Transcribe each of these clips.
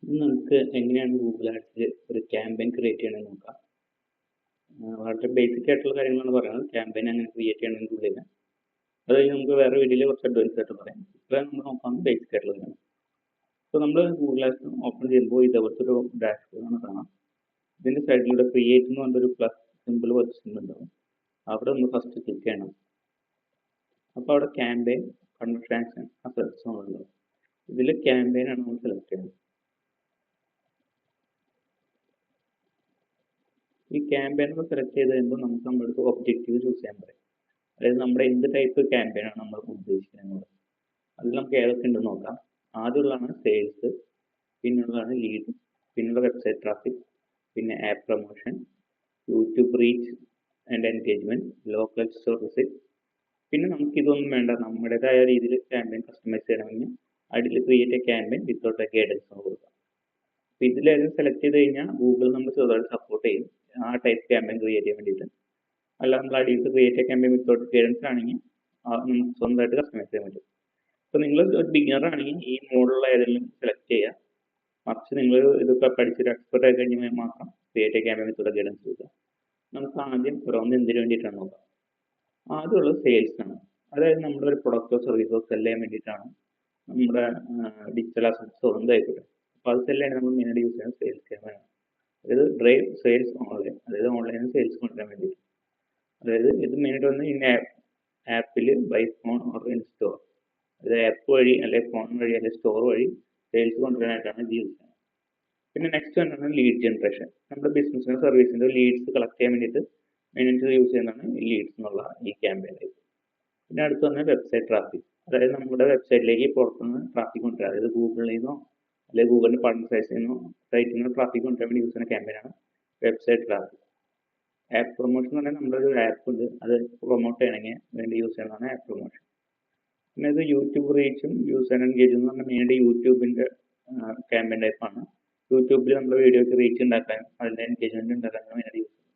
ഇന്ന് നമുക്ക് എങ്ങനെയാണ് ഗൂഗിൾ ആഡ്സിൽ ഒരു ക്യാമ്പയിൻ ക്രിയേറ്റ് ചെയ്യണമെന്ന് നോക്കാം. വളരെ ബേസിക് ആയിട്ടുള്ള കാര്യങ്ങളാണ് പറയുന്നത്. ക്യാമ്പയിൻ എങ്ങനെ ക്രിയേറ്റ് ചെയ്യണമെന്ന് ഉള്ളിൽ അത് കഴിഞ്ഞ് നമുക്ക് വേറെ വീഡിയോയിൽ കുറച്ച് അഡ്വാൻസ് ആയിട്ട് പറയാം. ഇപ്പോൾ നമ്മൾ നോക്കാം ബേസിക് ആയിട്ടുള്ളതാണ്. അപ്പോൾ നമ്മൾ ഗൂഗിൾ ആഡ്സ് ഓപ്പൺ ചെയ്യുമ്പോൾ ഇതേപോലത്തെ ഒരു ഡാഷ്ബോർഡാണ് കാണാം. ഇതിൻ്റെ സൈഡിലൂടെ ക്രിയേറ്റ് എന്ന് പറഞ്ഞൊരു പ്ലസ് സിമ്പിൾ വെച്ചിട്ടുണ്ടാവും. അവിടെ ഒന്ന് ഫസ്റ്റ് ക്ലിക്ക് ചെയ്യണം. അപ്പോൾ അവിടെ ക്യാമ്പയിൻ കൺട്രാക്ഷൻ ആ സെലക്ഷൻ ഉണ്ടാവും. ഇതിൽ ക്യാമ്പയിൻ ആണ് നമ്മൾ സെലക്ട് ചെയ്യുന്നത്. ഈ ക്യാമ്പയിൻ സെലക്ട് ചെയ്ത് കഴിയുമ്പോൾ നമുക്ക് നമ്മുടെ അടുത്ത് ഒബ്ജക്റ്റീവ് ചൂസ് ചെയ്യാൻ പറയും. അതായത് നമ്മുടെ എന്ത് ടൈപ്പ് ക്യാമ്പയിൻ ആണ് നമ്മൾ ഉദ്ദേശിക്കുന്നത്. അതിൽ നമുക്ക് ഏതൊക്കെ ഉണ്ടെന്ന് നോക്കാം. ആദ്യമുള്ളതാണ് സെയിൽസ്, പിന്നുള്ളതാണ് ലീഡ്, പിന്നുള്ള വെബ്സൈറ്റ് ട്രാഫിക്, പിന്നെ app promotion, YouTube reach and engagement, local store visit. പിന്നെ നമുക്ക് ഇതൊന്നും വേണ്ട, നമ്മുടേതായ രീതിയിൽ ക്യാമ്പയിൻ കസ്റ്റമൈസ് ചെയ്യണമെങ്കിൽ അതിൽ create A campaign without A guidance കൊടുക്കാം. അപ്പോൾ ഇതിലേതും സെലക്ട് ചെയ്ത് കഴിഞ്ഞാൽ ഗൂഗിൾ നമ്മൾ ചെറുതായിട്ട് സപ്പോർട്ട് ചെയ്യും ആ ടൈപ്പ് ക്യാമ്പയിൻ ക്രിയേറ്റ് ചെയ്യാൻ വേണ്ടിയിട്ട്. അല്ല നമ്മൾ അടിയിൽ ക്രിയേറ്റ് ക്യാമ്പയിൻ വിത്തൗട്ട് ഗൈഡൻസ് ആണെങ്കിൽ നമുക്ക് സ്വന്തമായിട്ട് കസ്റ്റമൈസ് ചെയ്യാൻ പറ്റും. അപ്പോൾ നിങ്ങൾ ഒരു ബിഗിനർ ആണെങ്കിൽ ഈ മോഡലുള്ള ഏതെങ്കിലും സെലക്ട് ചെയ്യുക. മറിച്ച് നിങ്ങൾ ഇതൊക്കെ പഠിച്ചൊരു എക്സ്പെർട്ട് ആയി കഴിഞ്ഞാൽ മാത്രം ക്രിയേറ്റ് ക്യാമ്പയിൻ വിത്തൗട്ട് ഗൈഡൻസ് കൊടുക്കുക. നമുക്ക് ആദ്യം ഓരോന്ന് എന്തിനു വേണ്ടിയിട്ടാണ് നോക്കാം. ആദ്യമുള്ളത് സെയിൽസ് ആണ്. അതായത് നമ്മുടെ ഒരു പ്രൊഡക്റ്റോ സർവീസോ സെല് ചെയ്യാൻ വേണ്ടിയിട്ടാണ്. നമ്മുടെ ഡിജിറ്റൽ അസറ്റ്സോ എന്തായിക്കോട്ടെ. അപ്പോൾ അത് സെല് ചെയ്യാൻ നമ്മൾ മെയിനായിട്ട് യൂസ് ചെയ്യുന്നത് സെയിൽസ് ക്യാമ്പയിൻ ആണ്. അതായത് ഡ്രൈവ് സെയിൽസ് ഓൺലൈൻ, അതായത് ഓൺലൈനിൽ സെയിൽസ് കൊണ്ടുവരാൻ വേണ്ടിയിട്ട്. അതായത് ഇത് മെയിനായിട്ട് വന്ന് ഇൻ ആപ്പിൽ by phone or in store, അതായത് ആപ്പ് വഴി അല്ലെങ്കിൽ ഫോൺ വഴി അല്ലെങ്കിൽ സ്റ്റോർ വഴി സെയിൽസ് കൊണ്ടുവരാനായിട്ടാണ് ഇത് യൂസ് ചെയ്യുന്നത്. പിന്നെ നെക്സ്റ്റ് വന്നിട്ടാണ് ലീഡ് ജനറേഷൻ. നമ്മുടെ ബിസിനസ്സിൻ്റെ സർവീസിൻ്റെ ലീഡ്സ് കളക്ട് ചെയ്യാൻ വേണ്ടിയിട്ട് മെയിനായിട്ട് യൂസ് ചെയ്യുന്നതാണ് ഈ ലീഡ്സ് എന്നുള്ള ഈ ക്യാമ്പയിൻ. പിന്നെ അടുത്ത് വന്നാൽ വെബ്സൈറ്റ് ട്രാഫിക്, അതായത് നമ്മുടെ വെബ്സൈറ്റിലേക്ക് പുറത്തുനിന്ന് ട്രാഫിക് കൊണ്ടുവരിക. അതായത് ഗൂഗിളിൽ നിന്നോ അല്ലെങ്കിൽ ഗൂഗിളിൻ്റെ പാർട്ണർ സൈറ്റിൽ നിന്നോ ട്രാഫിക് കൊണ്ടുവരാൻ വേണ്ടി യൂസ് ചെയ്യുന്ന ക്യാമ്പയിനാണ് വെബ്സൈറ്റ് ട്രാഫിക്. ആപ്പ് പ്രൊമോഷൻ എന്ന് പറഞ്ഞാൽ നമ്മുടെ ഒരു ആപ്പ് ഉണ്ട്, അത് പ്രൊമോട്ട് ചെയ്യണമെങ്കിൽ വേണ്ടി യൂസ് ചെയ്യുന്നതാണ് ആപ്പ് പ്രൊമോഷൻ. പിന്നെ ഇത് യൂട്യൂബ് റീച്ചും യൂസർ എൻഗേജും എന്ന് പറഞ്ഞാൽ മെയിനായിട്ട് യൂട്യൂബിൻ്റെ ക്യാമ്പയിൻ ടൈപ്പാണ്. യൂട്യൂബിൽ നമ്മുടെ വീഡിയോയ്ക്ക് റീച്ച് ഉണ്ടാക്കാനും അതിൻ്റെ എൻഗേജ്മെൻറ്റ് ഉണ്ടാക്കാനും മെയിനായിട്ട് യൂസ് ചെയ്യുന്നത്.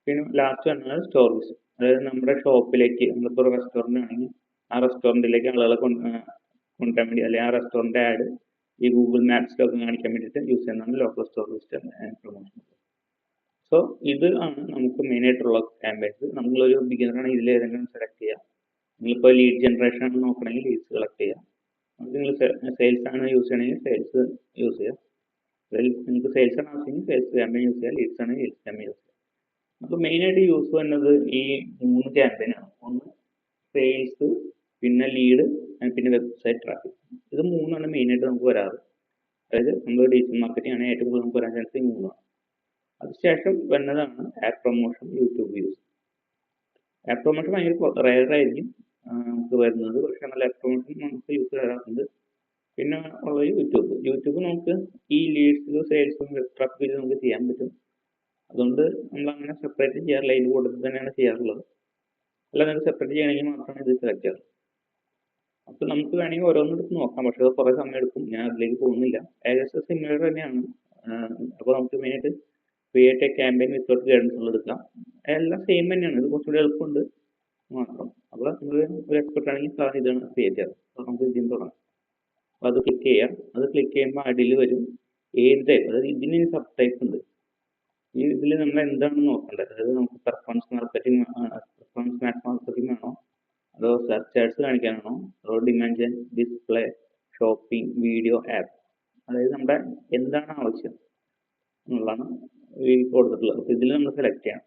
പിന്നെ ലാസ്റ്റ് പറഞ്ഞാൽ സ്റ്റോർ വിസിറ്റ്, അതായത് നമ്മുടെ ഷോപ്പിലേക്ക് നമ്മളിപ്പോൾ ഒരു റെസ്റ്റോറൻ്റ് ആണെങ്കിൽ ആ റെസ്റ്റോറൻറ്റിലേക്ക് ആളുകളെ കൊണ്ടുവരാൻ വേണ്ടി, അല്ലെങ്കിൽ ആ റെസ്റ്റോറൻറ്റ് ആഡ് ഈ ഗൂഗിൾ മാപ്സിലൊക്കെ കാണിക്കാൻ വേണ്ടിയിട്ട് യൂസ് ചെയ്യുന്നതാണ് local store visit and promotion. So ഇത് ആണ് നമുക്ക് മെയിനായിട്ടുള്ള ക്യാമ്പയിൻസ്. നമ്മളൊരു ബിഗിനറാണ് ഇതിൽ ഏതെങ്കിലും സെലക്ട് ചെയ്യുക. നിങ്ങളിപ്പോൾ ലീഡ് ജനറേഷൻ ആണ് നോക്കണമെങ്കിൽ ലീഡ്സ് കളക്ട് ചെയ്യുക. നിങ്ങൾ സെയിൽസ് ആണ് യൂസ് ചെയ്യണമെങ്കിൽ സെയിൽസ് യൂസ് ചെയ്യുക. നിങ്ങൾക്ക് സെയിൽസ് ആണ് ആവശ്യമെങ്കിൽ സെയിൽസ് ക്യാമ്പയിൻ യൂസ് ചെയ്യുക, ലീഡ്സ് ആണ് ലീഡ്സ് ക്യാമ്പയിൻ യൂസ് ചെയ്യുക. അപ്പോൾ മെയിനായിട്ട് യൂസ് ചെയ്യുന്നത് ഈ 3 ക്യാമ്പയിനാണ്. ഒന്ന് സെയിൽസ്, പിന്നെ ലീഡ്, പിന്നെ വെബ്സൈറ്റ് ട്രാഫിക്. ഇത് 3ആണ് മെയിനായിട്ട് നമുക്ക് വരാറ്. അതായത് നമ്മൾ ഡിജിറ്റൽ മാർക്കറ്റിംഗ് ആണ് ഏറ്റവും കൂടുതൽ നമുക്ക് വരാൻ ചാൻസ് ഈ 3ആണ്. അതിനുശേഷം വരുന്നതാണ് app promotion, YouTube views. App promotion ഭയങ്കര റെയർ ആയിരിക്കും നമുക്ക് വരുന്നത്, പക്ഷേ നല്ല ആപ്പ് പ്രൊമോഷൻ നമുക്ക് യൂസ് ചെയ്യാറുണ്ട്. പിന്നെ ഉള്ളത് യൂട്യൂബ് നമുക്ക് ഈ ലീഡ്സിലും സെയിൽസും വെബ് ട്രാഫിക്കിലും നമുക്ക് ചെയ്യാൻ പറ്റും. അതുകൊണ്ട് നമ്മൾ അങ്ങനെ സെപ്പറേറ്റ് ചെയ്യാറില്ല, അതിൻ്റെ കൂട്ടത്തിൽ തന്നെയാണ് ചെയ്യാറുള്ളത്. അല്ല നിങ്ങൾക്ക് സെപ്പറേറ്റ് ചെയ്യണമെങ്കിൽ മാത്രമാണ് ഇത് സെലക്ട് ചെയ്യാറ്. അപ്പോൾ നമുക്ക് വേണമെങ്കിൽ ഓരോന്നെടുത്ത് നോക്കാം, പക്ഷേ അത് കുറേ സമയം എടുക്കും. ഞാൻ അതിലേക്ക് പോകുന്നില്ല. ഏകദേശം സിമിലർ തന്നെയാണ്. അപ്പോൾ നമുക്ക് മെയിനായിട്ട് create A campaign without guidance ഉള്ള എടുക്കാം. എല്ലാം സെയിം തന്നെയാണ്, ഇത് കുറച്ചുകൂടി എളുപ്പമുണ്ട് മാത്രം. അപ്പോൾ നിങ്ങൾ ഒരു എക്സ്പെർട്ട് ആണെങ്കിൽ സാധനം ഇതാണ് ക്രിയേറ്റ് ചെയ്യാറ്. അപ്പോൾ നമുക്ക് ഇതിൽ നിന്ന് തുടങ്ങാം. അപ്പോൾ അത് ക്ലിക്ക് ചെയ്യാം. അത് ക്ലിക്ക് ചെയ്യുമ്പോൾ അടിയിൽ വരും ഏത് ടൈപ്പ്, അതായത് ഇതിന് സബ് ടൈപ്പ് ഉണ്ട്. ഈ ഇതിൽ നമ്മൾ എന്താണ് നോക്കേണ്ടത്, അതായത് നമുക്ക് പെർഫോമൻസ് മാർക്കറ്റിംഗ് വേണോ, അതോ സെർച്ച് ആഡ്സ് കാണിക്കാനാണോ, അതോ demand gen, display, shopping, video, app. അതായത് നമ്മുടെ എന്താണ് ആവശ്യം എന്നുള്ളതാണ് ഈ കൊടുത്തിട്ടുള്ളത്. അപ്പോൾ ഇതിൽ നമ്മൾ സെലക്ട് ചെയ്യണം.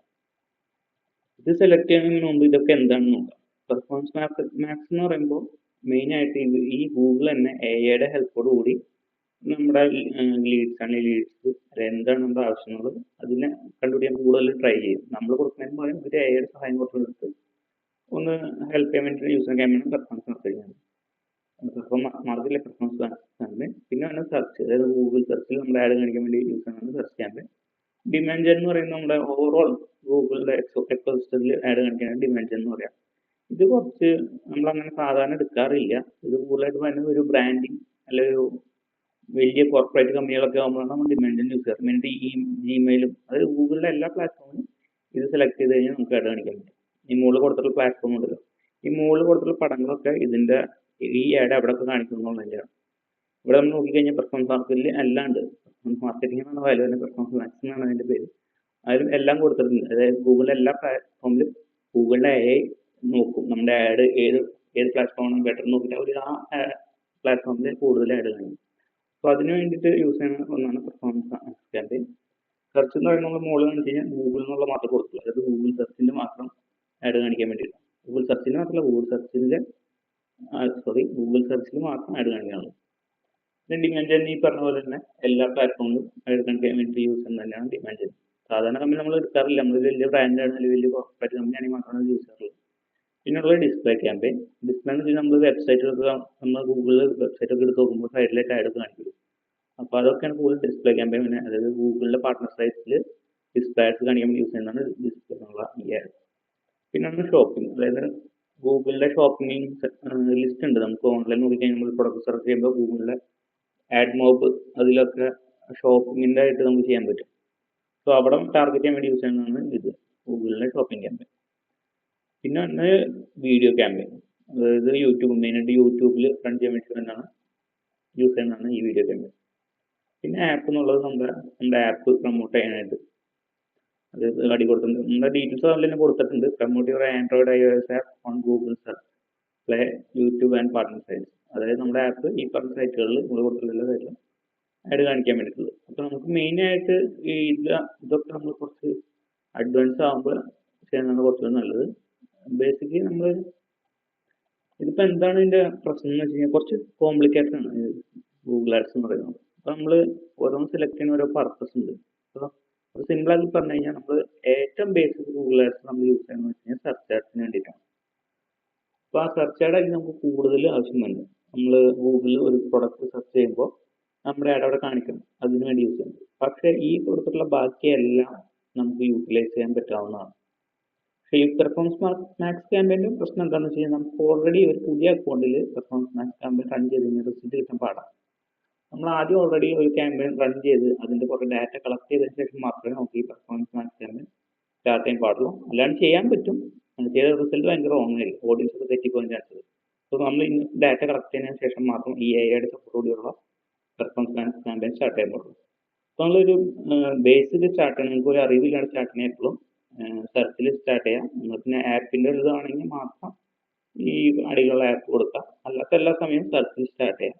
ഇത് സെലക്ട് ചെയ്യുന്നതിന് മുമ്പ് ഇതൊക്കെ എന്താണെന്ന് നോക്കാം. പെർഫോമൻസ് മാക്സ് എന്ന് പറയുമ്പോൾ മെയിനായിട്ട് ഈ ഗൂഗിൾ തന്നെ എഐയുടെ ഹെൽപ്പോട് കൂടി നമ്മുടെ ലീഡ്സ് ആണെങ്കിൽ ലീഡ്സ് എന്താണ് നമ്മുടെ ആവശ്യം എന്നുള്ളത് അതിനെ കണ്ടുപിടിക്കാൻ കൂടുതൽ ട്രൈ ചെയ്യും. നമ്മൾ കൊടുക്കുന്നതിന് പകരം ഒരു എഐയുടെ സഹായം കൊടുത്തെടുത്ത് ഒന്ന് ഹെൽപ്പ് ചെയ്യാൻ വേണ്ടി യൂസ് ചെയ്യാൻ വേണ്ടി പെർഫോമൻസ് മാർക്കറ്റിംഗ്. മാർക്കറ്റിലെ പെർഫോമൻസ് ക്യാമ്പയിൻ. പിന്നെ ആണ് സെർച്ച്, അതായത് ഗൂഗിൾ സെർച്ചിൽ നമ്മുടെ ആഡ് കാണിക്കാൻ വേണ്ടി യൂസ് ചെയ്യുന്നതാണ് സെർച്ച് ക്യാമ്പയിൻ. ഡിമാൻഡ് ജെൻ എന്ന് പറയുന്നത് നമ്മുടെ ഓവറോൾ ഗൂഗിളിൻ്റെ എക്കോസിസ്റ്റത്തിൽ ആഡ് കാണിക്കാനാണ് ഡിമാൻഡ് ജെൻ എന്ന് പറയാം. ഇത് കുറച്ച് നമ്മളങ്ങനെ സാധാരണ എടുക്കാറില്ല. ഇത് കൂടുതലായിട്ട് വരുന്നത് ഒരു ബ്രാൻഡിങ് അല്ലെങ്കിൽ ഒരു വലിയ കോർപ്പറേറ്റ് കമ്പനികളൊക്കെ ആകുമ്പോഴാണ് നമ്മൾ ഡിമാൻഡ് ജെൻ യൂസ് ചെയ്യാറ്. മെയിനായിട്ട് ഈ ജിമെയിലും, അതായത് ഗൂഗിളിലെ എല്ലാ പ്ലാറ്റ്ഫോമിലും ഇത് സെലക്ട് ചെയ്ത് കഴിഞ്ഞാൽ നമുക്ക് ആഡ് കാണിക്കാൻ പറ്റും. ഈ മുകളിൽ കൊടുത്തിട്ടുള്ള പ്ലാറ്റ്ഫോം ഉണ്ടല്ലോ, ഈ മുകളിൽ കൊടുത്തിട്ടുള്ള പടങ്ങളൊക്കെ ഇതിൻ്റെ ഈ ആഡ് എവിടെയൊക്കെ കാണിക്കുന്നു എന്നുള്ളതിൻ്റെയാണ്. ഇവിടെ നമ്മൾ നോക്കിക്കഴിഞ്ഞാൽ പെർഫോമൻസ് മാർക്കറ്റിൽ എല്ലാം ഉണ്ട്. പെർഫോമൻസ് മാർക്കറ്റിംഗ് എന്നാണ് വാല്യൂ തന്നെ, പെർഫോമൻസ് മാക്സ് എന്നാണ് അതിൻ്റെ പേര്. അതിലും എല്ലാം കൊടുത്തിട്ടുണ്ട്. അതായത് ഗൂഗിളിലെ എല്ലാ പ്ലാറ്റ്ഫോമിലും ഗൂഗിളിൻ്റെ AI നോക്കും നമ്മുടെ ആഡ് ഏത് പ്ലാറ്റ്ഫോമാണ് ബെറ്റർ നോക്കിയിട്ട് അവർ ആ പ്ലാറ്റ്ഫോമിൽ കൂടുതൽ ആഡ് കാണിക്കും. അപ്പോൾ അതിന് വേണ്ടിയിട്ട് യൂസ് ചെയ്യുന്ന ഒന്നാണ് പെർഫോമൻസ് ക്യാമ്പയിൻ. സെർച്ച് എന്ന് പറയുന്നത് നമ്മൾ മുകളിൽ കാണിച്ച് കഴിഞ്ഞാൽ ഗൂഗിൾ എന്നുള്ള മാത്രം കൊടുക്കുക, അതായത് ഗൂഗിൾ സെർച്ചിൻ്റെ മാത്രം ആഡ് കാണിക്കാൻ വേണ്ടിയിട്ട്. ഗൂഗിൾ സെർച്ചിന് മാത്രമല്ല, ഗൂഗിൾ സെർച്ചിൽ മാത്രം ആഡ് കാണിക്കാനുള്ളൂ. പിന്നെ ഡിമാൻഡ് ജെൻ ഈ പറഞ്ഞ പോലെ തന്നെ എല്ലാ പ്ലാറ്റ്ഫോമിലും ആഡ് കാണിക്കാൻ വേണ്ടി യൂസ് ചെയ്യുന്നത് തന്നെയാണ് ഡിമാൻഡ് ജെൻ. സാധാരണ കമ്പനി നമ്മൾ എടുക്കാറില്ല, നമ്മൾ വലിയ ബ്രാൻഡാണ് അല്ലെങ്കിൽ വലിയ കോർപ്പറേറ്റ് കമ്പനിയാണെങ്കിൽ മാത്രമാണ് യൂസ് ചെയ്യാറുള്ളത്. പിന്നെയുള്ളത് ഡിസ്പ്ലേ ക്യാമ്പയിൻ. ഡിസ്പ്ലേ എന്ന് വെച്ചാൽ നമ്മൾ വെബ്സൈറ്റിലൊക്കെ നമ്മൾ ഗൂഗിളിൽ വെബ്സൈറ്റൊക്കെ എടുത്ത് നോക്കുമ്പോൾ സൈഡിലേക്ക് ആഡ് കാണിക്കും. അപ്പോൾ അതൊക്കെയാണ് കൂടുതൽ ഡിസ്പ്ലേ ക്യാമ്പയിൻ. പിന്നെ അതായത് ഗൂഗിളിൻ്റെ പാർട്ട്ണർ സൈറ്റ്സിൽ ഡിസ്പ്ലേ ആഡ്സ് കാണിക്കാൻ വേണ്ടി യൂസ് ചെയ്യുന്നതാണ് ഡിസ്പ്ലേ എന്നുള്ള ഈ ആഡ്. പിന്നെയാണ് ഷോപ്പിംഗ്. അതായത് ഗൂഗിളിൻ്റെ ഷോപ്പിംഗ് ലിസ്റ്റ് ഉണ്ട്. നമുക്ക് ഓൺലൈൻ നോക്കിക്കഴിഞ്ഞാൽ നമ്മൾ പ്രൊഡക്റ്റ് സെർച്ച് ചെയ്യുമ്പോൾ ഗൂഗിളിലെ ആഡ് മോബ് അതിലൊക്കെ ഷോപ്പിങ്ങിൻ്റെ ആയിട്ട് നമുക്ക് ചെയ്യാൻ പറ്റും. സോ അവിടെ ടാർഗറ്റ് ചെയ്യാൻ വേണ്ടി യൂസ് ചെയ്യുന്നതാണ് ഇത് ഗൂഗിളിലെ ഷോപ്പിംഗ് ക്യാമ്പയിൻ. പിന്നെ ഒന്ന് വീഡിയോ ക്യാമ്പയിൻ. അതായത് മെയിനായിട്ട് യൂട്യൂബിൽ റൺ ചെയ്യാൻ വേണ്ടി യൂസ് ചെയ്യുന്നതാണ് ഈ വീഡിയോ ക്യാമ്പയിൻ. പിന്നെ ആപ്പ് എന്നുള്ളത് നമ്മുടെ ആപ്പ് പ്രൊമോട്ട് ചെയ്യാനായിട്ട് അത് അടി കൊടുത്തിട്ടുണ്ട്. നമ്മുടെ ഡീറ്റെയിൽസ് അതിൽ തന്നെ കൊടുത്തിട്ടുണ്ട്. Promote your Android iOS app on Google search, play, YouTube and partner sites. അതായത് നമ്മുടെ ആപ്പ് ഈ പറഞ്ഞ സൈറ്റുകളിൽ നമ്മൾ കൊടുത്തിട്ടുള്ള സൈറ്റിൽ ആഡ് കാണിക്കാൻ വേണ്ടിയിട്ടുള്ളത്. അപ്പോൾ നമുക്ക് മെയിനായിട്ട് ഇതൊക്കെ നമ്മൾ കുറച്ച് അഡ്വാൻസ് ആകുമ്പോൾ ചെയ്യുന്നതാണ് കുറച്ചുകൂടി നല്ലത്. ബേസിക്കലി നമ്മൾ ഇതിപ്പോൾ എന്താണ് ഇതിൻ്റെ പ്രശ്നം എന്ന് വെച്ച് കഴിഞ്ഞാൽ കുറച്ച് കോംപ്ലിക്കേറ്റഡ് ആണ് ഗൂഗിൾ ആഡ്സ് എന്ന് പറയുന്നത്. അപ്പോൾ നമ്മൾ ഓരോന്ന് സെലക്ട് ചെയ്യുന്ന ഓരോ പർപ്പസ് ഉണ്ട്. അപ്പോൾ സിമ്പിളാക്കി പറഞ്ഞു കഴിഞ്ഞാൽ നമ്മൾ ഏറ്റവും ബേസിക് ഗൂഗിൾ ആഡ്സ് നമ്മൾ യൂസ് ചെയ്യുന്നത് വെച്ച് കഴിഞ്ഞാൽ സെർച്ച് ആഡ്സിന് വേണ്ടിയിട്ടാണ്. അപ്പോൾ ആ സെർച്ച് ആഡായിരിക്കും നമുക്ക് കൂടുതൽ ആവശ്യമുണ്ട്. നമ്മൾ ഗൂഗിളിൽ ഒരു പ്രൊഡക്റ്റ് സെർച്ച് ചെയ്യുമ്പോൾ നമ്മുടെ ആഡ് അവിടെ കാണിക്കണം, അതിന് വേണ്ടി യൂസ് ചെയ്യുന്നത്. പക്ഷേ ഈ കൊടുത്തിട്ടുള്ള ബാക്കിയെല്ലാം നമുക്ക് യൂട്ടിലൈസ് ചെയ്യാൻ പറ്റാവുന്നതാണ്. പക്ഷേ ഈ പെർഫോമൻസ് മാക്സ് ക്യാമ്പയിൻ്റെ പ്രശ്നം എന്താണെന്ന് വെച്ച് കഴിഞ്ഞാൽ നമുക്ക് ഓൾറെഡി ഒരു പുതിയ അക്കൗണ്ടിൽ പെർഫോമൻസ് മാക്സ് ക്യാമ്പയിൻ റൺ ചെയ്ത് കഴിഞ്ഞാൽ റിസൾട്ട് കിട്ടാൻ പാടാണ്. നമ്മൾ ആദ്യം ഓൾറെഡി ഒരു ക്യാമ്പയിൻ റൺ ചെയ്ത് അതിൻ്റെ കുറേ ഡാറ്റ കളക്ട് ചെയ്തതിന് ശേഷം മാത്രമേ നമുക്ക് ഈ പെർഫോമൻസ് മാക്സ് ക്യാമ്പയിൻ സ്റ്റാർട്ട് ചെയ്യാൻ പാടുള്ളൂ. അല്ലാണ്ട് ചെയ്യാൻ പറ്റും, ചെയ്ത റിസൾട്ട് ഭയങ്കര റോങ് ആയിരിക്കും, ഓഡിയൻസ് ഒക്കെ തെറ്റിപ്പോകാൻ ചാൻസ് ഉണ്ട്. അപ്പോൾ നമ്മൾ ഡാറ്റ കളക്ട് ചെയ്തതിന് ശേഷം മാത്രം ഈ AI-യുടെ സപ്പോർട്ടോടെയുള്ള പെർഫോമൻസ് മാക്സ് ക്യാമ്പയിൻ സ്റ്റാർട്ട് ചെയ്യാൻ പാടുള്ളൂ. അപ്പോൾ നമ്മളൊരു ബേസിക് സ്റ്റാർട്ട് ചെയ്യണം, നിങ്ങൾക്ക് ഒരു അറിവില്ലാണ്ട് സ്റ്റാർട്ട് ചെയ്യണം. എപ്പോഴും സെർച്ചിൽ സ്റ്റാർട്ട് ചെയ്യാം. പിന്നെ ആപ്പിൻ്റെ ഇതാണെങ്കിൽ മാത്രം ഈ അടിയിലുള്ള ആപ്പ് കൊടുക്കാം, അല്ലാത്ത എല്ലാ സമയവും സെർച്ചിൽ സ്റ്റാർട്ട് ചെയ്യാം.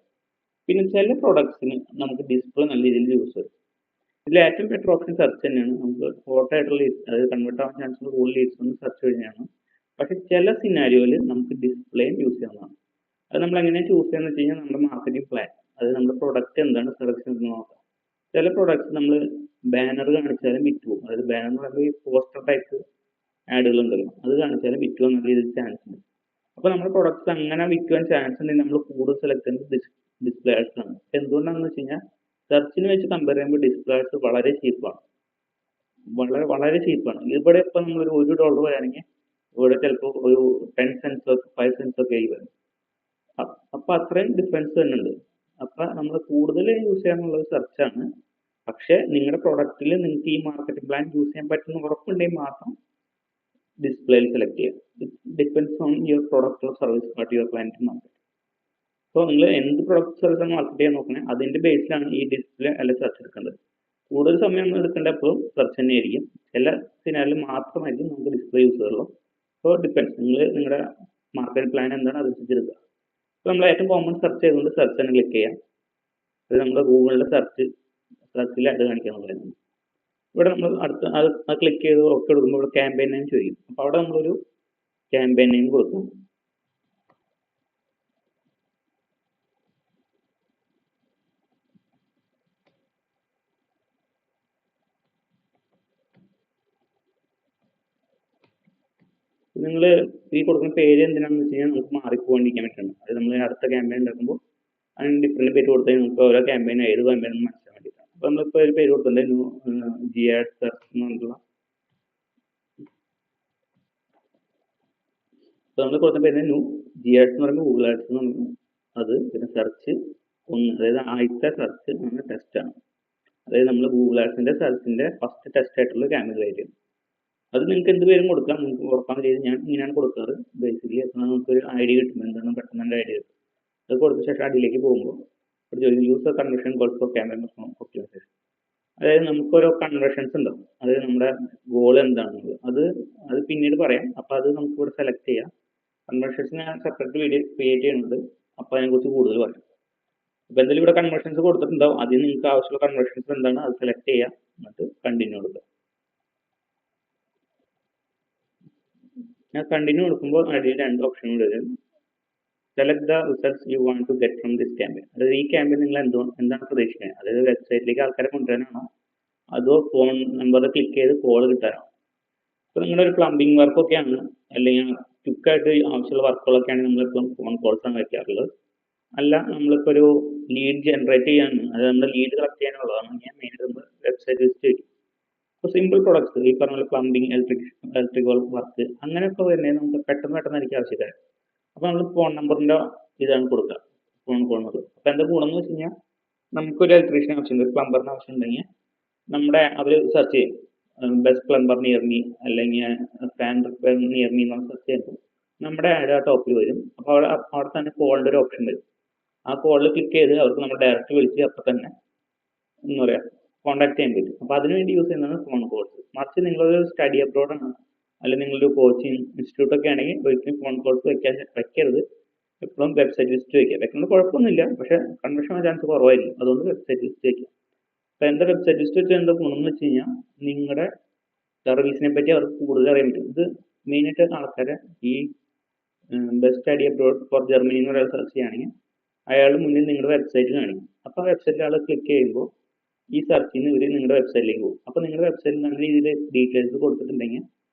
പിന്നെ ചില പ്രൊഡക്ട്സിന് നമുക്ക് ഡിസ്പ്ലേ നല്ല രീതിയിൽ യൂസ് ചെയ്യും. ഇതിൽ ഏറ്റവും ബെറ്റർ ഓപ്ഷൻ സെർച്ച് തന്നെയാണ്. നമുക്ക് ഫോട്ടോ ആയിട്ടുള്ള ലീഡ്സ്, അതായത് കൺവേർട്ട് ആവാൻ ചാൻസ് ഉള്ള കൂടുതൽ ലീഡ്സ് ഒന്ന് സെർച്ച് കഴിഞ്ഞാണ്. പക്ഷേ ചില സിനാരിയോയിൽ നമുക്ക് ഡിസ്പ്ലേയും യൂസ് ചെയ്യാവുന്നതാണ്. അത് നമ്മൾ എങ്ങനെ ചൂസ് ചെയ്യാന്ന് വെച്ച് കഴിഞ്ഞാൽ നമ്മുടെ മാർക്കറ്റിംഗ് പ്ലാൻ, അത് നമ്മുടെ പ്രൊഡക്റ്റ് എന്താണ് സെലക്ഷൻ എന്ന് നോക്കാം. ചില പ്രൊഡക്ട്സ് നമ്മൾ ബാനർ കാണിച്ചാലും വിറ്റ് പോകും. അതായത് ബാനർ എന്ന് പറയുമ്പോൾ ഈ പോസ്റ്റർ ടൈപ്പ് ആഡുകൾ ഉണ്ടല്ലോ, അത് കാണിച്ചാലും വിറ്റ് പോകാൻ നല്ല രീതിയിൽ ചാൻസ് ഉണ്ട്. അപ്പോൾ നമ്മുടെ പ്രൊഡക്ട്സ് അങ്ങനെ വിൽക്കുവാൻ ചാൻസ് ഉണ്ടെങ്കിൽ നമ്മൾ കൂടുതൽ സെലക്ട് ചെയ്യുന്നത് ഡിസ്പ്ലേ ആഡ്സ് ആണ്. എന്തുകൊണ്ടാണെന്ന് വെച്ച് കഴിഞ്ഞാൽ സെർച്ചിന് വെച്ച് കമ്പയർ ചെയ്യുമ്പോൾ ഡിസ്പ്ലേ ആഡ്സ് വളരെ ചീപ്പാണ്, വളരെ ചീപ്പാണ്. ഇവിടെ ഇപ്പം നമ്മളൊരു $1 വരികയാണെങ്കിൽ ഇവിടെ ചിലപ്പോൾ ഒരു 10 സെൻസോ 5 സെൻസോ ഒക്കെ ആയി വരും. അപ്പോൾ അത്രയും ഡിഫറൻസ് തന്നെ ഉണ്ട്. അപ്പോൾ നമ്മൾ കൂടുതൽ യൂസ് ചെയ്യാനുള്ളത് സെർച്ചാണ്. പക്ഷേ നിങ്ങളുടെ പ്രൊഡക്റ്റിൽ നിങ്ങൾക്ക് ഈ മാർക്കറ്റിംഗ് പ്ലാൻ യൂസ് ചെയ്യാൻ പറ്റുന്ന ഉറപ്പുണ്ടെങ്കിൽ മാത്രം ഡിസ്പ്ലേയിൽ സെലക്ട് ചെയ്യാം. It depends on your product or service what your client market. അപ്പോൾ നിങ്ങൾ എന്ത് പ്രൊഡക്റ്റ് സർവീസാണ് മാർക്കറ്റ് ചെയ്യാൻ നോക്കണേ അതിൻ്റെ ബേസിലാണ് ഈ ഡിസ്പ്ലേ അല്ല സെർച്ച് എടുക്കേണ്ടത്. കൂടുതൽ സമയം എടുക്കേണ്ട എപ്പോഴും സെർച്ച് തന്നെയായിരിക്കും. ചില സിനാരിൽ മാത്രമായിരിക്കും നമുക്ക് ഡിസ്പ്ലേ യൂസ് ചെയ്യുള്ളൂ. സോ ഡിപ്പെൻസ്, നിങ്ങളുടെ മാർക്കറ്റ് പ്ലാൻ എന്താണ് അതനുസരിച്ച് എടുക്കുക. അപ്പോൾ നമ്മൾ ഏറ്റവും കോമൺ സെർച്ച് ചെയ്തുകൊണ്ട് സെർച്ച് തന്നെ ക്ലിക്ക് ചെയ്യാം. അത് നമ്മുടെ ഗൂഗിളിൻ്റെ സെർച്ചിൽ അത് കാണിക്കാന്നുള്ളതാണ്. ഇവിടെ നമ്മൾ അത് ക്ലിക്ക് ചെയ്ത് ഒക്കെ എടുക്കുമ്പോൾ ഇവിടെ ക്യാമ്പയിൻ നെയിം ചോദിക്കും. അപ്പോൾ അവിടെ നമ്മളൊരു ക്യാമ്പയിൻ നെയിം കൊടുക്കും. നിങ്ങൾ ഈ കൊടുക്കുന്ന പേര് എന്തിനാണെന്ന് വെച്ച് കഴിഞ്ഞാൽ നമുക്ക് മാറിപ്പോകാണ്ടിരിക്കാൻ പറ്റുന്നത്. അത് നമ്മൾ അടുത്ത ക്യാമ്പയിൻ ഉണ്ടാക്കുമ്പോൾ അതിന് ഡിഫറെൻറ്റ് പേര് കൊടുത്താൽ നമുക്ക് ഓരോ ക്യാമ്പയിൻ ഏത് ക്യാമ്പയിൻ മനസ്സിലാക്കാൻ വേണ്ടിയിട്ടാണ്. അപ്പോൾ നമ്മളിപ്പോൾ ഒരു പേര് കൊടുത്തിട്ടുണ്ട് GAD സെർച്ച് എന്ന് പറഞ്ഞിട്ടുള്ള. അപ്പോൾ നമ്മൾ കൊടുത്ത പേര് GAD എന്ന് പറയുമ്പോൾ ഗൂഗിൾ ആഡ്സ് എന്ന് പറയുമ്പോൾ അത്. പിന്നെ സെർച്ച് അതായത് ആദ്യത്തെ സെർച്ച് ആണ് ടെസ്റ്റാണ്. അതായത് നമ്മൾ ഗൂഗിൾ ആഡ്സിൻ്റെ സെർച്ചിൻ്റെ ഫസ്റ്റ് ടെസ്റ്റ് ആയിട്ടുള്ള ക്യാമ്പയിൻ ക്രിയേറ്റ് ചെയ്യുന്നത്. അത് നിങ്ങൾക്ക് എന്ത് പേരും കൊടുക്കാം, നിങ്ങൾക്ക് ഉറപ്പാണ് ചെയ്ത് ഞാൻ ഇങ്ങനെയാണ് കൊടുക്കാറ് ബേസിക്കലി. അപ്പോൾ നമുക്കൊരു ഐഡിയ കിട്ടും, എന്താണ് പെട്ടെന്ന് ഐഡിയ കിട്ടും. അത് കൊടുത്ത ശേഷം അടിയിലേക്ക് പോകുമ്പോൾ user conversion goal for campaign optimisation. അതായത് നമുക്ക് ഓരോ കൺവേർഷൻസ് ഉണ്ടാവും. അതായത് നമ്മുടെ ഗോൾ എന്താണെന്നുള്ളത് അത് പിന്നീട് പറയാം. അപ്പോൾ അത് നമുക്ക് ഇവിടെ സെലക്ട് ചെയ്യാം. കൺവേർഷൻസ് ഞാൻ സെപ്പറേറ്റ് വീഡിയോ ക്രിയേറ്റ് ചെയ്യുന്നുണ്ട്. അപ്പോൾ അതിനെക്കുറിച്ച് കൂടുതൽ പറയാം. അപ്പോൾ എന്തായാലും ഇവിടെ കൺവേർഷൻസ് കൊടുത്തിട്ടുണ്ടാവും. അതിൽ നിങ്ങൾക്ക് ആവശ്യമുള്ള കൺവേർഷൻസ് എന്താണ് അത് സെലക്ട് ചെയ്യുക, എന്നിട്ട് കണ്ടിന്യൂ കൊടുക്കുക. ഞാൻ കണ്ടിന്യൂ കൊടുക്കുമ്പോൾ അതിൽ 2 ഓപ്ഷൻ വരും. Select the results you want to get from this campaign. അതായത് ഈ ക്യാമ്പയിൻ നിങ്ങൾ എന്താണ് പ്രതീക്ഷിക്കുന്നത്? അതായത് വെബ്സൈറ്റിലേക്ക് ആൾക്കാരെ കൊണ്ടുവരാനാണോ, അതോ ഫോൺ നമ്പർ ക്ലിക്ക് ചെയ്ത് കോൾ കിട്ടാനാണോ? ഇപ്പോൾ നിങ്ങളൊരു പ്ലംബിംഗ് വർക്കൊക്കെയാണ്, അല്ലെങ്കിൽ ക്വിക്കായിട്ട് ആവശ്യമുള്ള വർക്കുകളൊക്കെയാണ് നമ്മളിപ്പം ഫോൺ കോൾസാണ് വയ്ക്കാറുള്ളത്. അല്ല, നമ്മളിപ്പോൾ ഒരു ലീഡ് ജനറേറ്റ് ചെയ്യാനാണ്, അതായത് നമ്മുടെ ലീഡ് കളക്ട് ചെയ്യാനുള്ളതാണ് ഞാൻ മെയിനായിട്ട് നമ്മൾ വെബ്സൈറ്റ് വിസിറ്റ് ചെയ്യും. ഇപ്പോൾ സിമ്പിൾ പ്രൊഡക്ട്സ് ഈ പറഞ്ഞ പോലെ പ്ലംബിംഗ്, ഇലക്ട്രിക്കൽ വർക്ക് അങ്ങനെയൊക്കെ വരുന്നത് നമുക്ക് പെട്ടെന്ന് എനിക്ക് ആവശ്യക്കാർ. അപ്പോൾ നമ്മൾ ഫോൺ നമ്പറിൻ്റെ ഇതാണ് കൊടുക്കുക, ഫോൺ കോളുന്നത്. അപ്പോൾ എന്താ ഗുണം എന്ന് വെച്ച് കഴിഞ്ഞാൽ നമുക്കൊരു ഇലക്ട്രീഷ്യൻ ആവശ്യമുണ്ട്, ഒരു പ്ലംബറിന് ആവശ്യം ഉണ്ടെങ്കിൽ നമ്മുടെ അവർ സെർച്ച് ചെയ്യും ബെസ്റ്റ് പ്ലംബർ നിയർ മീ, അല്ലെങ്കിൽ ഫാൻ റിപ്പയർ നിയർ മീ എന്ന് സെർച്ച് ചെയ്യുമ്പോൾ നമ്മുടെ ആഡ് ആ ടോപ്പിൽ വരും. അപ്പോൾ അവിടെ തന്നെ കോളിൻ്റെ ഒരു ഓപ്ഷൻ വരും. ആ കോളിൽ ക്ലിക്ക് ചെയ്ത് അവർക്ക് നമ്മൾ ഡയറക്റ്റ് വിളിച്ച് അപ്പോൾ തന്നെ എന്താ പറയുക കോൺടാക്ട് ചെയ്യാൻ പറ്റും. അപ്പോൾ അതിനുവേണ്ടി യൂസ് ചെയ്യുന്നതാണ് ഫോൺ കോൾസ്. മറിച്ച് നിങ്ങളൊരു സ്റ്റഡി അബ്രോഡാണ്, അല്ലെങ്കിൽ നിങ്ങളൊരു കോച്ചിങ് ഇൻസ്റ്റിറ്റ്യൂട്ടൊക്കെ ആണെങ്കിൽ ഒരിക്കലും ഫോൺ കോൾസ് വെക്കരുത്. എപ്പോഴും വെബ്സൈറ്റ് വിസിറ്റ് വയ്ക്കുക. വെക്കുന്നത് കുഴപ്പമൊന്നുമില്ല, പക്ഷേ കൺവേർഷൻ ചാൻസ് കുറവായിരിക്കും. അതുകൊണ്ട് വെബ്സൈറ്റ് വിസിറ്റ് വയ്ക്കുക. അപ്പോൾ എന്താ വെബ്സൈറ്റ് വിസിറ്റ് വെച്ചാൽ എന്താ ഗുണം എന്ന് വെച്ച് കഴിഞ്ഞാൽ നിങ്ങളുടെ സർവീസിനെ പറ്റി അവർക്ക് കൂടുതൽ അറിയാൻ പറ്റും. ഇത് മെയിനായിട്ട് ആൾക്കാരെ ഈ best study abroad four Germany എന്ന് പറയുന്ന സെർച്ച് ചെയ്യുകയാണെങ്കിൽ അയാൾ മുന്നിൽ നിങ്ങളുടെ വെബ്സൈറ്റ് കാണിക്കും. അപ്പോൾ വെബ്സൈറ്റിൽ ആൾ ക്ലിക്ക് ചെയ്യുമ്പോൾ ഈ സെർച്ചിൽ നിന്ന് ഇവർ നിങ്ങളുടെ വെബ്സൈറ്റിലേക്ക് പോകും. അപ്പോൾ നിങ്ങളുടെ വെബ്സൈറ്റിൽ നല്ല രീതിയിൽ ഡീറ്റെയിൽസ് കൊടുത്തിട്ടുണ്ടെങ്കിൽ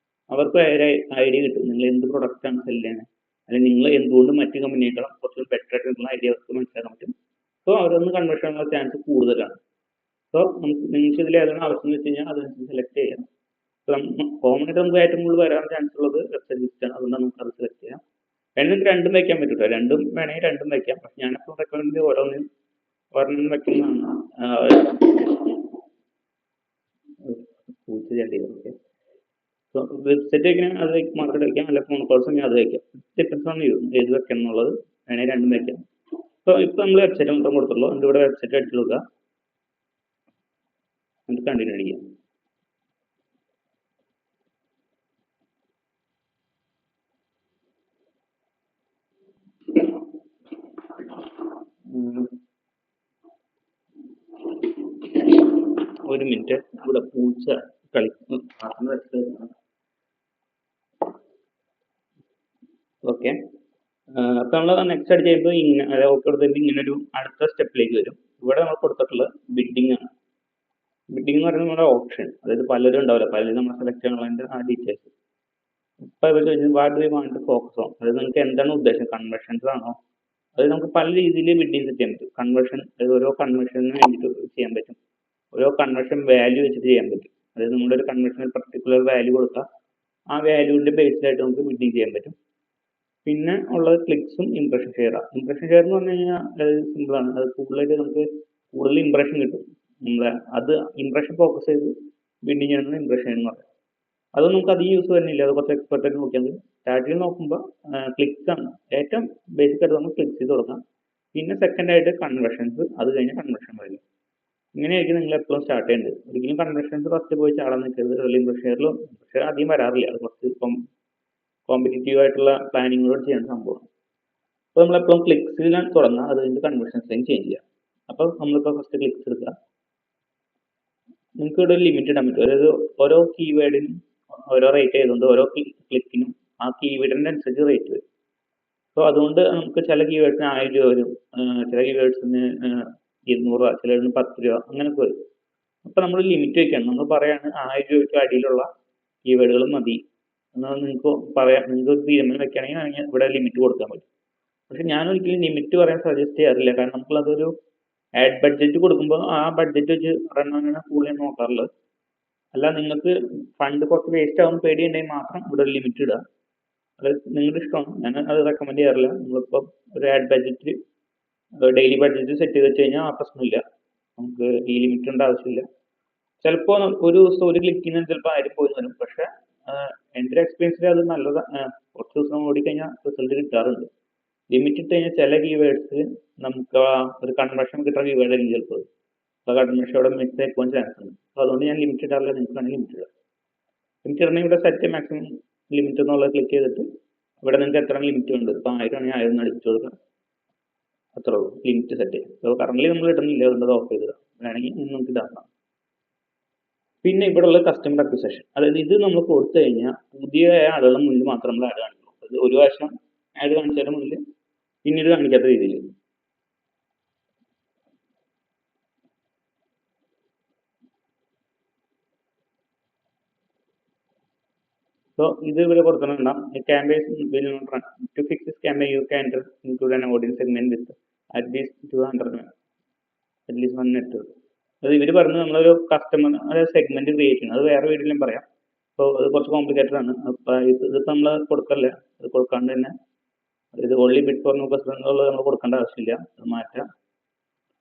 അവർക്ക് ഐഡിയ കിട്ടും നിങ്ങൾ എന്ത് പ്രൊഡക്റ്റാണ് സെല് ചെയ്യുന്നത്, അല്ലെങ്കിൽ നിങ്ങൾ എന്തുകൊണ്ട് മറ്റ് കമ്പനിയേക്കാളും കുറച്ചുകൂടി ബെറ്റർ ആയിട്ടുള്ള ഐഡിയ അവർക്ക് മനസ്സിലാക്കാൻ പറ്റും. സോ അവരൊന്ന് കൺവേർഷൻ ആകാനുള്ള ചാൻസ് കൂടുതലാണ്. സോ നിങ്ങൾക്ക് ഇതിൽ ഏതാണ് ആവശ്യം എന്ന് വെച്ച് കഴിഞ്ഞാൽ അതനുസരിച്ച് സെലക്ട് ചെയ്യാം. കോമൺ ആയിട്ട് നമുക്ക് ഏറ്റവും കൂടുതൽ വരാൻ ചാൻസ് ഉള്ളത് വെബ്സൈറ്റ് വിസിറ്റ് ആണ്. അതുകൊണ്ട് നമുക്ക് അത് സെലക്ട് ചെയ്യാം. വേണമെങ്കിൽ രണ്ടും വയ്ക്കാൻ പറ്റും, രണ്ടും വേണമെങ്കിൽ രണ്ടും വയ്ക്കാം. പക്ഷെ ഞാനിപ്പോൾ റെക്കമെൻഡ് ഒരെണ്ണം വയ്ക്കുന്നതാണ്. ഓക്കെ, സോ വെബ്സൈറ്റ് വയ്ക്കാൻ അത് മാർക്കറ്റ് വയ്ക്കാം, അല്ല ഫോൺ കോൾസ് അത് വയ്ക്കാം. ഡിപ്പെൻസ് ഓൺ യു ഏത് വെക്കണം എന്നുള്ളത്. വേണമെങ്കിൽ രണ്ടും വയ്ക്കാം. സോ ഇപ്പോൾ നമ്മൾ വെബ്സൈറ്റ് മാത്രം കൊടുത്തുള്ളൂ. എന്നിട്ട് ഇവിടെ വെബ്സൈറ്റ് അടിച്ചു കൊടുക്കുക, എന്നിട്ട് കണ്ടിന്യൂ അടിക്കാം. ഒരു മിനിറ്റ്, ഇവിടെ പൂച്ച ഓക്കെ. അപ്പൊ നമ്മൾ നെക്സ്റ്റ് അടിച്ച് കഴിയുമ്പോൾ ഇങ്ങനെ ഓക്കെ കൊടുത്തിട്ട് ഇങ്ങനെ ഒരു അടുത്ത സ്റ്റെപ്പിലേക്ക് വരും. ഇവിടെ നമ്മൾ കൊടുത്തിട്ടുള്ളത് ബിഡിങ് ആണ്. ബിഡിങ് എന്ന് പറയുന്നത് നമ്മുടെ ഓപ്ഷൻ, അതായത് പലരും ഉണ്ടാവില്ല, പലരും നമ്മൾ സെലക്ട് ചെയ്യാനുള്ളതിന്റെ ആ ഡീറ്റെയിൽസ്. ഇപ്പൊ ഇവർ ചോദിച്ചത് what do you want to focus on, അതായത് നിങ്ങൾക്ക് എന്താണ് ഉദ്ദേശം, കൺവേർഷൻസ് ആണോ? അതായത് നമുക്ക് പല രീതിയിൽ ബിഡിങ് സെറ്റ് ചെയ്യാൻ പറ്റും. കൺവേർഷൻ, അതായത് ഓരോ കൺവേർഷന് വേണ്ടിയിട്ട് ചെയ്യാൻ പറ്റും. ഓരോ കൺവേർഷൻ വാല്യൂ വെച്ചിട്ട് ചെയ്യാൻ പറ്റും. അതായത് നമ്മുടെ ഒരു കൺവേർഷന് പർട്ടിക്കുലർ വാല്യൂ കൊടുക്കുക, ആ വാല്യൂവിന്റെ ബേസിലായിട്ട് നമുക്ക് ബിഡിങ് ചെയ്യാൻ പറ്റും. പിന്നെ ഉള്ളത് ക്ലിക്സും ഇംപ്രഷൻ ഷെയറാണ്. ഇംപ്രഷൻ ഷെയർ എന്ന് പറഞ്ഞു കഴിഞ്ഞാൽ സിമ്പിളാണ്. അത് കൂടുതലായിട്ട് നമുക്ക് കൂടുതൽ ഇംപ്രഷൻ കിട്ടും. നമ്മളെ അത് ഇംപ്രഷൻ ഫോക്കസ് ചെയ്ത് ബിഡിങ് ചെയ്യണമെന്ന് ഇംപ്രഷൻ എന്ന് പറയാം. അത് നമുക്ക് അധികം യൂസ് വരുന്നില്ല, അത് കുറച്ച് എക്സ്പെർട്ട് ആയിട്ട് നോക്കിയാൽ മതി. സ്റ്റാർട്ടിൽ നോക്കുമ്പോൾ ക്ലിക്സ് ആണ് ഏറ്റവും ബേസിക് ആയിട്ട് നമുക്ക് ക്ലിക്സ് ചെയ്ത് തുടങ്ങാം. പിന്നെ സെക്കൻഡ് ആയിട്ട് കൺവേർഷൻസ്, അത് കഴിഞ്ഞ് കൺവേർഷൻ വരും. ഇങ്ങനെയായിരിക്കും നിങ്ങൾ എപ്പോഴും സ്റ്റാർട്ട് ചെയ്യേണ്ടത്. ഒരിക്കലും കൺവേർഷൻസ് ഫസ്റ്റ് പോയി ചാടാൻ നിൽക്കരുത്. ഇംപ്രഷൻ ഷെയറിലും പക്ഷേ അധികം വരാറില്ല, അത് കുറച്ച് കോമ്പറ്റീറ്റീവ് ആയിട്ടുള്ള പ്ലാനിങ്ങോട് ചെയ്യുന്ന സംഭവം. അപ്പോൾ നമ്മളെപ്പോഴും ക്ലിക്സിലാണ് തുടങ്ങുക, അത് കഴിഞ്ഞ് കൺവേർഷൻസിലേക്ക് ചേഞ്ച് ചെയ്യാം. അപ്പോൾ നമ്മളിപ്പോൾ ഫസ്റ്റ് ക്ലിക്സ് എടുക്കുക. നിങ്ങൾക്ക് ഇവിടെ ഒരു ലിമിറ്റ് ഇടാൻ പറ്റും, അതായത് ഓരോ കീവേഡിനും ഓരോ റേറ്റ് ആയതുകൊണ്ട് ഓരോ ക്ലിക്കിനും ആ കീവേഡിൻ്റെ അനുസരിച്ച് റേറ്റ് വരും. സോ അതുകൊണ്ട് നമുക്ക് ചില കീവേഡ്സിന് 1000 രൂപ വരും, ചില കീവേഡ്സിന് 200 രൂപ, ചിലതിന് 10 രൂപ, അങ്ങനെയൊക്കെ വരും. അപ്പോൾ നമ്മൾ ലിമിറ്റ് വയ്ക്കണം. നമ്മൾ പറയാണ് 1000 രൂപയ്ക്ക് അടിയിലുള്ള കീവേഡുകൾ മതി എന്നാൽ നിങ്ങൾക്ക് പറയാം. നിങ്ങൾക്ക് തീരുമാനം വെക്കുകയാണെങ്കിൽ ഇവിടെ ലിമിറ്റ് കൊടുക്കാൻ പറ്റും. പക്ഷെ ഞാൻ ഒരിക്കലും ലിമിറ്റ് പറയാൻ സജസ്റ്റ് ചെയ്യാറില്ല, കാരണം നമുക്കതൊരു ആഡ് ബഡ്ജറ്റ് കൊടുക്കുമ്പോൾ ആ ബഡ്ജറ്റ് വെച്ച് റൺ ആകാനാണ് കൂടുതൽ നോക്കാറുള്ളത്. അല്ല, നിങ്ങൾക്ക് ഫണ്ട് കുറച്ച് വേസ്റ്റ് ആവുന്ന പേടിയുണ്ടെങ്കിൽ മാത്രം ഇവിടെ ഒരു ലിമിറ്റ് ഇടുക. അത് നിങ്ങളുടെ ഇഷ്ടമാണ്, ഞാൻ അത് റെക്കമെൻഡ് ചെയ്യാറില്ല. നിങ്ങളിപ്പോൾ ഒരു add budget daily budget set ചെയ്ത് വെച്ച് കഴിഞ്ഞാൽ ആ പ്രശ്നമില്ല, നമുക്ക് ഈ ലിമിറ്റിൻ്റെ ആവശ്യമില്ല. ചിലപ്പോൾ ഒരു ദിവസം ഒരു ക്ലിക്കിന് ചിലപ്പോൾ 1000 പോയി വരും. പക്ഷെ എൻ്റെ ഒരു എക്സ്പീരിയൻസിൽ അത് നല്ലതാണ്, കുറച്ച് ദിവസം ഓടിക്കഴിഞ്ഞാൽ റിസൾട്ട് കിട്ടാറുണ്ട്. ലിമിറ്റ് ഇട്ട് കഴിഞ്ഞാൽ ചില കീവേഡ്സ് നമുക്ക് ഒരു കൺവേർഷൻ കിട്ടുന്ന കീവേഡ് ആയിരിക്കും ചിലപ്പോൾ. അപ്പോൾ കൺവേർഷൻ അവിടെ മിസ് ആയി പോകാൻ ചാൻസ് ഉണ്ട്. അപ്പോൾ അതുകൊണ്ട് ഞാൻ ലിമിറ്റ് ഇടാറില്ല. നിങ്ങൾക്ക് വേണമെങ്കിൽ ലിമിറ്റ് ഇടാം. ലിമിറ്റ് ഇടണമെങ്കിൽ ഇവിടെ സെറ്റ് മാക്സിമം ലിമിറ്റ് എന്നുള്ളത് ക്ലിക്ക് ചെയ്തിട്ട് ഇവിടെ നിങ്ങൾക്ക് എത്ര ലിമിറ്റ് ഉണ്ട്. ഇപ്പോൾ 1000 ആണെങ്കിൽ 1000 അടിച്ചു കൊടുക്കാം. അത്രേ ഉള്ളൂ ലിമിറ്റ് സെറ്റ്. അപ്പോൾ കറന്റ് നമ്മൾ ഇടുന്നില്ല, അതുകൊണ്ട് അത് ഓഫ് ചെയ്തിടാം. വേണമെങ്കിൽ നമുക്ക് ഇടാം. പിന്നെ ഇവിടെ ഉള്ള കസ്റ്റമർ അക്വിസിഷൻ, അതായത് ഇത് നമ്മൾ കൊടുത്തു കഴിഞ്ഞാൽ പുതിയ ആളുകളുടെ മുന്നിൽ മാത്രം നമ്മൾ ആഡ് കാണിക്കുള്ളൂ. അത് ഒരു പ്രാവശ്യം ആഡ് കാണിച്ചാലും മുന്നിൽ പിന്നീട് കാണിക്കാത്ത രീതിയിൽ. So ഇത് ഇവിടെ കൊടുക്കുന്നുണ്ടാവും. Campaign will not run. To fix this campaign, you can include an audience segment with at least 200, at least 1 network. അത് ഇവർ പറഞ്ഞു നമ്മളൊരു കസ്റ്റമർ സെഗ്മെന്റ് ക്രിയേറ്റ് ചെയ്യണം. അത് വേറെ വീഡിയോയിൽ ഞാൻ പറയാം. അപ്പോൾ അത് കുറച്ച് കോംപ്ലിക്കേറ്റഡ് ആണ്. അപ്പോൾ ഇതിപ്പോൾ നമ്മൾ കൊടുക്കല്ലേ, അത് കൊടുക്കാണ്ട് തന്നെ ഇത് only bid for new customer എന്നുള്ളത് നമ്മൾ കൊടുക്കേണ്ട ആവശ്യമില്ല. അത് മാറ്റാം.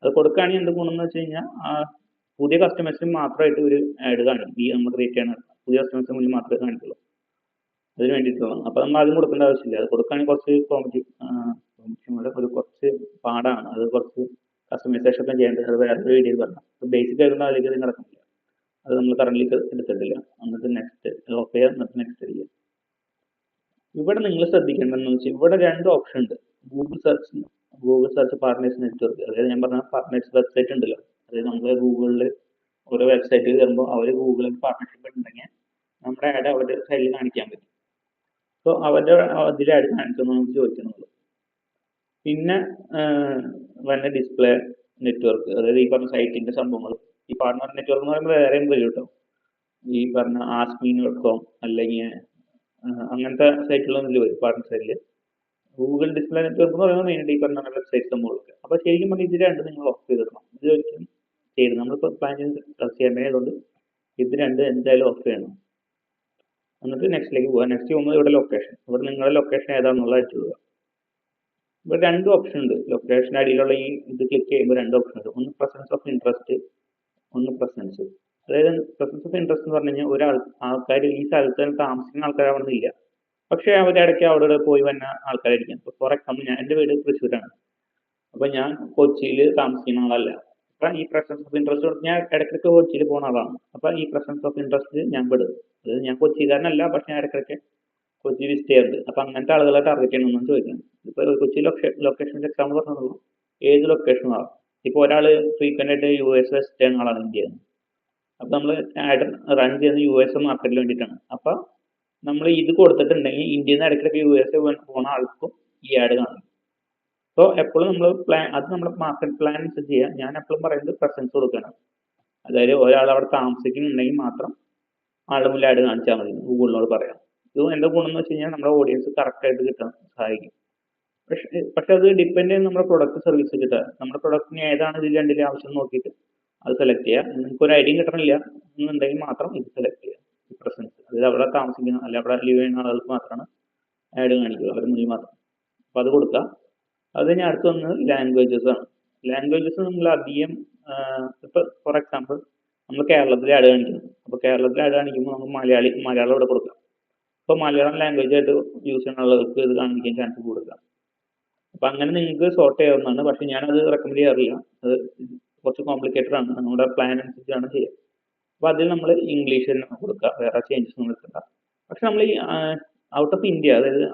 അത് കൊടുക്കുകയാണെങ്കിൽ എന്ത് ഗുണം എന്ന് വെച്ച് കഴിഞ്ഞാൽ പുതിയ കസ്റ്റമേഴ്സിന് മാത്രമായിട്ട് ഒരു ആഡ് കാണിക്കും. ഈ നമ്മൾ ക്രിയേറ്റ് ചെയ്യണ പുതിയ കസ്റ്റമേഴ്സിന് മുന്നിൽ മാത്രമേ കാണിക്കുള്ളൂ. അതിന് വേണ്ടിയിട്ടുള്ളതാണ്. അപ്പോൾ നമ്മൾ ആദ്യം കൊടുക്കേണ്ട ആവശ്യമില്ല. അത് കൊടുക്കുകയാണെങ്കിൽ കുറച്ച് പാടാണ്. അത് കുറച്ച് കസ്റ്റമൈസേഷൻ ഒക്കെ ചെയ്യേണ്ടത്. അത് വേറെ വീഡിയോയിൽ പറഞ്ഞു. ബേസിക് ആയിട്ടുള്ള അതിലേക്ക് ഇത് നടക്കുന്നില്ല. അത് നമ്മൾ കറന്റ് എടുത്തിട്ടില്ല. എന്നിട്ട് നെക്സ്റ്റ് ഓഫ് ചെയ്യുക, എന്നിട്ട് നെക്സ്റ്റ് ചെയ്യുക. ഇവിടെ നിങ്ങൾ ശ്രദ്ധിക്കേണ്ടതെന്ന് വെച്ചാൽ ഇവിടെ 2 ഓപ്ഷൻ ഉണ്ട്. Google search partners network. അതായത് ഞാൻ പറഞ്ഞ പാർട്ട്നേഴ്സ് വെബ്സൈറ്റ് ഉണ്ടല്ലോ, അതായത് നമ്മൾ ഗൂഗിളിൽ ഓരോ വെബ്സൈറ്റിൽ കയറുമ്പോൾ അവർ ഗൂഗിളിൽ പാർട്ട്ണർഷിപ്പ് ഉണ്ടെങ്കിൽ നമ്മുടെ ആഡ് അവരുടെ സൈഡിൽ കാണിക്കാൻ പറ്റും. സോ അവരുടെ അതിൽ ആഡ് കാണിക്കുന്നു ചോദിക്കുന്നുള്ളൂ. പിന്നെ വന്ന ഡിസ്പ്ലേ നെറ്റ്വർക്ക്, അതായത് ഈ പറഞ്ഞ സൈറ്റിന്റെ സംഭവങ്ങൾ. ഈ പാർട്ട്ണർ നെറ്റ്വർക്ക് എന്ന് പറയുമ്പോൾ വേറെയും വരും കേട്ടോ. ഈ പറഞ്ഞ askme.com അല്ലെങ്കിൽ അങ്ങനത്തെ സൈറ്റുകളൊന്നും ഇതിൽ വരും പാർട്ട്ണർ സൈഡിൽ. ഗൂഗിൾ ഡിസ്പ്ലേ നെറ്റ്വർക്ക് എന്ന് പറയുമ്പോൾ മെയിനായിട്ട് ഈ പറഞ്ഞ വെബ്സൈറ്റ് സംഭവങ്ങളൊക്കെ. അപ്പോൾ ശരിക്കും പറഞ്ഞാൽ ഇത് 2 നിങ്ങൾ ഓഫ് ചെയ്തിടണം. ഇത് ഒരിക്കലും ചെയ്യരുത്. നമ്മളിപ്പോൾ പ്ലാൻ ചെയ്യാൻ ഇത് 2 എന്തായാലും ഓഫ് ചെയ്യണം. എന്നിട്ട് നെക്സ്റ്റിലേക്ക് പോകാം. നെക്സ്റ്റ് പോകുമ്പോൾ ഇവിടെ ലൊക്കേഷൻ. ഇവിടെ നിങ്ങളുടെ ലൊക്കേഷൻ ഏതാണെന്നുള്ളത് അയച്ചു കൊടുക്കുക. ഇവിടെ 2 ഓപ്ഷൻ ഉണ്ട്. ലൊക്കേഷൻ്റെ അടിയിലുള്ള ഈ ഇത് ക്ലിക്ക് ചെയ്യുമ്പോൾ 2 ഓപ്ഷൻ ഉണ്ട്. ഒന്ന് പ്രസൻസ് ഓഫ് ഇൻട്രസ്റ്റ്, ഒന്ന് പ്രസൻസ്. അതായത് പ്രസൻസ് ഓഫ് ഇൻട്രസ്റ്റ് എന്ന് പറഞ്ഞു കഴിഞ്ഞാൽ ആൾക്കാർ ഈ സ്ഥലത്ത് താമസിക്കുന്ന ആൾക്കാരാവണമെന്നില്ല. പക്ഷേ അവരിടയ്ക്ക് അവിടെ പോയി വന്ന ആൾക്കാരായിരിക്കും. ഇപ്പോൾ ഫോർ എക്സാമ്പിൾ എൻ്റെ വീട് തൃശ്ശൂരാണ്. അപ്പോൾ ഞാൻ കൊച്ചിയിൽ താമസിക്കുന്ന ആളല്ല. അപ്പം ഈ പ്രസൻസ് ഓഫ് ഇൻട്രസ്റ്റ് ഞാൻ ഇടയ്ക്കിടയ്ക്ക് കൊച്ചിയിൽ പോകുന്ന ആളാണ്. അപ്പം ഈ പ്രസൻസ് ഓഫ് ഇൻട്രസ്റ്റ് ഞാൻ പെടും. അതായത് ഞാൻ കൊച്ചിക്കാരനല്ല, പക്ഷെ ഞാൻ ഇടയ്ക്കിടയ്ക്ക് കൊച്ചി വിസിറ്റ് ചെയ്യാറുണ്ട്. അപ്പം അങ്ങനത്തെ ആളുകളെ ടാർഗറ്റ് ചെയ്യണമെന്നാണ് ചോദിക്കുന്നത്. ഇപ്പോൾ കൊച്ചി ലൊക്കേഷൻ്റെ എക്സാമ്പിൾ പറഞ്ഞുള്ളൂ. ഏത് ലൊക്കേഷനും ആവും. ഇപ്പോൾ ഒരാൾ ഫ്രീക്വൻ്റ് ആയിട്ട് US വെസ്റ്റ് ചെയ്യുന്ന ആളാണ് ഇന്ത്യയിൽ. അപ്പം നമ്മൾ ആഡ് റൺ ചെയ്യുന്നത് US മാർക്കറ്റിന് വേണ്ടിയിട്ടാണ്. അപ്പം നമ്മൾ ഇത് കൊടുത്തിട്ടുണ്ടെങ്കിൽ ഇന്ത്യയിൽ നിന്ന് ഇടയ്ക്കിടയ്ക്ക് US പോകുന്ന ആൾക്കും ഈ ആഡ് കാണും. സോ എപ്പോഴും നമ്മൾ അത് നമ്മുടെ മാർക്കറ്റ് പ്ലാൻ അനുസരിച്ച് ചെയ്യാം. ഞാൻ എപ്പോഴും പറയുന്നത് പ്രസൻസ് കൊടുക്കണം. അതായത് ഒരാൾ അവിടെ താമസിക്കുന്നുണ്ടെങ്കിൽ മാത്രം ആളുടെ മുന്നിൽ ആഡ് കാണിച്ചാൽ മതി. ഗൂഗിളിനോട് പറയാം. ഇത് എന്താ ഗുണം എന്ന് വെച്ച് കഴിഞ്ഞാൽ നമ്മുടെ ഓഡിയൻസ് കറക്റ്റായിട്ട് കിട്ടാൻ സഹായിക്കും. പക്ഷെ അത് ഡിപ്പെൻഡ് ചെയ്യുന്ന നമ്മുടെ പ്രൊഡക്റ്റ് സർവീസ് കിട്ടുക. നമ്മുടെ പ്രൊഡക്റ്റിന് ഏതാണ് ഇതിൽ 2 ആവശ്യം നോക്കിയിട്ട് അത് സെലക്ട് ചെയ്യുക. നിങ്ങൾക്ക് ഒരു ഐഡിയയും കിട്ടണില്ല എന്നുണ്ടെങ്കിൽ മാത്രം ഇത് സെലക്ട് ചെയ്യുക. പ്രസൻസ്, അതായത് അവിടെ താമസിക്കുന്ന അല്ല അവിടെ ലീവ് ചെയ്യുന്ന ആളുകൾക്ക് മാത്രമാണ് ആഡ് കാണിക്കുക, അവരുടെ മുന്നിൽ മാത്രം. അപ്പോൾ അത് കൊടുക്കുക. അത് കഴിഞ്ഞ് അടുത്ത് വന്നത് ലാംഗ്വേജസ് ആണ്. ലാംഗ്വേജസ് നമ്മൾ അധികം ഇപ്പോൾ ഫോർ എക്സാമ്പിൾ നമ്മൾ കേരളത്തിൽ ആഡ് കാണിക്കുന്നു. അപ്പോൾ കേരളത്തിൽ ആഡ് കാണിക്കുമ്പോൾ നമുക്ക് മലയാളം ഇവിടെ കൊടുക്കാം. അപ്പോൾ മലയാളം ലാംഗ്വേജ് ആയിട്ട് യൂസ് ചെയ്യുന്ന ആളുകൾക്ക് ഇത് കാണിക്കാൻ ചാൻസ് കൊടുക്കുക. അപ്പോൾ അങ്ങനെ നിങ്ങൾക്ക് സോർട്ട് ചെയ്യാവുന്നതാണ്. പക്ഷേ ഞാനത് റെക്കമെൻഡ് ചെയ്യാറില്ല. അത് കുറച്ച് കോംപ്ലിക്കേറ്റഡ് ആണ്. നമ്മുടെ പ്ലാൻ അനുസരിച്ചാണ് ചെയ്യുക. അപ്പോൾ അതിൽ നമ്മൾ ഇംഗ്ലീഷ് തന്നെ കൊടുക്കുക, വേറെ ചേഞ്ചസ് ഒന്നും എടുക്കണ്ട. പക്ഷെ നമ്മൾ ഈ ഔട്ട് ഓഫ് ഇന്ത്യ, അതായത്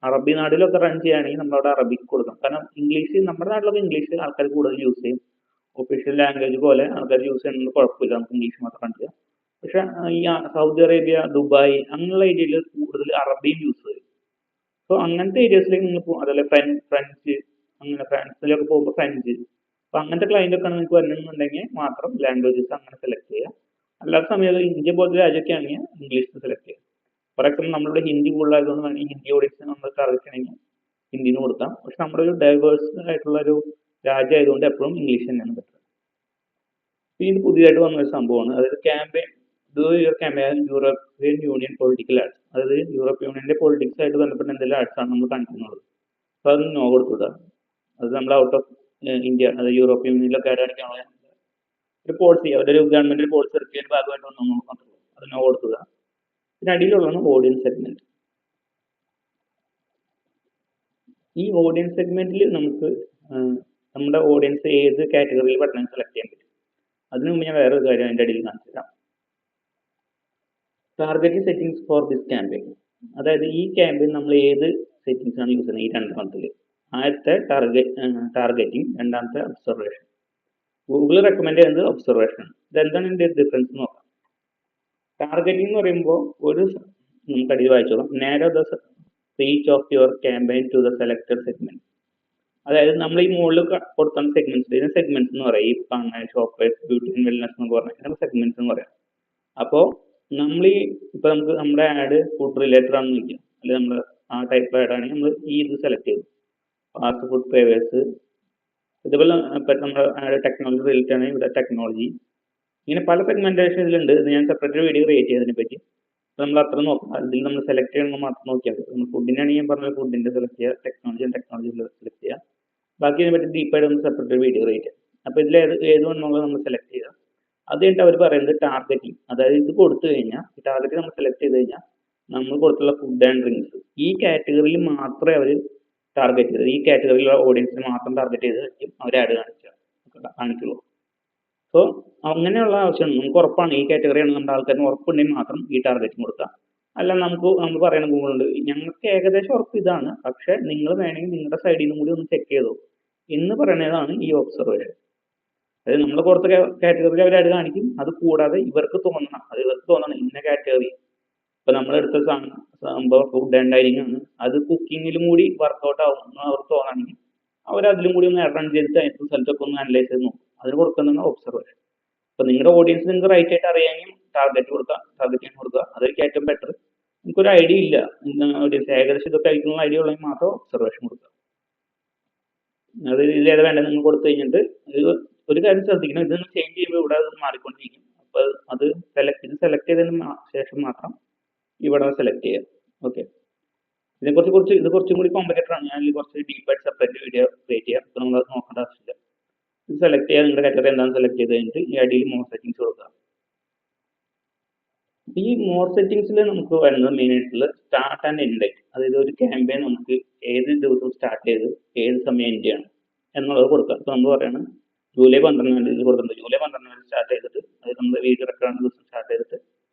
അറബി നാട്ടിലൊക്കെ റൺ ചെയ്യുകയാണെങ്കിൽ നമ്മളവിടെ അറബിക്ക് കൊടുക്കണം. കാരണം ഇംഗ്ലീഷ് നമ്മുടെ നാട്ടിലൊക്കെ ഇംഗ്ലീഷ് ആൾക്കാർ കൂടുതൽ യൂസ് ചെയ്യും. ഒഫീഷ്യൽ ലാംഗ്വേജ് പോലെ ആൾക്കാർ യൂസ് ചെയ്യുന്നത് കുഴപ്പമില്ല, നമുക്ക് ഇംഗ്ലീഷ് മാത്രം റൺ ചെയ്യാം. പക്ഷെ ഈ സൗദി അറേബ്യ, ദുബായ് അങ്ങനെയുള്ള ഏരിയയിൽ കൂടുതൽ അറബിയും യൂസ് ചെയ്യും. സോ അങ്ങനത്തെ ഏരിയസിലേക്ക് നിങ്ങൾ പോകും. അതല്ല ഫ്രഞ്ച് അങ്ങനെ ഫ്രാൻസിലൊക്കെ പോകുമ്പോൾ ഫ്രഞ്ച്. അപ്പോൾ അങ്ങനത്തെ ക്ലൈൻ്റ് ഒക്കെ നിങ്ങൾക്ക് വരണമെന്നുണ്ടെങ്കിൽ മാത്രം ലാംഗ്വേജസ് അങ്ങനെ സെലക്ട് ചെയ്യുക. അല്ലാത്ത സമയത്ത് ഇന്ത്യ പോലത്തെ രാജ്യമൊക്കെ ആണെങ്കിൽ ഇംഗ്ലീഷ് സെലക്ട് ചെയ്യുക. ഫോർ എക്സാമ്പിൾ നമ്മളിവിടെ ഹിന്ദി കൂടുതലായതുകൊണ്ട് വേണമെങ്കിൽ ഹിന്ദി ഓഡിയൻസ് നമ്മൾ ടാർഗറ്റ് ചെയ്യണമെങ്കിൽ ഹിന്ദിന്ന് കൊടുക്കാം. പക്ഷെ നമ്മുടെ ഒരു ഡൈവേഴ്സ് ആയിട്ടുള്ള ഒരു രാജ്യമായതുകൊണ്ട് എപ്പോഴും ഇംഗ്ലീഷ് തന്നെയാണ് പറ്റുന്നത്. ഇത് പുതിയതായിട്ട് വന്നൊരു സംഭവമാണ്. അതായത് campaign European Union political ads. അതായത് യൂറോപ്യൻ യൂണിയൻ്റെ പൊളിറ്റിക്സ് ആയിട്ട് ബന്ധപ്പെട്ട എന്തെങ്കിലും ആഡ്സ് ആണ് നമ്മൾ കാണിക്കുന്നത്. അപ്പോൾ അത് നോ കൊടുക്കുക. അത് നമ്മൾ ഔട്ട് ഓഫ് ഇന്ത്യ, അതായത് യൂറോപ്യൻ യൂണിയനിലൊക്കെ ആഡ് കാണിക്കാനുള്ള ഒരു പോളിസി, അവരുടെ ഒരു ഗവൺമെൻറ് പോളിസി ഇറക്കിയതിൻ്റെ ഭാഗമായിട്ട് വന്നു മാത്രമേ അത് നോ കൊടുക്കുക. പിന്നെ അടിയിലുള്ളതാണ് ഓഡിയൻസ് സെഗ്മെന്റ്. ഈ ഓഡിയൻസ് സെഗ്മെന്റിൽ നമുക്ക് നമ്മുടെ ഓഡിയൻസ് ഏത് കാറ്റഗറിയിൽ പെട്ടെന്ന് സെലക്ട് ചെയ്യാൻ പറ്റും. അതിനു മുമ്പ് ഞാൻ വേറൊരു കാര്യം അതിൻ്റെ അടിയിൽ കാണിച്ചു തരാം. Targeting settings for this campaign. അതായത് ഈ ക്യാമ്പയിൻ നമ്മൾ ഏത് സെറ്റിംഗ്സ് ആണ് യൂസ് ചെയ്യുന്നത് ഈ രണ്ടെണ്ണത്തിൽ. ആദ്യത്തെ ടാർഗറ്റിംഗ്, രണ്ടാമത്തെ ഒബ്സർവേഷൻ. ഗൂഗിൾ റെക്കമെൻഡ് ചെയ്യുന്നത് ഒബ്സർവേഷൻ. ഇതെന്താണ് ഇതിന്റെ ഡിഫറൻസ് നോക്കാം. ടാർഗറ്റിംഗ് എന്ന് പറയുമ്പോൾ നമുക്ക് അടിയിൽ വായിച്ചോളാം. Narrow the reach of your campaign to the selected segment. അതായത് നമ്മൾ ഈ മുകളിൽ കൊടുക്കുന്ന സെഗ്മെന്റ്സ്, ഇതിന് സെഗ്മെന്റ്സ് എന്ന് പറയാം. ഈ കാണുന്ന ഷോപ്പേഴ്സ്, ബ്യൂട്ടി ആൻഡ് വെൽനെസ് എന്ന് പറഞ്ഞാൽ ഇതിന് സെഗ്മെന്റ്സ് എന്ന് പറയാം. അപ്പോൾ നമ്മൾ ഇപ്പൊ നമുക്ക് നമ്മുടെ ആഡ് ഫുഡ് റിലേറ്റഡ് ആണെന്ന് ചോദിക്കാം, അല്ലെങ്കിൽ നമ്മൾ ആ ടൈപ്പ് ആഡ് ആണെങ്കിൽ നമ്മൾ ഈ ഇത് സെലക്ട് ചെയ്തു. Fast food flavours. ഇതുപോലെ ഇപ്പം നമ്മുടെ ആഡ് ടെക്നോളജി റിലേറ്റഡ് ആണെങ്കിൽ ഇവിടെ ടെക്നോളജി. ഇങ്ങനെ പല സെഗ്മെന്റേഷൻ ഇതിലുണ്ട്. ഇത് ഞാൻ സെപ്പറേറ്റ് വീഡിയോ ക്രിയേറ്റ് ചെയ്തതിനെ പറ്റി. നമ്മൾ അത്ര നോക്കാം. ഇതിൽ നമ്മൾ സെലക്ട് ചെയ്യണമെന്ന് മാത്രം നോക്കിയാൽ മതി. നമ്മൾ ഫുഡിനാണെങ്കിൽ ഞാൻ പറഞ്ഞ ഫുഡിന്റെ സെലക്ട് ചെയ്യുക, ടെക്നോളജി സെലക്ട് ചെയ്യുക. ബാക്കി ഇതിനെ പറ്റി ഡീപ്പായിട്ട് ഒന്ന് സെപ്പറേറ്റ് വീഡിയോ ക്രിയേറ്റ് ചെയ്യാം. അപ്പോൾ ഇതിൽ ഏത് വേണമെന്നുള്ളത് നമ്മൾ സെലക്ട് ചെയ്യുക. അത് കഴിഞ്ഞിട്ട് അവർ പറയുന്നത് ടാർഗറ്റിംഗ്. അതായത് ഇത് കൊടുത്തു കഴിഞ്ഞാൽ ഈ ടാർഗറ്റ് നമ്മൾ സെലക്ട് ചെയ്ത് കഴിഞ്ഞാൽ നമ്മൾ കൊടുത്തുള്ള ഫുഡ് ആൻഡ് ഡ്രിങ്ക്സ് ഈ കാറ്റഗറിയിൽ മാത്രമേ അവർ ടാർഗറ്റ് ചെയ്ത്, ഈ കാറ്റഗറിയിലുള്ള ഓഡിയൻസിനെ മാത്രം ടാർഗറ്റ് ചെയ്തായിരിക്കും അവർ ആഡ് കാണിക്കുള്ളൂ. സോ അങ്ങനെയുള്ള ആവശ്യമാണ്. നമുക്ക് ഉറപ്പാണ് ഈ കാറ്റഗറിയാണ് നമ്മുടെ ആൾക്കാരിന് ഉറപ്പുണ്ടെങ്കിൽ മാത്രം ഈ ടാർഗറ്റിംഗ് കൊടുക്കുക. അല്ല നമ്മൾ പറയുന്ന ഗൂഗിളുണ്ട് ഞങ്ങൾക്ക് ഏകദേശം ഉറപ്പ് ഇതാണ്, പക്ഷെ നിങ്ങൾ വേണമെങ്കിൽ നിങ്ങളുടെ സൈഡിൽ നിന്നും കൂടി ഒന്ന് ചെക്ക് ചെയ്തോ എന്ന് പറയുന്നതാണ് ഈ ഒബ്സർവേഷൻ. അതായത് നമ്മൾ കൊടുത്ത കാറ്റഗറി അവർ ആഡ് കാണിക്കും. അത് കൂടാതെ ഇവർക്ക് തോന്നണം ഇന്ന കാറ്റഗറി. ഇപ്പൊ നമ്മളെടുത്ത സംഭവം ഫുഡ് ആൻഡ് ഡൈനിങ് ആണ്, അത് കുക്കിങ്ങിലും കൂടി വർക്കൗട്ട് ആവും എന്ന് അവർക്ക് തോന്നണമെങ്കിൽ അവർ അതിലും കൂടി ഒന്ന് റൺ ചെയ്തിട്ട് അതിന്റെ റിസൾട്ട് ഒക്കെ ഒന്ന് അനലൈസ് ചെയ്ത് നോക്കും. അതിന് കൊടുക്കുന്നതാണ് ഒബ്സർവേഷൻ. അപ്പൊ നിങ്ങളുടെ ഓഡിയൻസ് നിങ്ങൾക്ക് റൈറ്റ് ആയിട്ട് അറിയാമെങ്കിൽ ടാർഗറ്റിംഗ് കൊടുക്കുക. അതായിരിക്കും ഏറ്റവും ബെറ്റർ. നിങ്ങൾക്കൊരു ഐഡിയ ഇല്ല, ഓഡിയൻസ് ഏകദേശം ഇതൊക്കെ കഴിക്കുന്ന ഐഡിയ ഉള്ളെങ്കിൽ മാത്രം ഒബ്സർവേഷൻ കൊടുക്കുക. അത് ഇതിൽ ഏതാ വേണ്ടത് നിങ്ങൾ കൊടുത്തു കഴിഞ്ഞിട്ട് ഒരു കാര്യം ശ്രദ്ധിക്കണം, ഇതൊന്ന് ചേഞ്ച് ചെയ്യുമ്പോൾ ഇവിടെ അത് മാറിക്കൊണ്ടിരിക്കും. അപ്പൊ അത് സെലക്ട് ചെയ്തതിന് ശേഷം മാത്രം ഇവിടെ സെലക്ട് ചെയ്യാം. ഓക്കെ, ഇത് കുറച്ചും കൂടി കോംപ്ലിക്കേറ്റഡ് ആണ്. ഞാൻ കുറച്ച് ഡീപ്പായിട്ട് സെപ്പറേറ്റ് വീഡിയോ ക്രിയേറ്റ് ചെയ്യാം. അപ്പൊ നമ്മൾ അത് നോക്കേണ്ട ആവശ്യമില്ല. ഇത് സെലക്ട് ചെയ്യാൻ നിങ്ങളുടെ കാറ്റഗറി എന്താണെന്ന് സെലക്ട് ചെയ്ത് കഴിഞ്ഞിട്ട് ഈ അടിയിൽ മോർ സെറ്റിംഗ്സ് കൊടുക്കുക. ഈ മോർ സെറ്റിംഗ്സിൽ നമുക്ക് വരുന്നത് മെയിൻ ആയിട്ടുള്ള സ്റ്റാർട്ട് ആൻഡ് എൻഡ് ഡേറ്റ്. അതായത് ഒരു ക്യാമ്പയിൻ നമുക്ക് ഏത് ദിവസം സ്റ്റാർട്ട് ചെയ്ത് ഏത് സമയം എൻഡ് ചെയ്യണം എന്നുള്ളത് കൊടുക്കുക. ഇപ്പൊ നമ്മൾ പറയുന്നത് ജൂലൈ 12 കൊടുക്കുന്നത്. ജൂലൈ 12 സ്റ്റാർട്ട് ചെയ്തിട്ട്, അതായത് നമ്മൾ വീഡിയോ റെക്കോർഡ് ദിവസം സ്റ്റാർട്ട് ചെയ്തിട്ട്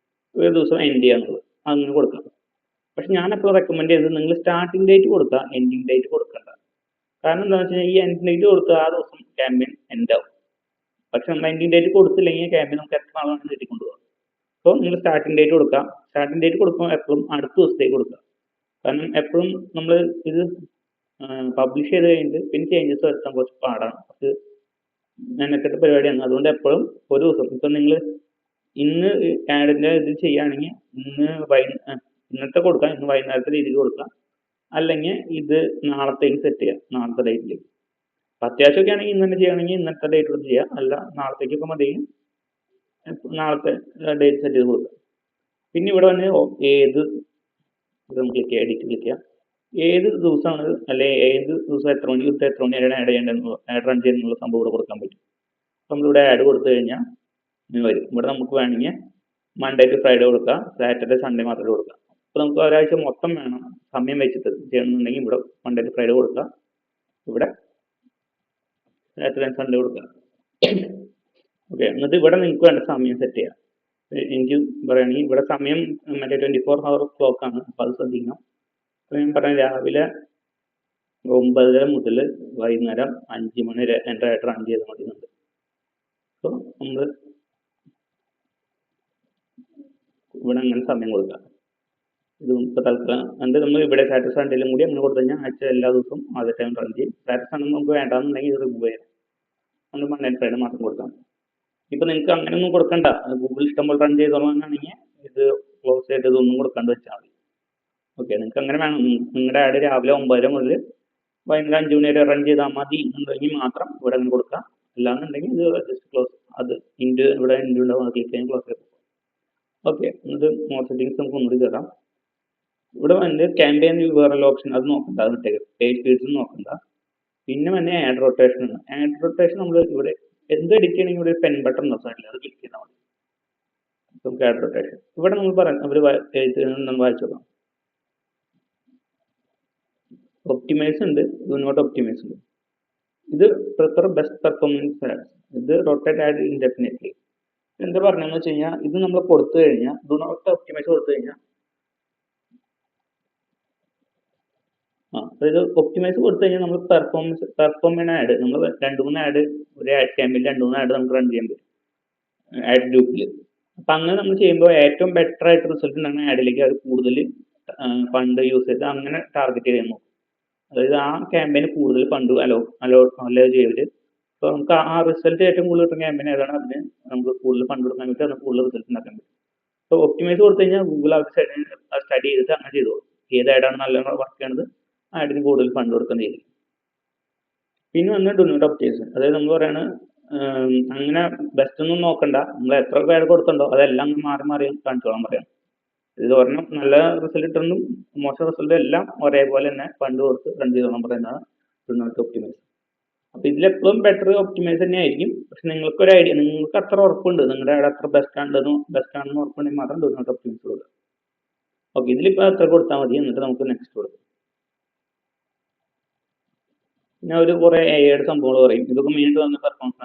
ഒരു ദിവസം എൻഡ് ചെയ്യാന്നുള്ളത് അങ്ങനെ കൊടുക്കാം. പക്ഷെ ഞാൻ എപ്പോഴും റെക്കമെൻഡ് ചെയ്തത് നിങ്ങൾ സ്റ്റാർട്ടിംഗ് ഡേറ്റ് കൊടുക്കുക, എൻഡിങ് ഡേറ്റ് കൊടുക്കണ്ട. കാരണം എന്താണെന്ന് വെച്ച് കഴിഞ്ഞാൽ ഈ എൻഡിങ് ഡേറ്റ് കൊടുത്താൽ ആ ദിവസം ക്യാമ്പയിൻ എൻഡ് ആവും. പക്ഷെ നമ്മൾ എൻഡിങ് ഡേറ്റ് കൊടുത്തില്ലെങ്കിൽ ക്യാമ്പയിൻ നമുക്ക് എത്ര നാളാണ് നീട്ടി കൊണ്ടുപോകാം. അപ്പോൾ നിങ്ങൾ സ്റ്റാർട്ടിംഗ് ഡേറ്റ് കൊടുക്കുക. സ്റ്റാർട്ടിംഗ് ഡേറ്റ് കൊടുക്കുമ്പോൾ എപ്പോഴും അടുത്ത ദിവസത്തേക്ക് കൊടുക്കുക. കാരണം എപ്പോഴും നമ്മൾ ഇത് പബ്ലിഷ് ചെയ്ത് കഴിഞ്ഞിട്ട് പിന്നെ ചേഞ്ചസ് വരുത്താൻ കുറച്ച് പാടാണ്, കുറച്ച് മെനക്കെട്ട പരിപാടിയാണ്. അതുകൊണ്ട് എപ്പോഴും ഒരു ദിവസം, ഇപ്പം നിങ്ങൾ ഇന്ന് ആഡിന്റെ ഇത് ചെയ്യുകയാണെങ്കിൽ ഇന്നത്തെ കൊടുക്കാം, ഇന്ന് വൈകുന്നേരത്തെ രീതിയിൽ കൊടുക്കാം. അല്ലെങ്കിൽ ഇത് നാളത്തേക്ക് സെറ്റ് ചെയ്യാം, നാളത്തെ ഡേറ്റിലേക്ക്. അത്യാവശ്യമൊക്കെ ആണെങ്കിൽ ഇന്ന് തന്നെ ചെയ്യുകയാണെങ്കിൽ ഇന്നത്തെ ഡേറ്റ് കൊടുത്ത് ചെയ്യാം. അല്ല നാളത്തേക്കൊക്കെ മതി, നാളത്തെ ഡേറ്റ് സെറ്റ് ചെയ്ത് കൊടുക്കാം. പിന്നെ ഇവിടെ വന്ന് ഏത് ക്ലിക്ക് ചെയ്യുക, എഡിറ്റ് ക്ലിക്ക് ചെയ്യുക. ഏത് ദിവസമാണ് അല്ലെങ്കിൽ ഏത് ദിവസം എത്ര മണി തൊട്ട് എത്ര മണി വരെയാണ് ആഡ് ചെയ്യേണ്ടത്, ആഡ് റൺ ചെയ്യുന്നുള്ള സംഭവം ഇവിടെ കൊടുക്കാൻ പറ്റും. നമ്മളിവിടെ ആഡ് കൊടുത്തു കഴിഞ്ഞാൽ വരും. ഇവിടെ നമുക്ക് വേണമെങ്കിൽ മൺഡേ ടു ഫ്രൈഡേ കൊടുക്കുക, സാറ്റർഡേ സൺഡേ മാത്രമേ കൊടുക്കുക. അപ്പോൾ നമുക്ക് ഒരാഴ്ച മൊത്തം വേണം സമയം വെച്ചിട്ട് ചെയ്യണമെന്നുണ്ടെങ്കിൽ ഇവിടെ മൺഡേ ടു ഫ്രൈഡേ കൊടുക്കുക, ഇവിടെ സാറ്റർഡേ സൺഡേ കൊടുക്കുക. ഓക്കെ, എന്നിട്ട് ഇവിടെ നിങ്ങൾക്ക് വേണ്ട സമയം സെറ്റ് ചെയ്യാം. എനിക്ക് പറയുകയാണെങ്കിൽ ഇവിടെ സമയം മറ്റേ 24 hour ക്ലോക്ക് ആണ്. അപ്പോൾ അത് ശ്രദ്ധിക്കണം. അപ്പോൾ ഞാൻ പറഞ്ഞ രാവിലെ 9:30 മുതൽ വൈകുന്നേരം 5 മണി വരെ എൻ്റെ ആയിട്ട് റൺ ചെയ്ത് മതിയുന്നുണ്ട്. സോ നമ്മൾ ഇവിടെ അങ്ങനെ സമയം കൊടുക്കുക. ഇത് ഇപ്പോൾ തൽക്കാലം എന്നിട്ട് നമ്മൾ ഇവിടെ സാറ്റർഡേ സൺഡേയിലും കൂടി അങ്ങനെ കൊടുത്തു കഴിഞ്ഞാൽ ആഴ്ച എല്ലാ ദിവസവും അതേ ടൈം റൺ ചെയ്യും. സാറ്റർഡേ സൺഡേ നമുക്ക് വേണ്ടാന്നുണ്ടെങ്കിൽ ഇത് റിമൂവ് ചെയ്യാം. നമ്മൾ മൺഡേ ഫ്രൈഡേ മാത്രം കൊടുക്കാം. ഇപ്പൊ നിങ്ങൾക്ക് അങ്ങനെയൊന്നും കൊടുക്കണ്ട, ഗൂഗിൾ ഇഷ്ടംപോലെ റൺ ചെയ്തോളാനാണെങ്കിൽ ഇത് ക്ലോസ് ചെയ്ത് ഇതൊന്നും കൊടുക്കാണ്ട് വെച്ചാൽ മതി. ഓക്കെ, നിങ്ങൾക്ക് അങ്ങനെ വേണം. നിങ്ങളുടെ ആഡ് രാവിലെ 9:30 മുതൽ വൈകുന്നേരം 5 മണി വരെ റൺ ചെയ്താൽ മതി എന്നുണ്ടെങ്കിൽ മാത്രം ഇവിടെ അങ്ങനെ കൊടുക്കാം. അല്ലാന്നുണ്ടെങ്കിൽ ഇത് ജസ്റ്റ് ക്ലോസ്, അത് ഇവിടെ ഇൻഡു ഉണ്ടാവും, അത് ക്ലിക്ക് ചെയ്യാൻ ക്ലോസ് ചെയ്ത്. ഓക്കെ, എന്നിട്ട് മോർ സെറ്റിംഗ്സ് നമുക്ക് ഒന്നുകൂടി കയറാം. ഇവിടെ വന്ന് ക്യാമ്പയിൻ വേറെ ഓപ്ഷൻ അത് നോക്കണ്ട, അത് വിട്ടേക്ക്. പേജ് സ്പീഡ്സ് നോക്കണ്ട. പിന്നെ വന്നെ ആഡ് റൊട്ടേഷൻ ആണ്. ആഡ് റൊട്ടേഷൻ നമ്മൾ ഇവിടെ എന്ത് എഡിറ്റ് ചെയ്യണമെങ്കിൽ ഇവിടെ പെൻ ബട്ടൺ സൈഡിൽ അത് ക്ലിക്ക് ചെയ്താൽ മതി. നമുക്ക് ആഡ് റൊട്ടേഷൻ ഇവിടെ നമ്മൾ വായിച്ചു നോക്കാം. ഒപ്റ്റിമൈസ് ഉണ്ട്, ഡു നോട്ട് ഒപ്റ്റിമൈസ് ഉണ്ട്. ഇത് പ്രിഫർ ബെസ്റ്റ് പെർഫോമൻസ് ആഡ്സ്, ഇത് റൊട്ടേറ്റ് ആഡ് ഇൻഡെഫിനിറ്റ്ലി. എന്താ പറഞ്ഞതെന്ന് വെച്ച് കഴിഞ്ഞാൽ ഇത് നമ്മൾ കൊടുത്തു കഴിഞ്ഞാൽ ഡു നോട്ട് ഒപ്റ്റിമൈസ് കൊടുത്തു കഴിഞ്ഞാൽ അതായത് ഒപ്റ്റിമൈസ് കൊടുത്തു കഴിഞ്ഞാൽ നമ്മൾ പെർഫോം ചെയ്യുന്ന ആഡ് നമ്മൾ 2-3 ആഡ് ഒരു ആഡ് ക്യാമ്പിൽ 2-3 ആഡ് നമുക്ക് റൺ ചെയ്യാൻ പറ്റും ആഡ് ഗ്രൂപ്പിൽ. അപ്പം അങ്ങനെ നമ്മൾ ചെയ്യുമ്പോൾ ഏറ്റവും ബെറ്റർ ആയിട്ട് റിസൾട്ട് ഉണ്ടാകുന്ന ആഡിലേക്ക് അത് കൂടുതൽ ഫണ്ട് യൂസ് ചെയ്ത് അങ്ങനെ ടാർഗറ്റ് ചെയ്യുന്നു. അതായത് ആ ക്യാമ്പയിന് കൂടുതൽ ഫണ്ട് അലോ ചെയ്ത് അപ്പോൾ നമുക്ക് ആ റിസൾട്ട് ഏറ്റവും കൂടുതൽ കിട്ടുന്ന ക്യാമ്പയിൻ ഏതാണ് അതിന് നമുക്ക് കൂടുതൽ ഫണ്ട് കൊടുക്കാൻ പറ്റും, അതിന് കൂടുതൽ റിസൾട്ട് ഉണ്ടാക്കാൻ പറ്റും. അപ്പോൾ ഒപ്റ്റിമൈസ് കൊടുത്തു കഴിഞ്ഞാൽ ഗൂഗിൾ അവർ സ്റ്റഡി ചെയ്തിട്ട് അങ്ങനെ ചെയ്തോളും. ഏത് ആഡാണ് നല്ല വർക്ക് ചെയ്യണത് ആഡിന് കൂടുതൽ ഫണ്ട് കൊടുക്കുന്ന രീതി. പിന്നെ വന്ന് ഡു നോട്ട് ഒപ്റ്റിമൈസ്, അതായത് നമ്മൾ പറയാണ് അങ്ങനെ ബെസ്റ്റ് ഒന്നും നോക്കണ്ട, നമ്മൾ എത്ര പേര് കൊടുത്തുണ്ടോ അതെല്ലാം മാറി മാറി കാണിച്ചോളാൻ പറയാം. ഇത് ഒരെണ്ണം നല്ല റിസൾട്ട് കിട്ടുന്നതും മോശം റിസൾട്ട് എല്ലാം ഒരേപോലെ തന്നെ ഫണ്ട് കൊടുത്ത് റൺ ചെയ്തോളാൻ പറയുന്നതാണ് ഡു നോട്ട് ഒപ്റ്റിമൈസ്. അപ്പോൾ ഇതിലെപ്പോഴും ബെറ്റർ ഒപ്റ്റിമൈസ് തന്നെ ആയിരിക്കും. പക്ഷെ നിങ്ങൾക്കൊരു ഐഡിയ, നിങ്ങൾക്ക് അത്ര ഉറപ്പുണ്ട് നിങ്ങളുടെ ആഡ് അത്ര ബെസ്റ്റ് ആണെന്ന് ഉറപ്പുണ്ടെങ്കിൽ മാത്രം ഡു നോട്ട് ഒപ്റ്റിമൈസ് കൊടുക്കുക. ഓക്കെ, ഇതിലിപ്പോൾ അത്ര കൊടുത്താൽ മതി. എന്നിട്ട് നമുക്ക് നെക്സ്റ്റ് കൊടുക്കാം. പിന്നെ അവർ കുറേ AI സംഭവങ്ങൾ പറയും. ഇതൊക്കെ മെയിനായിട്ട് വന്ന പെർഫോമൻസ്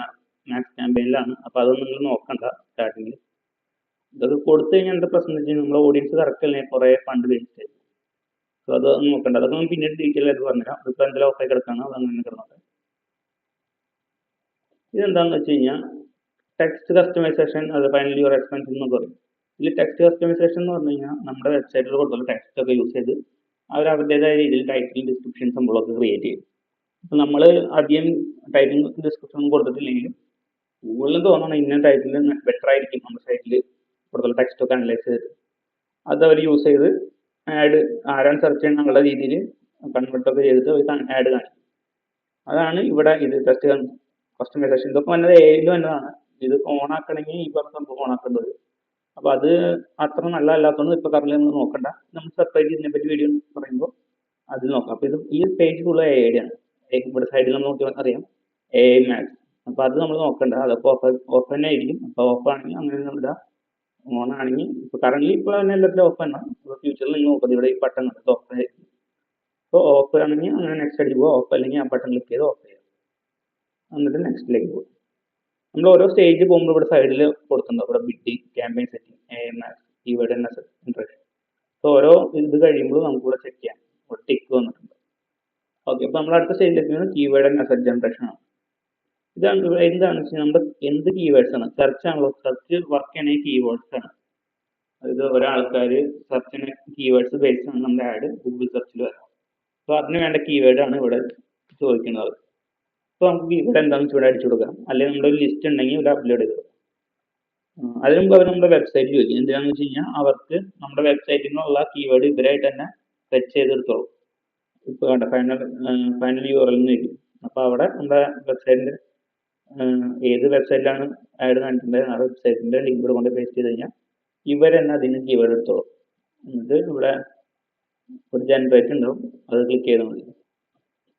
മാക്സ് ക്യാമ്പയിനിലാണ്. അപ്പോൾ അതൊന്നും നിങ്ങൾ നോക്കണ്ട സ്റ്റാർട്ടിങ്ങിൽ. ഇതൊക്കെ കൊടുത്തു കഴിഞ്ഞാൽ എന്താ പ്രശ്നം എന്ന് വെച്ചാൽ നമ്മുടെ ഓഡിയൻസ് കറക്റ്റ് അല്ലെങ്കിൽ കുറേ ഫണ്ട് വേസ്റ്റ് ആയിരിക്കും. സോ അതൊന്നും നോക്കണ്ട. അതൊക്കെ നമ്മൾ പിന്നീട് ഡീറ്റെയിൽ ആയിട്ട് പറഞ്ഞുതരാം. അതിപ്പോൾ എന്തെങ്കിലും ഓഫായി കിടക്കാണ് അതങ്ങനെ കിടന്നോട്ടെ. ഇതെന്താണെന്ന് വെച്ച് കഴിഞ്ഞാൽ ടെക്സ്റ്റ് കസ്റ്റമൈസേഷൻ, അത് ഫൈനലി യുവർ എക്സ്പെൻസ് എന്ന് പറയും. ഇതിൽ ടെക്സ്റ്റ് കസ്റ്റമൈസേഷൻ എന്ന് പറഞ്ഞു കഴിഞ്ഞാൽ നമ്മുടെ വെബ്സൈറ്റിൽ കൊടുത്തുള്ള ടെക്സ്റ്റ് ഒക്കെ യൂസ് ചെയ്ത് അവർ അവരുടേതായ രീതിയിൽ ടൈറ്റിൽ ഡിസ്ക്രിപ്ഷൻ സംഭവമൊക്കെ ക്രിയേറ്റ് ചെയ്യും. അപ്പം നമ്മൾ അധികം ടൈറ്റിൽ ഡിസ്ക്രിപ്ഷൻ കൊടുത്തിട്ടില്ലെങ്കിലും ഗൂഗിളിൽ തോന്നണം ഇന്ന ടൈറ്റിൽ ബെറ്റർ ആയിരിക്കും നമ്മുടെ സൈറ്റിൽ കൊടുത്തുള്ള ടെക്സ്റ്റ് ഒക്കെ അനലൈസ് ചെയ്ത് അത് അവർ യൂസ് ചെയ്ത് ആഡ് ആരാണ് സെർച്ച് ചെയ്യുന്നുള്ള രീതിയിൽ കൺവേർട്ടൊക്കെ ചെയ്തിട്ട് ആഡ് കാണിക്കും. അതാണ് ഇവിടെ ഇത് ടെസ്റ്റ് കസ്റ്റമൈസേഷൻ. ഇതൊക്കെ വന്നത് AI വന്നതാണ്. ഇത് ഓൺ ആക്കണമെങ്കിൽ ഈ പറഞ്ഞ സംഭവം ഓൺ ആക്കേണ്ടത്. അപ്പോൾ അത് അത്ര നല്ലതല്ലാത്തതുകൊണ്ട് ഇപ്പോൾ കറന്റ് നമ്മൾ നോക്കണ്ട. നമ്മൾ സെപ്പറേറ്റ് ഇതിനെപ്പറ്റി വീഡിയോ പറയുമ്പോൾ അതിൽ നോക്കാം. അപ്പോൾ ഇത് ഈ പേജ് ഫുള്ള് AI ആണ്. ഇവിടെ സൈഡിൽ നമ്മൾ നോക്കിയാൽ അറിയാം AI മാത്സ്. അപ്പോൾ അത് നമ്മൾ നോക്കണ്ട, അതൊക്കെ ഓഫ് തന്നെ ആയിരിക്കും. അപ്പോൾ ഓഫ് ആണെങ്കിൽ അങ്ങനെ നമ്മുടെ ഓൺ ആണെങ്കിൽ ഇപ്പോൾ കറന്റ് ഇപ്പോൾ തന്നെ എല്ലാത്തിലും ഓഫ് തന്നെ. ഇപ്പോൾ ഫ്യൂച്ചറിൽ നിങ്ങൾ നോക്കുന്നത് ഇവിടെ ഈ ബട്ടൺ ഓഫ് ആയിരിക്കും. അപ്പോൾ ഓഫ് ആണെങ്കിൽ അങ്ങനെ നെക്സ്റ്റ് അടിക്കുക, ഓഫ് അല്ലെങ്കിൽ ആ ബട്ടൺ ക്ലിക്ക് ചെയ്ത് ഓഫ് ചെയ്യുക, എന്നിട്ട് നെക്സ്റ്റിലേക്ക് പോകും. നമ്മൾ ഓരോ സ്റ്റേജ് പോകുമ്പോൾ ഇവിടെ സൈഡിൽ കൊടുത്തിട്ടുണ്ട് ഇവിടെ bidding, campaign setting, AMS, keyword intrusion. അപ്പോൾ ഓരോ ഇത് കഴിയുമ്പോൾ നമുക്ക് ഇവിടെ ചെക്ക് ചെയ്യാം. ഇവിടെ ടിക്ക് വന്നിട്ടുണ്ട്. ഓക്കെ, അപ്പോൾ നമ്മൾ അടുത്ത സ്റ്റേജിലേക്ക് കീവേഡ് ആൻഡ് അസറ്റ് ജനറേഷൻ ആണ്. ഇതാണ് എന്താണെന്ന് വെച്ചാൽ നമ്മുടെ എന്ത് കീവേഡ്സ് ആണ് സെർച്ച് ആണല്ലോ, സെർച്ച് വർക്ക് ചെയ്യണമെങ്കിൽ കീവേഡ്സ് ആണ്. അതായത് ഒരാൾക്കാർ സെർച്ച് ചെയ്യുന്ന കീവേഡ്സ് ബേസ്ഡ് ആണ് നമ്മുടെ ആഡ് ഗൂഗിൾ സെർച്ചിൽ വരാം. അപ്പോൾ അതിന് വേണ്ട കീവേഡ് ആണ് ഇവിടെ ചോദിക്കുന്നത്. അപ്പോൾ നമുക്ക് കീവേഡ് എന്താണെന്ന് ഇവിടെ അടിച്ചു കൊടുക്കാം, അല്ലെങ്കിൽ നമ്മുടെ ഒരു ലിസ്റ്റ് ഉണ്ടെങ്കിൽ ഇവിടെ അപ്ലോഡ് ചെയ്ത് കൊടുക്കാം. അതിന് മുമ്പ് അവർ നമ്മുടെ വെബ്സൈറ്റ് ചോദിക്കും. എന്തിനാണെന്ന് വെച്ച് കഴിഞ്ഞാൽ അവർക്ക് നമ്മുടെ വെബ്സൈറ്റിൽ നിന്നുള്ള കീവേഡ് ഇവരായിട്ട് തന്നെ സെറ്റ് ചെയ്തെടുത്തോളും. ഇപ്പോൾ വേണ്ട ഫൈനൽ URL എന്ന് വയ്ക്കും. അപ്പോൾ അവിടെ നമ്മുടെ വെബ്സൈറ്റിൻ്റെ ഏത് വെബ്സൈറ്റിലാണ് ആഡ് കാണിക്കേണ്ടത് ആ വെബ്സൈറ്റിൻ്റെ ലിങ്ക് ഇവിടെ കൊണ്ട് പേസ്റ്റ് ചെയ്ത് കഴിഞ്ഞാൽ ഇവർ തന്നെ അതിന് കീവേഡ് എടുത്തോളും. എന്നിട്ട് ഇവിടെ ഒരു ജനറേറ്റ് ഉണ്ടാവും, അത് ക്ലിക്ക് ചെയ്താൽ മതി.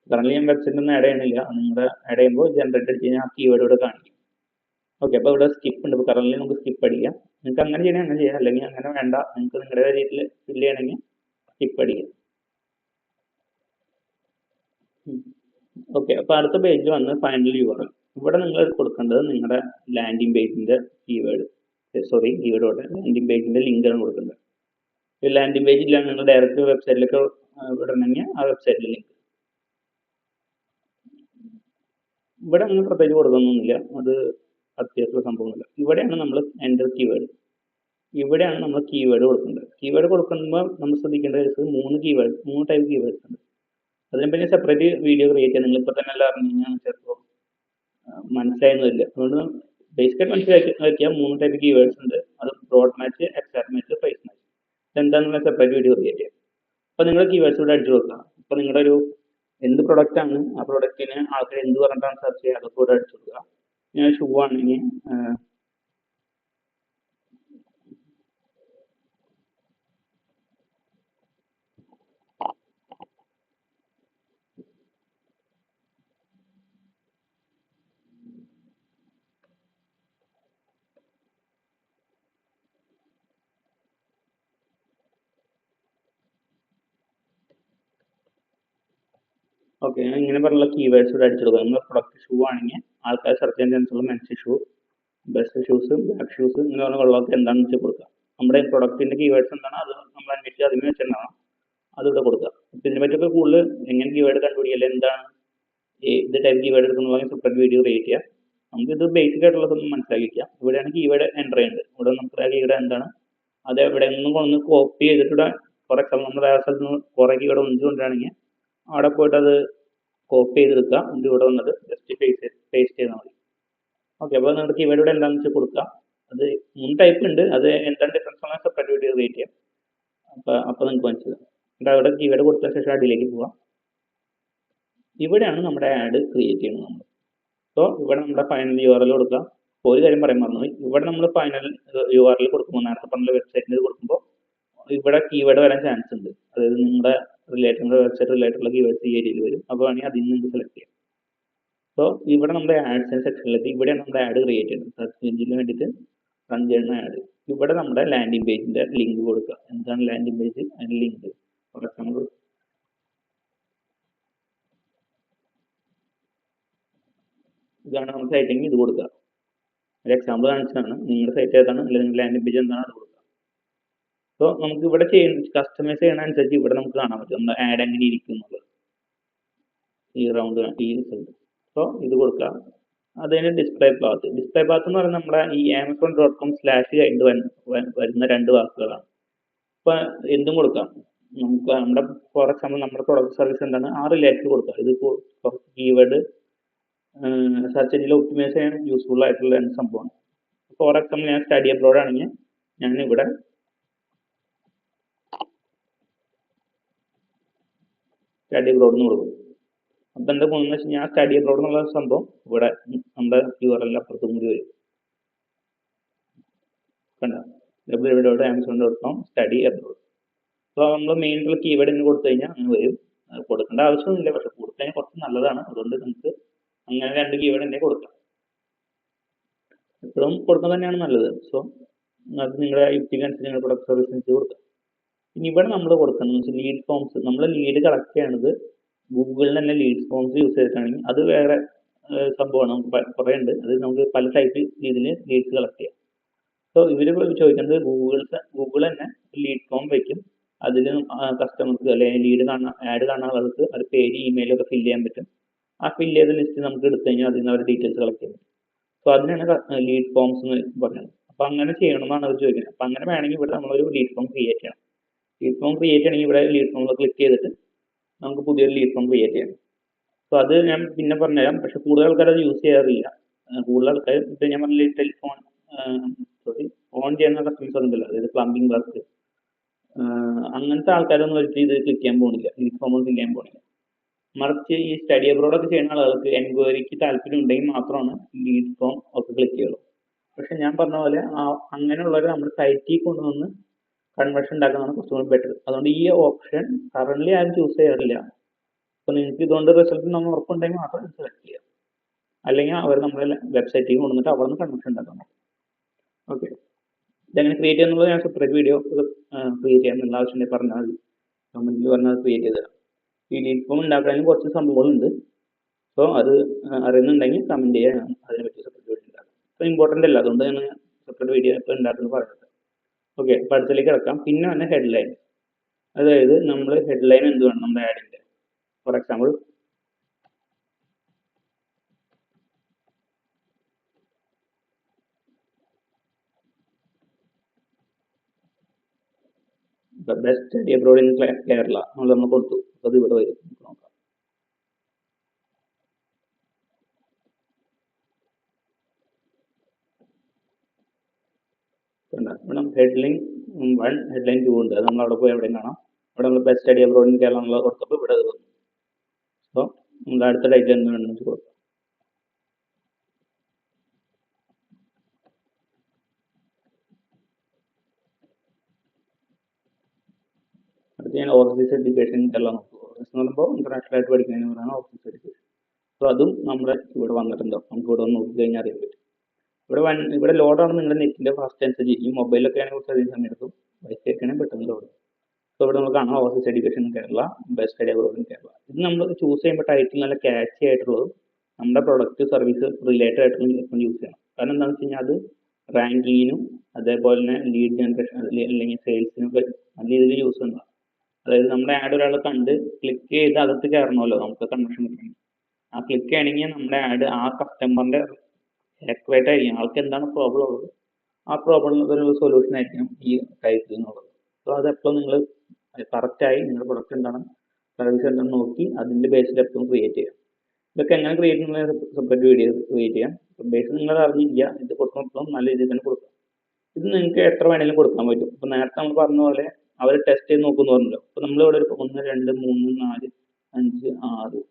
കറന്റ് ഞാൻ വെബ്സൈറ്റിൽ ഒന്നും ആഡ് ചെയ്യണില്ല. നിങ്ങളുടെ ആഡ് ചെയ്യുമ്പോൾ ജനറേറ്റ് അടിച്ച് കഴിഞ്ഞാൽ ആ കീവേഡ് ഇവിടെ കാണിക്കും. ഓക്കെ, അപ്പോൾ ഇവിടെ സ്കിപ്പ് ഉണ്ട്. ഇപ്പോൾ കറന്റ് നമുക്ക് സ്കിപ്പ് അടിക്കാം. നിങ്ങൾക്ക് അങ്ങനെ ചെയ്യണമെങ്കിൽ അങ്ങനെ ചെയ്യാം, അല്ലെങ്കിൽ അങ്ങനെ വേണ്ട, നിങ്ങൾക്ക് നിങ്ങളുടെ രീതിയിൽ ഫില്ല് ചെയ്യണമെങ്കിൽ സ്കിപ്പ് അടിക്കാം. ഓക്കെ, അപ്പോൾ അടുത്ത പേജിൽ വന്ന് ഫൈനൽ URL. ഇവിടെ നിങ്ങൾ കൊടുക്കേണ്ടത് നിങ്ങളുടെ ലാൻഡിംഗ് പേജിൻ്റെ കീവേഡ് ലാൻഡിംഗ് പേജിൻ്റെ ലിങ്കാണ് കൊടുക്കേണ്ടത്. ഈ ലാൻഡിംഗ് പേജ് ഇല്ല, നിങ്ങൾ ഡയറക്റ്റ് വെബ്സൈറ്റിലേക്ക് വിടണമെങ്കിൽ ആ വെബ്സൈറ്റിൽ ലിങ്ക്. ഇവിടെ അങ്ങനെ പ്രത്യേകിച്ച് കൊടുക്കുന്നൊന്നുമില്ല, അത് അത്യാവശ്യമുള്ള സംഭവമൊന്നുമില്ല. ഇവിടെയാണ് നമ്മൾ എൻ്റർ കീവേഡ്, ഇവിടെയാണ് നമ്മൾ കീവേഡ് കൊടുക്കേണ്ടത്. കീവേഡ് കൊടുക്കുമ്പോൾ നമ്മൾ ശ്രദ്ധിക്കേണ്ട കേസ് 3 ടൈപ്പ് കീവേഡ്സ് ഉണ്ട്. അതിനെപ്പറ്റി സെപ്പറേറ്റ് വീഡിയോ ക്രിയേറ്റ് ചെയ്യാം. നിങ്ങളിപ്പോൾ തന്നെ എല്ലാം അറിഞ്ഞു കഴിഞ്ഞാൽ ചിലപ്പോൾ മനസ്സിലായെന്ന് വരില്ല. അതുകൊണ്ട് ബേസിക്കായിട്ട് മനസ്സിലാക്കി 3 ടൈപ്പ് കീവേഡ്സ് ഉണ്ട്. അത് broad match, exact match, price match. ഇതെന്താണെന്നുള്ള സെപ്പറേറ്റ് വീഡിയോ ക്രിയേറ്റ് ചെയ്യാം. അപ്പോൾ നിങ്ങൾ കീവേഡ്സ് ഇവിടെ അടിച്ചു കൊടുക്കുക. ഇപ്പോൾ നിങ്ങളുടെ ഒരു എന്ത് പ്രൊഡക്റ്റ് ആണ് ആ പ്രൊഡക്റ്റിന് ആൾക്കാർ എന്ത് പറഞ്ഞിട്ടാണ് സെർച്ച് ചെയ്യുക അതൊക്കെ ഇവിടെ അടിച്ചു കൊടുക്കുക. ഞാൻ ഷൂ ആണെങ്കിൽ ഓക്കെ, ഇങ്ങനെ പറഞ്ഞുള്ള കീവേഡ്സ് ഇവിടെ അടിച്ചെടുക്കുക. നമ്മൾ പ്രൊഡക്റ്റ് ഷൂ ആണെങ്കിൽ ആൾക്കാർ സെർച്ച് ചെയ്യാൻ ചാൻസ് ഉള്ള men's shoe, best shoes, black shoes ഇങ്ങനെ പറഞ്ഞ കൊള്ളാത്ത എന്താണെന്ന് വെച്ചാൽ കൊടുക്കുക. നമ്മുടെ പ്രൊഡക്റ്റിന്റെ കീവേഡ്സ് എന്താണ് അത് നമ്മൾ അന്വേഷിച്ച് അതിന് വെച്ചിട്ടുണ്ടാവണം, അതിവിടെ കൊടുക്കുക. ഇതിനെ പറ്റിയൊക്കെ കൂടുതൽ എങ്ങനെ കീവേഡ് കണ്ടുപിടിക്കുക, എന്താണ് ഇത് ടൈപ്പ് കീവേഡ് എടുക്കുന്ന സെപ്പറേറ്റ് വീഡിയോ ക്രിയേറ്റ് ചെയ്യുക. നമുക്ക് ഇത് ബേസിക് ആയിട്ടുള്ളതൊന്നും മനസ്സിലാക്കിക്കുക. ഇവിടെയാണ് കീവേഡ് എൻ്റർ ചെയ്യുന്നത്. ഇവിടെ നമുക്ക് ആ കീവേഡ് എന്താണ് അത് എവിടെ നിന്നും കൊണ്ടു കോപ്പി ചെയ്തിട്ട് ഫോർ എക്സാമ്പിൾ നമ്മൾ വേറെ സ്ഥലത്ത് നിന്ന് കുറേ കീവേഡ് ഒന്നിച്ച് കൊണ്ടുവരികയാണെങ്കിൽ അവിടെ പോയിട്ട് അത് കോപ്പി ചെയ്തെടുക്കുക, എന്നിട്ട് ഇവിടെ വന്നത് ജസ്റ്റ് പേസ്റ്റ് ചെയ്താൽ മതി. ഓക്കെ, അപ്പോൾ നമ്മുടെ കീവേഡ് ഇവിടെ എന്താണെന്ന് വെച്ചാൽ കൊടുക്കുക. അത് 3 ടൈപ്പ് ഉണ്ട്, അത് എന്താണ് ഡിഫറൻസ് ഉള്ള സെപ്പറേറ്റ് വീഡിയോ ക്രിയേറ്റ് ചെയ്യാം. അപ്പോൾ നിങ്ങൾക്ക് മനസ്സിലാവും. എന്നിട്ട് അവിടെ കീവേഡ് കൊടുത്ത ശേഷം അതിലേക്ക് പോവാം. ഇവിടെയാണ് നമ്മുടെ ആഡ് ക്രിയേറ്റ് ചെയ്യുന്നത് നമ്മൾ. സോ ഇവിടെ നമ്മുടെ ഫൈനൽ URL കൊടുക്കുക. ഒരു കാര്യം പറയാൻ മറന്നുപോയി, ഇവിടെ നമ്മൾ ഫൈനൽ URL കൊടുക്കുമ്പോൾ നേരത്തെ പറഞ്ഞ വെബ്സൈറ്റിന് കൊടുക്കുമ്പോൾ ഇവിടെ കീവേഡ് വരാൻ ചാൻസ് ഉണ്ട്. അതായത് നിങ്ങളുടെ വെബ്സൈറ്റ് റിലേറ്റഡുള്ള കീവേഡ്സ് ഈ ഏരിയയിൽ വരും. അപ്പോൾ വേണമെങ്കിൽ അതിൽ നിന്ന് നിങ്ങൾക്ക് സെലക്ട് ചെയ്യാം. സോ ഇവിടെ നമ്മുടെ ആഡ്സ് സെക്ഷനിലെത്തി. ഇവിടെയാണ് നമ്മുടെ ആഡ് ക്രിയേറ്റ് ചെയ്യുന്നത്. സെർച്ച് എഞ്ചിന് വേണ്ടിയിട്ട് റൺ ചെയ്യുന്ന ആഡ്. ഇവിടെ നമ്മുടെ ലാൻഡിംഗ് പേജിന്റെ ലിങ്ക് കൊടുക്കുക. എന്താണ് ലാൻഡിംഗ് പേജ്, അതിന്റെ ലിങ്ക്. ഫോർ എക്സാമ്പിൾ ഇതാണ് നമ്മുടെ സൈറ്റെങ്കിൽ ഇത് കൊടുക്കുക. ഒരു എക്സാമ്പിൾ കാണിച്ചതാണ്. നിങ്ങളുടെ സൈറ്റ് ഏതാണ് അല്ലെങ്കിൽ നിങ്ങളുടെ ലാൻഡിംഗ് പേജ് എന്താണ് അത് കൊടുക്കുക. സോ നമുക്ക് ഇവിടെ കസ്റ്റമൈസ് ചെയ്യുന്ന അനുസരിച്ച് ഇവിടെ നമുക്ക് കാണാൻ പറ്റും നമ്മുടെ ആഡ് എങ്ങനെ ഇരിക്കും എന്നുള്ളത്. ഈ റൗണ്ട് ഈ റിസൾട്ട്. സോ ഇത് കൊടുക്കുക. അതിന് ഡിസ്പ്ലേ പാത്ത് എന്ന് പറയുന്നത് നമ്മുടെ ഈ amazon.com/ കഴിഞ്ഞ് വരുന്ന 2 വാക്കുകളാണ്. ഇപ്പൊ എന്തും കൊടുക്കാം നമുക്ക്. നമ്മുടെ ഫോർ എക്സാമ്പിൾ നമ്മുടെ പ്രൊഡക്റ്റ് സർവീസ് എന്താണ് ആ റിലേറ്റഡ് കൊടുക്കാം. ഇത് കുറച്ച് കീവേഡ് സെർച്ച് എഞ്ചിനിൽ ഒപ്റ്റിമൈസ് ചെയ്യാൻ യൂസ്ഫുൾ ആയിട്ടുള്ള 2 സംഭവമാണ്. ഫോർ എക്സാമ്പിൾ ഞാൻ സ്റ്റഡി അബ്രോഡ് ആണെങ്കിൽ ഞാൻ ഇവിടെ സ്റ്റഡി അബ്രോഡ് എന്ന് കൊടുക്കും. അപ്പം എന്താ പോകുന്നത് വെച്ച് കഴിഞ്ഞാൽ സ്റ്റഡി അബ്രോഡ് എന്നുള്ള സംഭവം ഇവിടെ നമ്മുടെ URL അപ്പുറത്തും കൂടി വരും. കണ്ട www.amazon.com സ്റ്റഡി അബ്രോഡ്. സോ നമ്മൾ മെയിൻ ഉള്ള കീവേഡ് ഇങ്ങനെ കൊടുത്തു കഴിഞ്ഞാൽ അങ്ങനെ വരും. കൊടുക്കേണ്ട ആവശ്യമൊന്നുമില്ല, പക്ഷെ കൊടുത്തു കഴിഞ്ഞാൽ കുറച്ച് നല്ലതാണ്. അതുകൊണ്ട് നമുക്ക് അങ്ങനെ 2 കീവേഡ് തന്നെ കൊടുക്കാം. എപ്പോഴും കൊടുക്കുന്നത് തന്നെയാണ് നല്ലത്. സോ അത് നിങ്ങളുടെ യുക്തിക്കനുസരിച്ച് നിങ്ങളുടെ പ്രൊഡക്റ്റ് സർവീസ് അനുസരിച്ച് കൊടുക്കാം. ഇനി ഇവിടെ നമ്മൾ കൊടുക്കുന്നത് ലീഡ് ഫോംസ്. നമ്മൾ ലീഡ് കളക്ട് ചെയ്യണത് ഗൂഗിളിൽ തന്നെ ലീഡ് ഫോംസ് യൂസ് ചെയ്തിട്ടാണെങ്കിൽ അത് വേറെ സംഭവമാണ്. നമുക്ക് കുറേ ഉണ്ട്. അത് നമുക്ക് പല ടൈപ്പ് രീതിയിൽ ലീഡ്സ് കളക്ട് ചെയ്യാം. സോ ഇവർ ചോദിക്കുന്നത് ഗൂഗിൾ തന്നെ ലീഡ് ഫോം വയ്ക്കും. അതിൽ കസ്റ്റമർക്ക് അല്ലെങ്കിൽ ലീഡ് ആഡ് കാണുന്ന ആളുകൾക്ക് അത് പേര് ഇമെയിലൊക്കെ ഫില്ല് ചെയ്യാൻ പറ്റും. ആ ഫില്ല് ചെയ്ത ലിസ്റ്റ് നമുക്ക് എടുത്തു കഴിഞ്ഞാൽ അതിൽ നിന്ന് അവർ ഡീറ്റെയിൽസ് കളക്ട് ചെയ്യാൻ പറ്റും. സോ അതിനാണ് ലീഡ് ഫോംസ് എന്ന് പറയുന്നത്. അപ്പോൾ അങ്ങനെ ചെയ്യണമെന്നാണ് അവർ ചോദിക്കുന്നത്. അപ്പോൾ അങ്ങനെ വേണമെങ്കിൽ ഇവിടെ നമ്മളൊരു ലീഡ് ഫോം ക്രിയേറ്റ് ചെയ്യണം. ലീഡ് ഫോം ക്രിയേറ്റ് ചെയ്യണമെങ്കിൽ ഇവിടെ ലീഡ് ഫോമിൽ ക്ലിക്ക് ചെയ്തിട്ട് നമുക്ക് പുതിയൊരു ലീഡ് ഫോം ക്രിയേറ്റ് ചെയ്യാം. സോ അത് ഞാൻ പിന്നെ പറഞ്ഞുതരാം. പക്ഷെ കൂടുതൽ ആൾക്കാർ അത് യൂസ് ചെയ്യാറില്ല. കൂടുതൽ ആൾക്കാർ ഇപ്പം ഞാൻ പറഞ്ഞ ടെലിഫോൺ ഓൺ ചെയ്യുന്ന കസ്റ്റമേഴ്സ് ഉണ്ടല്ലോ, അതായത് പ്ലംബിംഗ് വർക്ക് അങ്ങനത്തെ ആൾക്കാരൊന്നും ഒരിക്കലും ഇത് ക്ലിക്ക് ചെയ്യാൻ പോകുന്നില്ല, ലീഡ് ഫോം ഫില്ല് ചെയ്യാൻ പോകുന്നില്ല. മറിച്ച് ഈ സ്റ്റഡി അബ്രോഡൊക്കെ ചെയ്യുന്ന ആളുകൾക്ക് എൻക്വയറിക്ക് താല്പര്യം ഉണ്ടെങ്കിൽ മാത്രമാണ് ലീഡ് ഫോം ഒക്കെ ക്ലിക്ക് ചെയ്യുള്ളൂ. പക്ഷെ ഞാൻ പറഞ്ഞ പോലെ അങ്ങനെയുള്ളവർ നമ്മുടെ സൈറ്റിൽ കൊണ്ടുവന്ന് കൺവേർഷൻ ഉണ്ടാക്കുന്നതാണ് കുറച്ചുകൂടി ബെറ്റർ. അതുകൊണ്ട് ഈ ഓപ്ഷൻ കറന്റ് ആരും ചൂസ് ചെയ്യാറില്ല. അപ്പോൾ നിങ്ങൾക്ക് ഇതുകൊണ്ട് റിസൾട്ട് നമ്മൾ ഉറപ്പുണ്ടെങ്കിൽ മാത്രം സെലക്ട് ചെയ്യാം. അല്ലെങ്കിൽ അവർ നമ്മുടെ വെബ്സൈറ്റിൽ കൊണ്ടുവന്നിട്ട് അവിടെ നിന്ന് കൺവേർഷൻ ഉണ്ടാക്കണം. ഓക്കെ, ഇതെങ്ങനെ ക്രിയേറ്റ് ചെയ്യാന്നുള്ളത് ഞാൻ സെപ്പറേറ്റ് വീഡിയോ ക്രിയേറ്റ് ചെയ്യാൻ എന്നുള്ള ആവശ്യമുണ്ടെങ്കിൽ പറഞ്ഞാൽ മതി. കമൻറ്റിൽ പറഞ്ഞാൽ അത് ക്രിയേറ്റ് ചെയ്ത് തരാം. ഈ ലീഡ് ഫോം ഉണ്ടാക്കാനും കുറച്ച് സംഭവങ്ങളുണ്ട്. സോ അത് അറിയുന്നുണ്ടെങ്കിൽ കമൻറ്റ് ചെയ്യാൻ അതിനെപ്പറ്റി സെപ്പറേറ്റ് വീഡിയോ ഉണ്ടാക്കാം. അപ്പോൾ ഇമ്പോർട്ടൻ്റ് അല്ല, അതുകൊണ്ട് ഞാൻ സെപ്പറേറ്റ് വീഡിയോ ഇപ്പോൾ ഉണ്ടാക്കുന്നത് പറയുന്നത്. ഓക്കെ, അപ്പോൾ അടുത്തേക്ക് കിടക്കാം. പിന്നെ തന്നെ ഹെഡ്ലൈൻ. അതായത് നമ്മൾ ഹെഡ്ലൈൻ എന്ത് വേണം നമ്മുടെ ആഡിൻ്റെ. For example best study abroad in Kerala നമ്മൾ കൊടുത്തു. അപ്പോൾ അത് ഇവിടെ വരും. നോക്കാം. ഇവിടെ ഹെഡ്ലൈൻ 1 ഹെഡ്ലൈൻ 2 ഉണ്ട്. അത് നമ്മൾ അവിടെ പോയി എവിടെയും കാണാം. ഇവിടെ നമ്മൾ best study abroad in Kerala നമ്മൾ കൊടുത്തപ്പോൾ ഇവിടെ അത് വന്നു. സോ നമ്മൾ അടുത്ത ടൈറ്റിൽ എന്ത് വേണമെന്ന് വെച്ച് കൊടുക്കാം. അടുത്ത് ഞാൻ ഓവർസീസ് എഡ്യൂക്കേഷൻ എല്ലാം നോക്കും. ഓവർസീസ് എന്ന് പറയുമ്പോൾ ഇന്റർനാഷണൽ ആയിട്ട് പഠിക്കുന്നതിന് പറയുന്നത് ഓവർസീസ് എഡ്യൂക്കേഷൻ. സോ അതും നമ്മുടെ ഇവിടെ വന്നിട്ടുണ്ടോ നമുക്ക് ഇവിടെ വന്ന് നോക്കി കഴിഞ്ഞാൽ അറിയാൻ പറ്റും. ഇവിടെ ലോഡാണ് നിങ്ങളുടെ നെറ്റിന്റെ ഫാസ്റ്റ് അനുസരിച്ച്. ഈ മൊബൈലൊക്കെ ആണെങ്കിൽ കുറച്ച് അധികം സമയം എടുക്കും. വൈഫൈ ഒക്കെ ആണെങ്കിൽ പെട്ടെന്ന് ലോഡ്. അപ്പോൾ ഇവിടെ നമുക്ക് കാണാം overseas education in Kerala, best study abroad in Kerala. ഇത് നമ്മൾ ചൂസ് ചെയ്യുമ്പോൾ ടൈറ്റിൽ നല്ല ക്യാച്ചി ആയിട്ടുള്ളത് നമ്മുടെ പ്രൊഡക്റ്റ് സർവീസ് റിലേറ്റഡ് ആയിട്ടുള്ള ചിലപ്പോൾ യൂസ് ചെയ്യണം. കാരണം എന്താണെന്ന് വെച്ച് കഴിഞ്ഞാൽ അത് റാങ്കിങ്ങിനും അതേപോലെ തന്നെ ലീഡ് ജനറേഷൻ അല്ലെങ്കിൽ സെയിൽസിനൊക്കെ നല്ല രീതിയിൽ യൂസ് ചെയ്യുന്നതാണ്. അതായത് നമ്മുടെ ആഡ് ഒരാൾ കണ്ട് ക്ലിക്ക് ചെയ്ത് അകത്ത് കയറണമല്ലോ നമുക്ക് കൺവേർഷൻ കിട്ടണം. ആ ക്ലിക്ക് ചെയ്യണമെങ്കിൽ നമ്മുടെ ആഡ് ആ കസ്റ്റമറിന്റെ ആക്യുറേറ്റ് ആയിരിക്കും, ആൾക്ക് എന്താണ് പ്രോബ്ലം ഉള്ളത് ആ പ്രോബ്ലം ഒരു സൊല്യൂഷൻ ആയിരിക്കണം ഈ ടൈറ്റിൽ എന്നുള്ളത്. അപ്പോൾ അതെപ്പോഴും നിങ്ങൾ കറക്റ്റായി നിങ്ങളുടെ പ്രൊഡക്റ്റ് എന്താണ് സർവീസ് എന്താണെന്ന് നോക്കി അതിൻ്റെ ബേസിൽ എപ്പോഴും ക്രിയേറ്റ് ചെയ്യാം. ഇതൊക്കെ എങ്ങനെ ക്രിയേറ്റ് ചെയ്യുന്ന സെപ്പറേറ്റ് വീഡിയോ ക്രിയേറ്റ് ചെയ്യാം. ബേസ് നിങ്ങൾ അറിഞ്ഞില്ല, ഇത് കൊടുക്കുമ്പോൾ നല്ല രീതിയിൽ തന്നെ കൊടുക്കാം. ഇത് നിങ്ങൾക്ക് എത്ര വേണമെങ്കിലും കൊടുക്കാൻ പറ്റും. ഇപ്പം നേരത്തെ നമ്മൾ പറഞ്ഞ പോലെ അവർ ടെസ്റ്റ് ചെയ്ത് നോക്കുമെന്ന് പറഞ്ഞല്ലോ. അപ്പോൾ നമ്മളിവിടെ ഒരു 1 2 3 4 5 6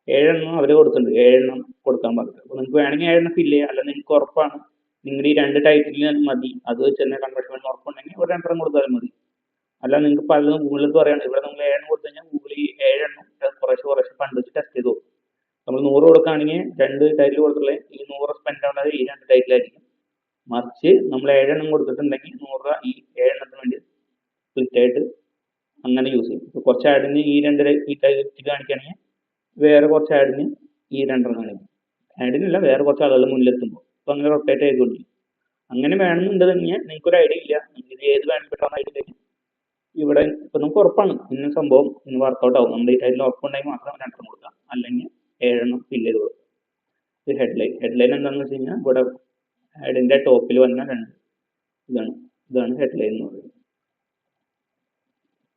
7 അവർ കൊടുത്തിട്ടുണ്ട്. 7 കൊടുക്കാൻ പറഞ്ഞത്. അപ്പോൾ നിങ്ങൾക്ക് വേണമെങ്കിൽ 7 ഫില്ല് ചെയ്യാം. അല്ല നിങ്ങൾക്ക് ഉറപ്പാണ് നിങ്ങളുടെ ഈ 2 ടൈറ്റിൽ മതി, അത് വെച്ച് തന്നെ കൺവേർഷൻ ഉറപ്പുണ്ടെങ്കിൽ ഒരു 2 കൊടുത്താലും മതി. അല്ല നിങ്ങൾക്ക് പലതും ഗൂഗിളിൽ പറയുകയാണ്, ഇവിടെ നമ്മൾ 7 കൊടുത്തു കഴിഞ്ഞാൽ ഗൂഗിൾ ഈ 7 കുറേശ്ശെ ഫണ്ട് വെച്ച് ടെസ്റ്റ് ചെയ്ത് നോക്കും. നമ്മൾ 100 കൊടുക്കുകയാണെങ്കിൽ 2 ടൈറ്റിൽ കൊടുത്തുള്ള ഈ 100 സ്പെൻഡ് ആവുന്നത് ഈ 2 ടൈറ്റിലായിരിക്കും. മറിച്ച് നമ്മൾ 7 കൊടുത്തിട്ടുണ്ടെങ്കിൽ 100 രൂപ ഈ 7 വേണ്ടി സ്പ്ലിറ്റ് ആയിട്ട് അങ്ങനെ യൂസ് ചെയ്യും. ഇപ്പോൾ കുറച്ച് ആഡിന് ഈ 2 ഈ ടൈറ്റിൽ കാണിക്കുകയാണെങ്കിൽ വേറെ കുറച്ച് ആഡിന് ഈ 2 കാണിക്കും. ആഡിനില്ല, വേറെ കുറച്ച് ആളുകൾ മുന്നിലെത്തുമ്പോൾ അപ്പോൾ അങ്ങനെ റൊട്ടേറ്റ് ആയിക്കൊണ്ടിരിക്കും. അങ്ങനെ വേണമെന്നുണ്ടെങ്കിൽ നിങ്ങൾക്കൊരു ഐഡിയ ഇല്ല, ഇത് ഏത് വേണമെങ്കിൽ പെട്ടെന്ന് ഐഡിയ ഇല്ലെങ്കിൽ ഇവിടെ ഇപ്പം നമുക്ക് ഉറപ്പാണ് ഇന്ന സംഭവം ഇന്ന് വർക്കൗട്ട് ആവും, നമ്മുടെ ഈ ടൈറ്റിൽ ഉറപ്പുണ്ടെങ്കിൽ മാത്രം 2 കൊടുക്കാം, അല്ലെങ്കിൽ 7 ഫില്ല് ചെയ്ത് കൊടുക്കാം. ഇത് ഹെഡ്ലൈൻ എന്താണെന്ന് വെച്ച് കഴിഞ്ഞാൽ ഇവിടെ ആഡിൻ്റെ ടോപ്പിൽ വന്ന 2 ഇതാണ് ഹെഡ്ലൈൻ എന്ന് പറയുന്നത്.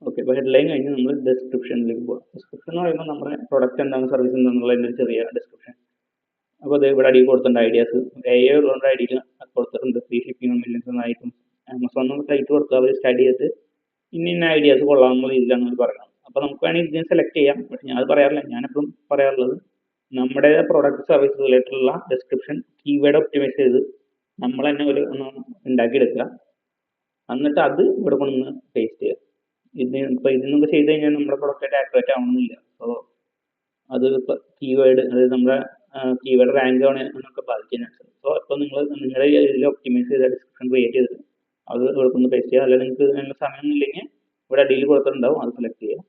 ഓക്കെ, ഇപ്പോൾ ഹെഡ്ലൈൻ കഴിഞ്ഞ് നമ്മൾ ഡിസ്ക്രിപ്ഷനിലേക്ക് പോകാം. ഡിസ്ക്രിപ്ഷൻ എന്ന് പറയുമ്പോൾ നമ്മുടെ പ്രൊഡക്റ്റ് എന്താണ് സർവീസ് എന്താണെന്നുള്ളതിൻ്റെ ചെറിയ ഡിസ്ക്രിപ്ഷൻ. അപ്പോൾ അത് ഇവിടെ അടിയിൽ കൊടുത്തിട്ടുണ്ട് ഐഡിയാസ്. ഉള്ളതുകൊണ്ട് ഐഡിയിൽ കൊടുത്തിട്ടുണ്ട് 350 മില്യൺസ് എന്ന ഐറ്റംസ്. ആമസോൺ സൈറ്റ് കൊടുത്ത് അവർ സ്റ്റഡി ചെയ്ത് ഇന്ന ഐഡിയാസ് കൊള്ളാമെന്നുള്ള രീതിയിലാണ് അവർ പറയുന്നത്. അപ്പോൾ നമുക്ക് വേണമെങ്കിൽ ഇതിനെ സെലക്ട് ചെയ്യാം. പക്ഷെ ഞാൻ അത് പറയാറില്ല. ഞാനെപ്പോഴും പറയാറുള്ളത് നമ്മുടെ പ്രൊഡക്റ്റ് സർവീസ് റിലേറ്റഡുള്ള ഡിസ്ക്രിപ്ഷൻ കീവേഡ് ഒപ്റ്റിമൈസ് ചെയ്ത് നമ്മൾ തന്നെ ഒരു ഉണ്ടാക്കിയെടുക്കുക. എന്നിട്ട് അത് ഇവിടെ കൊണ്ടൊന്ന് പേസ്റ്റ് ചെയ്യുക. ഇപ്പോൾ ഇതിനൊക്കെ ചെയ്ത് കഴിഞ്ഞാൽ നമ്മുടെ പ്രൊഡക്റ്റ് ആക്യുറേറ്റ് ആവണമെന്നില്ല. അപ്പോൾ അത് കീവേഡ്, അതായത് നമ്മുടെ കീവേഡ് റാങ്ക് ആണ് എന്നൊക്കെ ബാധിക്കുന്നതാണ്. സോ ഇപ്പോൾ നിങ്ങൾ നിങ്ങളുടെ ഇതിൽ ഒപ്റ്റിമൈസ് ചെയ്ത ഡിസ്ക്രിപ്ഷൻ ക്രിയേറ്റ് ചെയ്തിട്ട് അത് ഇവിടെ കൊണ്ട് പേസ്റ്റ് ചെയ്യുക. അല്ലെങ്കിൽ നിങ്ങൾക്ക് അതിനുള്ള സമയമൊന്നുമില്ലെങ്കിൽ ഇവിടെ അടിയിൽ കൊടുത്തിട്ടുണ്ടാവും, അത് സെലക്ട് ചെയ്യുക.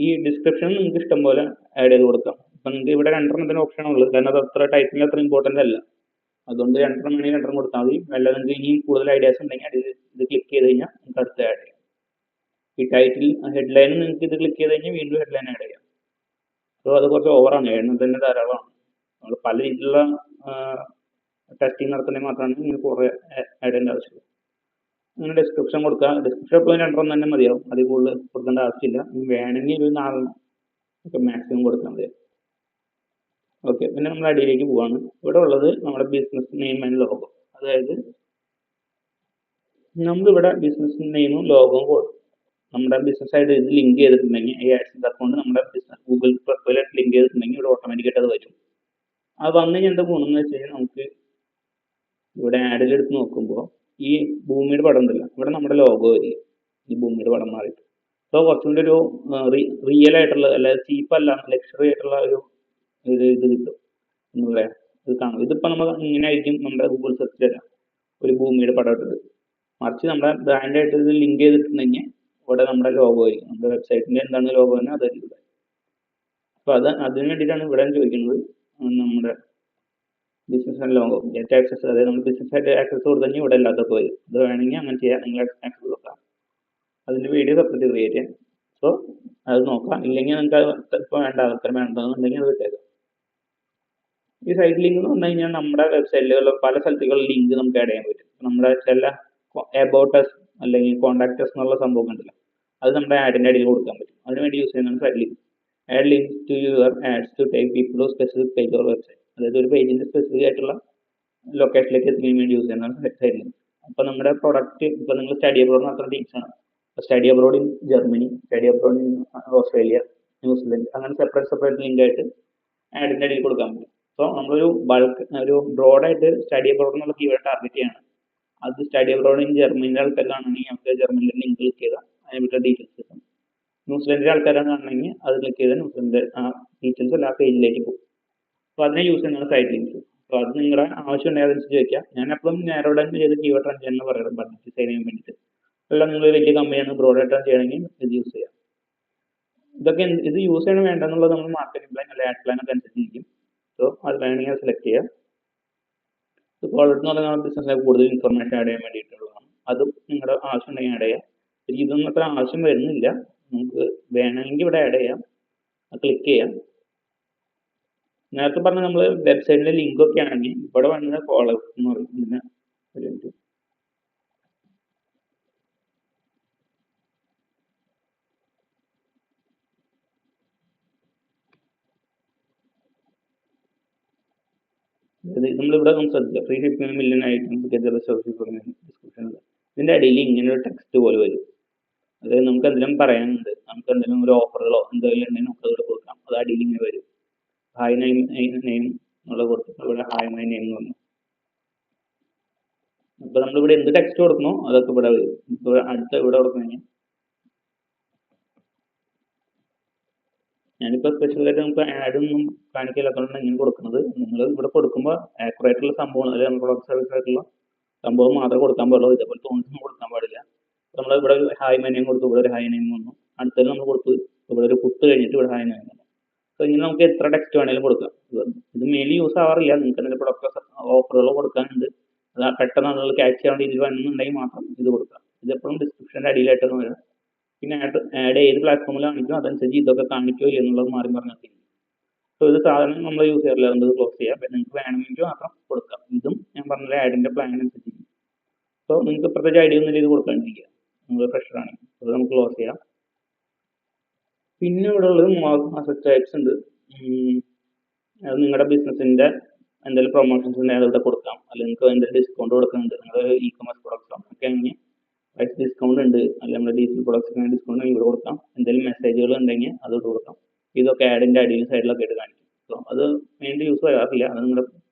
ഈ ഡിസ്ക്രിപ്ഷൻ നിങ്ങൾക്ക് ഇഷ്ടം പോലെ ആഡ് ചെയ്ത് കൊടുക്കാം. അപ്പം നിങ്ങൾക്ക് ഇവിടെ 2 ഓപ്ഷൻ ഉള്ളത്, കാരണം അത് അത്ര ടൈറ്റിൽ അത്ര ഇമ്പോർട്ടൻ്റ് അല്ല. അതുകൊണ്ട് 2 വേണമെങ്കിൽ 2 കൊടുത്താൽ മതി. അല്ല നിങ്ങൾക്ക് ഇനിയും കൂടുതൽ ഐഡിയാസ് ഉണ്ടെങ്കിൽ ഇത് ക്ലിക്ക് ചെയ്ത് കഴിഞ്ഞാൽ നിങ്ങൾക്ക് അടുത്ത് ആഡ് ചെയ്യാം. ഈ ടൈറ്റിൽ ഹെഡ്ലൈൻ നിങ്ങൾക്ക് ഇത് ക്ലിക്ക് ചെയ്ത് കഴിഞ്ഞാൽ വീണ്ടും ഹെഡ്ലൈൻ ആഡ് ചെയ്യാം. സോ അത് കുറച്ച് ഓവറാണ്, 7 തന്നെ ധാരാളമാണ്. നമ്മൾ പല രീതിയിലുള്ള ടെസ്റ്റിംഗ് നടത്തുന്നതിന് മാത്രമാണ് ഇങ്ങനെ കുറേ ആഡ് ചെയ്യേണ്ട ആവശ്യമുള്ളൂ. അങ്ങനെ ഡിസ്ക്രിപ്ഷൻ കൊടുക്കുക. ഡിസ്ക്രിപ്ഷൻ എപ്പോഴും 2 തന്നെ മതിയാവും, അതിൽ കൂടുതൽ കൊടുക്കേണ്ട ആവശ്യമില്ല. വേണമെങ്കിൽ ഒരു 4 ഒക്കെ മാക്സിമം കൊടുത്താൽ മതി. ഓക്കെ, പിന്നെ നമ്മൾ അടിയിലേക്ക് പോവാണ്. ഇവിടെ ഉള്ളത് നമ്മുടെ ബിസിനസ് നെയിം ആൻഡ് ലോഗോ. അതായത് നമ്മളിവിടെ ബിസിനസ് നെയിമും ലോഗോവും കൊടുക്കും. നമ്മുടെ ബിസിനസ് ആയിട്ട് ഇത് ലിങ്ക് ചെയ്തിട്ടുണ്ടെങ്കിൽ ഈ ആഡ്സൻസ് അക്കൗണ്ട് നമ്മുടെ ബിസിനസ് ഗൂഗിൾ പ്രൊഫൈലായിട്ട് ലിങ്ക് ചെയ്തിട്ടുണ്ടെങ്കിൽ ഇവിടെ ഓട്ടോമാറ്റിക്കായിട്ട് അത് വരും. അത് വന്നു കഴിഞ്ഞാൽ എന്താ ഗുണം എന്ന് വെച്ച് കഴിഞ്ഞാൽ നമുക്ക് ഇവിടെ ആഡിലെടുത്ത് നോക്കുമ്പോൾ ഈ ഭൂമിയുടെ പടം ഉണ്ടല്ലോ, ഇവിടെ നമ്മുടെ ലോഗോ വരിക, ഈ ഭൂമിയുടെ പടം മാറിയിട്ട്. സോ കുറച്ചും കൂടി ഒരു റിയൽ ആയിട്ടുള്ള, അല്ലാതെ ചീപ്പല്ല, ലക്ഷറി ആയിട്ടുള്ള ഒരു ഇത് കിട്ടും. എന്താ പറയുക, ഇത് കാണും. ഇതിപ്പോൾ നമ്മൾ ഇങ്ങനെ ആയിരിക്കും നമ്മുടെ ഗൂഗിൾ സെർച്ച് തരാം, ഒരു ഭൂമിയുടെ പടം ഇട്ടിട്ട്. മറിച്ച് നമ്മുടെ ബ്രാൻഡായിട്ട് ഇത് ലിങ്ക് ചെയ്തിട്ടുണ്ടെങ്കിൽ ഇവിടെ നമ്മുടെ ലോഗോ ആയിരിക്കും, നമ്മുടെ വെബ്സൈറ്റിൻ്റെ എന്താണ് ലോഗോ തന്നെ അതായിരിക്കും. അപ്പോൾ അതിന് വേണ്ടിയിട്ടാണ് ഇവിടെ ചോദിക്കുന്നത് നമ്മുടെ business and logo data access. അതായത് നമ്മൾ ബിസിനസ് ആയിട്ട് ആക്സസ് കൊടുത്തു കഴിഞ്ഞാൽ ഇവിടെ അല്ലാത്തൊക്കെ വരും. അത് വേണമെങ്കിൽ അങ്ങനെ ചെയ്യാം, നിങ്ങൾ ആക്സസ് കൊടുക്കാം. അതിൻ്റെ വീഡിയോ സെപ്പറേറ്റ് ക്രിയേറ്റ് ചെയ്യാം. സോ അത് നോക്കാം. ഇല്ലെങ്കിൽ നിങ്ങൾക്ക് ഇപ്പോൾ വേണ്ട അത്ര വേണ്ടതെന്നുണ്ടെങ്കിൽ അത് വിട്ടേക്കാം. ഈ സൈറ്റ് ലിങ്ക് എന്ന് പറഞ്ഞു കഴിഞ്ഞാൽ നമ്മുടെ വെബ്സൈറ്റിലുള്ള പല സ്ഥലത്തേക്കുള്ള ലിങ്ക് നമുക്ക് ആഡ് ചെയ്യാൻ പറ്റും. നമ്മുടെ ചില എബൌട്ട് അസ് അല്ലെങ്കിൽ കോൺടാക്ട് അസ് എന്നുള്ള സംഭവം ഉണ്ടല്ലോ, അത് നമ്മുടെ ആഡിൻ്റെ അടിയിൽ കൊടുക്കാൻ പറ്റും. അതിനുവേണ്ടി യൂസ് ചെയ്യുന്നതാണ് site link. Add link to your ads to take people to specific page or website. അതായത് ഒരു പേജിൻ്റെ സ്പെസിഫിക് ആയിട്ടുള്ള ലൊക്കേഷനിലേക്ക് എത്തിക്കാൻ വേണ്ടി യൂസ് ചെയ്യുന്നതാണ് സൈറ്റ് ലിങ്ക്. അപ്പോൾ നമ്മുടെ പ്രൊഡക്റ്റ് ഇപ്പോൾ നിങ്ങൾ സ്റ്റഡി അബ്രോഡ് നടത്തുന്ന ടീംസാണ്, study abroad in Germany, study abroad in Australia, New Zealand, അങ്ങനെ സെപ്പറേറ്റ് ലിങ്ക് ആയിട്ട് ആഡിൻ്റെ അടിയിൽ കൊടുക്കാൻ പറ്റും. സോ നമ്മളൊരു ബൾക്ക് ഒരു ബ്രോഡായിട്ട് സ്റ്റഡി അബ്രോഡ് എന്നുള്ള കീവേഡ് ടാർഗറ്റ് ചെയ്യാണ്. അത് സ്റ്റഡി അബ്രോഡ് ഇൻ ജർമ്മനിയുടെ ആൾക്കാരാണെങ്കിൽ നമുക്ക് ജർമ്മനിയുടെ ലിങ്ക് ക്ലിക്ക് ചെയ്താൽ അതിനെപ്പറ്റി ഡീറ്റെയിൽസ് കിട്ടും. ന്യൂസിലൻഡിൻ്റെ ആൾക്കാരാണെന്നുണ്ടെങ്കിൽ അത് ക്ലിക്ക് ചെയ്താൽ ന്യൂസിലൻഡ് ആ ഡീറ്റെയിൽസ് എല്ലാ പേജിലേക്ക് പോകും. അപ്പോൾ അതിനെ യൂസ് ചെയ്യുന്നതാണ് സൈറ്റ് ലിങ്ക്സ്. അപ്പോൾ അത് നിങ്ങളുടെ ആവശ്യം ഉണ്ടെങ്കിൽ അതനുസരിച്ച് വയ്ക്കാം. ഞാൻ എപ്പോഴും നാരോ ഡൗൺ ചെയ്ത് കീവേഡ് റൺ ചെയ്യാൻ പറയാറ് ബഡ്ജറ്റ് ഡിസൈൻ ചെയ്യാൻ വേണ്ടിയിട്ട്. അല്ല നിങ്ങൾ വലിയ കമ്പനിയാണ് ബ്രോഡായിട്ട് ചെയ്യണമെങ്കിൽ ഇത് യൂസ് ചെയ്യാം. ഇതൊക്കെ ഇത് യൂസ് ചെയ്യണം വേണ്ടെന്നുള്ളത് നമ്മൾ മാർക്കറ്റിംഗ് പ്ലാൻ അല്ലെ ആഡ് പ്ലാൻ ഒക്കെ അനുസരിച്ചിരിക്കും. സോ അത് വേണമെങ്കിൽ സെലക്ട് ചെയ്യാം. പ്രോഡക്റ്റ് എന്ന് പറഞ്ഞാൽ ബിസിനസ്സിനെ കൂടുതൽ ഇൻഫർമേഷൻ ആഡ് ചെയ്യാൻ വേണ്ടിയിട്ടുള്ളതാണ്. അതും നിങ്ങളുടെ ആവശ്യം ഉണ്ടെങ്കിൽ ആഡ് ചെയ്യാം. ഇതൊന്നും അത്ര ആവശ്യം വരുന്നില്ല. നമുക്ക് വേണമെങ്കിൽ ഇവിടെ ആഡ് ചെയ്യാം. ക്ലിക്ക് ചെയ്യാം. നേരത്തെ പറഞ്ഞ നമ്മൾ വെബ്സൈറ്റിലെ ലിങ്ക് ഒക്കെ ആണെങ്കിൽ ഇവിടെ വന്ന ഫോളോ എന്ന് പറയും. ഇതിന് ഒരു മിനിറ്റ്. നമ്മളിവിടെ ശ്രദ്ധിക്കുക ഫ്രീ ഷിപ്പിംഗ് മില്യൺ ഐറ്റംസ് ഡിസ്ക്രിപ്ഷനിൽ ഇതിൻ്റെ അടിയിൽ ഇങ്ങനെ ഒരു ടെക്സ്റ്റ് പോലെ വരും. അതായത് നമുക്ക് എന്തെങ്കിലും പറയാനുണ്ട്, നമുക്ക് എന്തെങ്കിലും ഒരു ഓഫറുകളോ എന്തെങ്കിലും ഉണ്ടെങ്കിൽ നമുക്ക് ഇവിടെ കൊടുക്കാം. അത് അടിയിൽ ഇങ്ങനെ വരും. ഹായ് നെയിം എന്നുള്ള കൊടുത്തിട്ട് ഇവിടെ ഹായ് മൈ നെയിം എന്ന് പറഞ്ഞു. അപ്പോൾ നമ്മളിവിടെ എന്ത് ടെക്സ്റ്റ് കൊടുക്കണോ അതൊക്കെ ഇവിടെ വരും. ഇപ്പോൾ അടുത്ത ഇവിടെ കൊടുക്കണമെങ്കിൽ ഞാനിപ്പോൾ സ്പെഷ്യലായിട്ട് നമുക്ക് ആഡ് ഒന്നും കാണിക്കില്ലാത്തതുകൊണ്ടാണ് ഇങ്ങനെ കൊടുക്കുന്നത്. നിങ്ങൾ ഇവിടെ കൊടുക്കുമ്പോൾ ആക്യുറേറ്റ് ഉള്ള സംഭവം അല്ലെങ്കിൽ പ്രൊഡക്റ്റ് സർവീസ് ആയിട്ടുള്ള സംഭവം മാത്രമേ കൊടുക്കാൻ പാടുള്ളൂ. ഇതേപോലെ തോന്നിയൊന്നും കൊടുക്കാൻ പാടില്ല. നമ്മൾ ഇവിടെ ഒരു ഹായ് മൈ നെയിം കൊടുത്തു, ഇവിടെ ഒരു ഹായ് നെയിം വന്നു. അടുത്തത് നമ്മൾ കൊടുത്തു ഇവിടെ ഒരു കുത്ത് കഴിഞ്ഞിട്ട് ഇവിടെ ഹായ് നെയിം വന്നു. സോ ഇങ്ങനെ നമുക്ക് എത്ര ടെക്സ്റ്റ് വേണമെങ്കിലും കൊടുക്കാം. ഇത് മെയിൻലി യൂസ് ആവാറില്ല. നിങ്ങൾക്ക് എന്തെങ്കിലും പ്രൊഡക്റ്റ് ഓഫറുകൾ കൊടുക്കാനുണ്ട്, അത് പെട്ടെന്ന് ആളുകൾ ക്യാച്ച് ചെയ്യാൻ വേണ്ടി ഇതിൽ വന്നിട്ടുണ്ടെങ്കിൽ മാത്രം ഇത് കൊടുക്കാം. ഇതെപ്പോഴും ഡിസ്ക്രിപ്ഷൻ്റെ അടിയിലായിട്ടാണ് വരാം. പിന്നെ ആഡ് ഏത് പ്ലാറ്റ്ഫോമിൽ കാണിക്കും അതനുസരിച്ച് ഇതൊക്കെ കാണിക്കോ ഇല്ല എന്നുള്ളത് മാറി പറഞ്ഞാൽ. സോ ഇത് സാധാരണ നമ്മൾ യൂസ് ചെയ്യാറില്ല, അതുകൊണ്ട് ക്ലോസ് ചെയ്യാം. നിങ്ങൾക്ക് വേണമെങ്കിൽ മാത്രം കൊടുക്കാം. ഇതും ഞാൻ പറഞ്ഞ ആഡിൻ്റെ പ്ലാൻ അനുസരിച്ചിരിക്കും. സോ നിങ്ങൾക്ക് പ്രത്യേകിച്ച് ഐഡിയ ഒന്നും ഇത് കൊടുക്കാണ്ടിരിക്കുക, നിങ്ങൾ ഫ്രഷർ ആണെങ്കിൽ. അത് നമുക്ക് ക്ലോസ് ചെയ്യാം. പിന്നെ ഇവിടെ ഉള്ളത് അസറ്റ് ടൈപ്സ് ഉണ്ട്. അത് നിങ്ങളുടെ ബിസിനസ്സിൻ്റെ എന്തെങ്കിലും പ്രൊമോഷൻസ് ഉണ്ടെങ്കിൽ അതിവിടെ കൊടുക്കാം. അല്ലെങ്കിൽ നിങ്ങൾക്ക് എന്തെങ്കിലും ഡിസ്കൗണ്ട് കൊടുക്കുന്നുണ്ട്, നിങ്ങളുടെ ഇ കൊമേഴ്സ് പ്രൊഡക്ട്സോ ഒക്കെ ആണെങ്കിൽ പ്രൈസ് ഡിസ്കൗണ്ട് ഉണ്ട്, അല്ലെങ്കിൽ നമ്മുടെ ഡിജിറ്റൽ പ്രൊഡക്ട്സിന് ഡിസ്കൗണ്ട് ഇവിടെ കൊടുക്കാം. എന്തെങ്കിലും മെസ്സേജുകൾ ഉണ്ടെങ്കിൽ അത് ഇവിടെ കൊടുക്കാം. ഇതൊക്കെ ആഡിൻ്റെ അടിയിൽ സൈഡിലൊക്കെ ആയിട്ട് കാണിക്കും. സോ അത് മെയിൻലി യൂസ് ചെയ്യാറില്ല, അത് നിങ്ങളുടെ